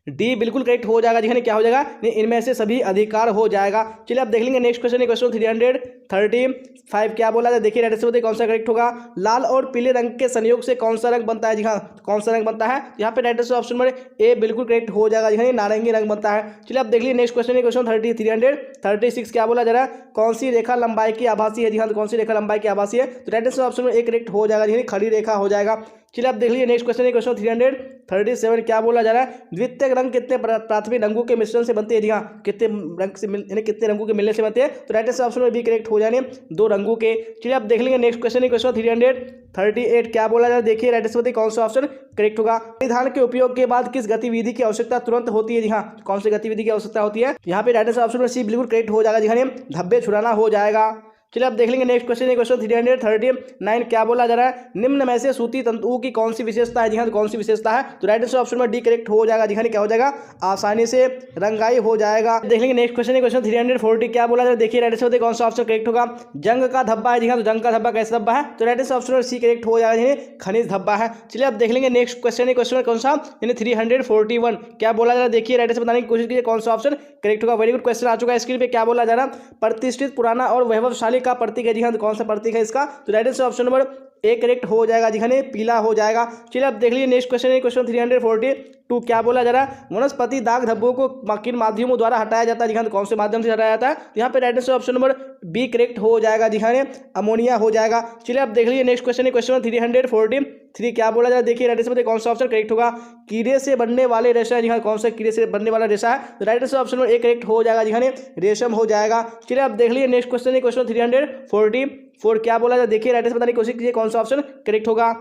डी बिल्कुल करेक्ट हो जाएगा। जी हाँ, क्या हो जाएगा, इनमें से सभी अधिकार हो जाएगा। चलिए आप देख लेंगे नेक्स्ट क्वेश्चन, क्वेश्चन 335 क्या बोला जाए, देखिए राइट आंसर बताइए कौन सा करेक्ट होगा। लाल और पीले रंग के संयोग से कौन सा रंग बनता है। जी हाँ, कौन सा रंग बनता है, यहाँ पे राइट आंसर ऑप्शन में ए बिल्कुल करेक्ट हो जाएगा। जी हाँ, नारंगी रंग बनता है। चलिए आप देख लीजिए नेक्स्ट क्वेश्चन, क्वेश्चन 336 क्या बोला जा रहा है, कौन सी रेखा लंबाई की आभासी है। जी हाँ, तो कौन सी रेखा लंबाई की आभासी है, तो राइट आंसर ऑप्शन में ए करेक्ट हो जाएगा, जी खड़ी रेखा हो जाएगा। चलिए आप देख लीजिए नेक्स्ट क्वेश्चन, क्वेश्चन 337 क्या बोला जा रहा है, द्वितीय रंग कितने प्राथमिक रंगों के मिश्रण से बनते हैं। जी हाँ, कितने रंग से कितने रंगों के मिलने से बनते हैं, तो राइट आंसर ऑप्शन में भी करेक्ट हो जाने 2 रंगों के। चलिए आप देख लेंगे नेक्स्ट क्वेश्चन, क्वेश्चन 338 क्या बोला जा रहा है, देखिए राइट आंसर बताइए कौन सा ऑप्शन करेक्ट होगा। परिधान के उपयोग के बाद किस गतिविधि की आवश्यकता तुरंत होती है। जी हाँ, कौन सी गतिविधि की आवश्यकता होती है, यहाँ पे राइट आंसर ऑप्शन में सी बिल्कुल करेक्ट हो जाएगा। जी हाँ, धब्बे छुड़ाना हो जाएगा। चलिए आप देख लेंगे नेक्स्ट क्वेश्चन, क्वेश्चन 339 क्या बोला जा रहा है, निम्न में से सूती तंतुओं की कौन सी विशेषता है। जी हाँ, तो कौन सी विशेषता है, तो राइट आंसर ऑप्शन में डी करेक्ट हो जाएगा। जी हाँ, क्या हो जाएगा, आसानी से रंगाई हो जाएगा। देख लेंगे नेक्स्ट क्वेश्चन, क्वेश्चन 340 क्या बोला जा रहा है, देखिए राइट आंसर बताइए कौन सा ऑप्शन करेक्ट होगा। जंग का धब्बा है। जी हाँ, तो जंग का धब्बा कैसा धब्बा है, तो राइट आंसर ऑप्शन में सी करेक्ट हो जाएगा, खनिज धब्बा है। चलिए आप देख लेंगे नेक्स्ट क्वेश्चन, क्वेश्चन कौन सा, 341 क्या बोला जा रहा है, देखिए राइट आंसर बताने की कोशिश कीजिए कौन सा ऑप्शन करेक्ट होगा। वेरी गुड क्वेश्चन आ चुका है स्क्रीन पे। क्या बोला जा रहा है, प्रतिष्ठित पुराना और वैभवशाली का प्रतीक है। जी हाँ, कौन सा प्रतीक है इसका, तो right answer option number A correct हो जाएगा। जी हाँ, पीला हो जाएगा। चलिए आप देख लीजिए नेक्स्ट क्वेश्चन, क्वेश्चन 342 क्या बोला जा रहा है, वनस्पति दाग धब्बों को किन माध्यमों द्वारा हटाया जाता है। जी हाँ, तो कौन से माध्यम से हटाया जाता है, तो यहाँ पे right answer option number B correct हो जाएगा। जी हाँ, अमोनिया हो जाएगा। चलिए आप देख लीजिए नेक्स्ट क्वेश्चन, क्वेश्चन 343 क्या बोला जा रहा है, देखिए राइट आंसर बताइए कौन सा ऑप्शन करेक्ट होगा। कीड़े से बनने वाले रेशा है। जी हाँ, कौन सा कीड़े से बनने वाला रेशा है, तो right answer option number A correct हो जाएगा। जी हाँ, रेशम हो जाएगा। चलिए आप देख लीजिए नेक्स्ट क्वेश्चन, क्वेश्चन 344 क्या बोला जाए, देखिए राइट आंसर बताने की कोशिश कीजिए कौन सा ऑप्शन करेक्ट होगा।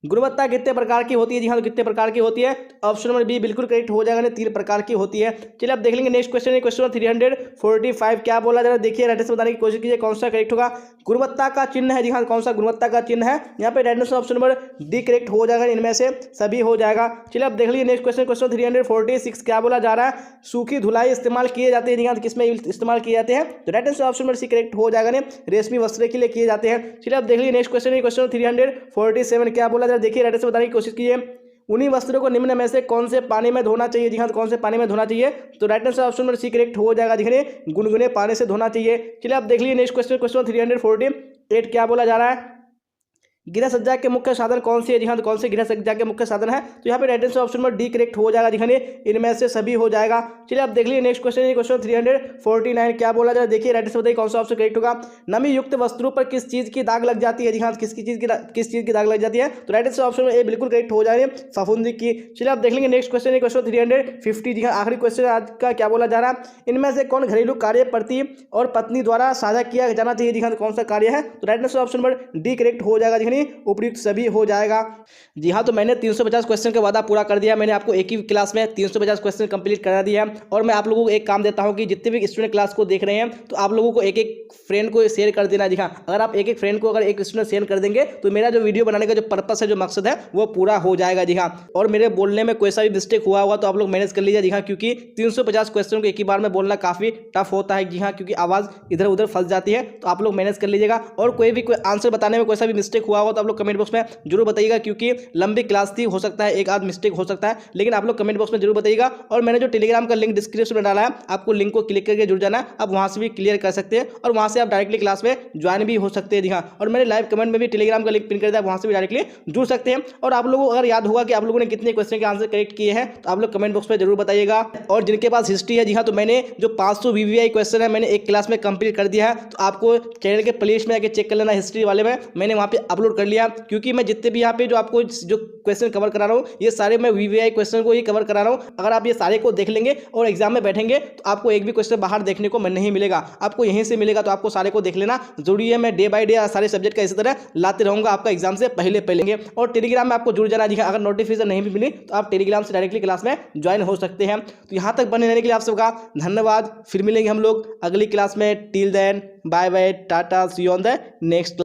गुणवत्ता कितने प्रकार की होती है। जी हाँ, तो कितने प्रकार की होती है, ऑप्शन नंबर बी बिल्कुल करेक्ट हो जाएगा, 3 प्रकार की होती है। चलिए आप देख लेंगे नेक्स्ट क्वेश्चन, क्वेश्चन 345 क्या बोला जा रहा है, देखिए राइट आंसर बताने की कोशिश कीजिए कौन सा करेक्ट होगा। गुणवत्ता का चिन्ह है। जी हाँ, कौन सा गुणवत्ता का चिन्ह है, यहाँ पे right answer option number D correct हो जाएगा, इनमें से सभी हो जाएगा। चलिए आप देख लीजिए नेक्स्ट क्वेश्चन, क्वेश्चन 346 क्या बोला जा रहा है, सूखी धुलाई इस्तेमाल किए जाते हैं। जी हाँ, तो किसमें इस्तेमाल किए जाते हैं, तो right answer option number C correct हो जाएगा, रेशमी वस्त्र के लिए किए जाते हैं। चलिए आप देख लीजिए नेक्स्ट क्वेश्चन, क्वेश्चन 347 क्या बोला जा रहा है, देखिए राइट आंसर बताने की कोशिश कीजिए। उन्हीं वस्त्रों को निम्न में से कौन से पानी में धोना चाहिए? जी हाँ, कौन से पानी में धोना चाहिए? तो right answer option number C correct हो जाएगा। देखिए गुनगुने पानी से धोना चाहिए। चलिए आप देख लीजिए नेक्स्ट क्वेश्चन, क्वेश्चन 348 क्या बोला जा रहा है? गृह सज्जा के मुख्य साधन कौन से है? जी हाँ, तो कौन से गृह सज्जा के मुख्य साधन है? तो यहाँ पे right answer option number D correct हो जाएगा। दिखाने इनमें से सभी हो जाएगा। चलिए आप देख लीजिए नेक्स्ट क्वेश्चन, क्वेश्चन 349 क्या बोला जा रहा है? देखिए राइट आंसर बताइए कौन सा ऑप्शन करेक्ट होगा। नमी युक्त वस्त्रों पर किस चीज की दाग लग जाती है? जी हाँ, किस चीज की दाग लग जाती है? तो राइट आंसर ऑप्शन ए बिल्कुल करेक्ट हो जाएगा, फफूंदी की। चलिए आप देख लेंगे नेक्स्ट क्वेश्चन, क्वेश्चन 350। जी हाँ, आखिरी क्वेश्चन आज का क्या बोला जा रहा है? इनमें से कौन घरेलू कार्य पति और पत्नी द्वारा साझा किया जाना चाहिए? जी हाँ, कौन सा कार्य है? तो right answer option number D correct हो जाएगा। देखिए उपयुक्त भी हो जाएगा। जी हाँ, तो मैंने 350 क्वेश्चन का वादा पूरा कर दिया। मैंने आपको एक ही क्लास में 350 क्वेश्चन कंप्लीट करा दिया। और मैं आप लोगों को एक काम देता हूँ कि जितने भी स्टूडेंट क्लास को देख रहे हैं तो आप लोगों को एक एक फ्रेंड को शेयर कर देना। जी हाँ, अगर आप एक एक फ्रेंड को अगर एक स्टूडेंट शेयर कर देंगे तो मेरा जो वीडियो बनाने का जो पर्पस है, जो मकसद है, वो पूरा हो जाएगा। जी हाँ, और मेरे बोलने में कोई सा भी मिस्टेक हुआ होगा तो आप लोग मैनेज कर लीजिए। जी हाँ, क्योंकि 350 क्वेश्चन को एक ही बार में बोलना काफ़ी टफ होता है। जी हाँ, क्योंकि आवाज़ इधर उधर फंस जाती है, तो आप लोग मैनेज कर लीजिएगा। और कोई आंसर बताने में कोई सा भी मिस्टेक हुआ होगा तो आप लोग कमेंट बॉक्स में जरूर बताइएगा, क्योंकि लंबी क्लास थी, हो सकता है एक आध मिस्टेक हो सकता है, लेकिन आप लोग कमेंट बॉक्स में जरूर बताइएगा। और मैंने जो टेलीग्राम का लिंक डिस्क्रिप्शन में डाला है, आपको लिंक को क्लिक करके जुड़ जाना है। आप वहां से भी क्लियर कर सकते हैं और वहां से आप डायरेक्टली क्लास में ज्वाइन भी हो सकते हैं। जी हाँ, और मैंने लाइव कमेंट में भी टेलीग्राम का लिंक पिन कर दिया, वहां से भी डायरेक्टली जुड़ सकते हैं। और आप लोगों को अगर याद होगा कि आप लोगों ने कितने क्वेश्चन के आंसर करेक्ट किए हैं तो आप लोग कमेंट बॉक्स में जरूर बताइएगा। और जिनके पास हिस्ट्री है, जी हाँ, तो मैंने जो 500 VVI क्वेश्चन है मैंने एक क्लास में कंप्लीट कर दिया है। तो आपको चैनल के प्लेलिस्ट में आके चेक कर लेना, हिस्ट्री वाले में मैंने वहाँ पे अपलोड कर लिया। क्योंकि मैं जितने भी यहाँ पे जो आपको जो क्वेश्चन कवर करा रहा हूँ, ये सारे मैं VVI क्वेश्चन को ही कवर करा रहा हूँ। अगर आप ये सारे को देख लेंगे और एग्जाम में बैठेंगे तो आपको एक भी क्वेश्चन बाहर देखने को नहीं मिलेगा, आपको यहीं से मिलेगा। तो आपको सारे को देख लेना जरूरी है। मैं डे बाय डे सारे सब्जेक्ट का इसी तरह लाते रहूँगा आपका एग्जाम से पहले। और टेलीग्राम में आपको जुड़ जाना। जी हाँ, अगर नोटिफिकेशन नहीं भी मिली तो आप टेलीग्राम से डायरेक्टली क्लास में ज्वाइन हो सकते हैं। तो यहाँ तक बने रहने के लिए आप सबका धन्यवाद। फिर मिलेंगे हम लोग अगली क्लास में। Till then bye bye, tata, see you on the next.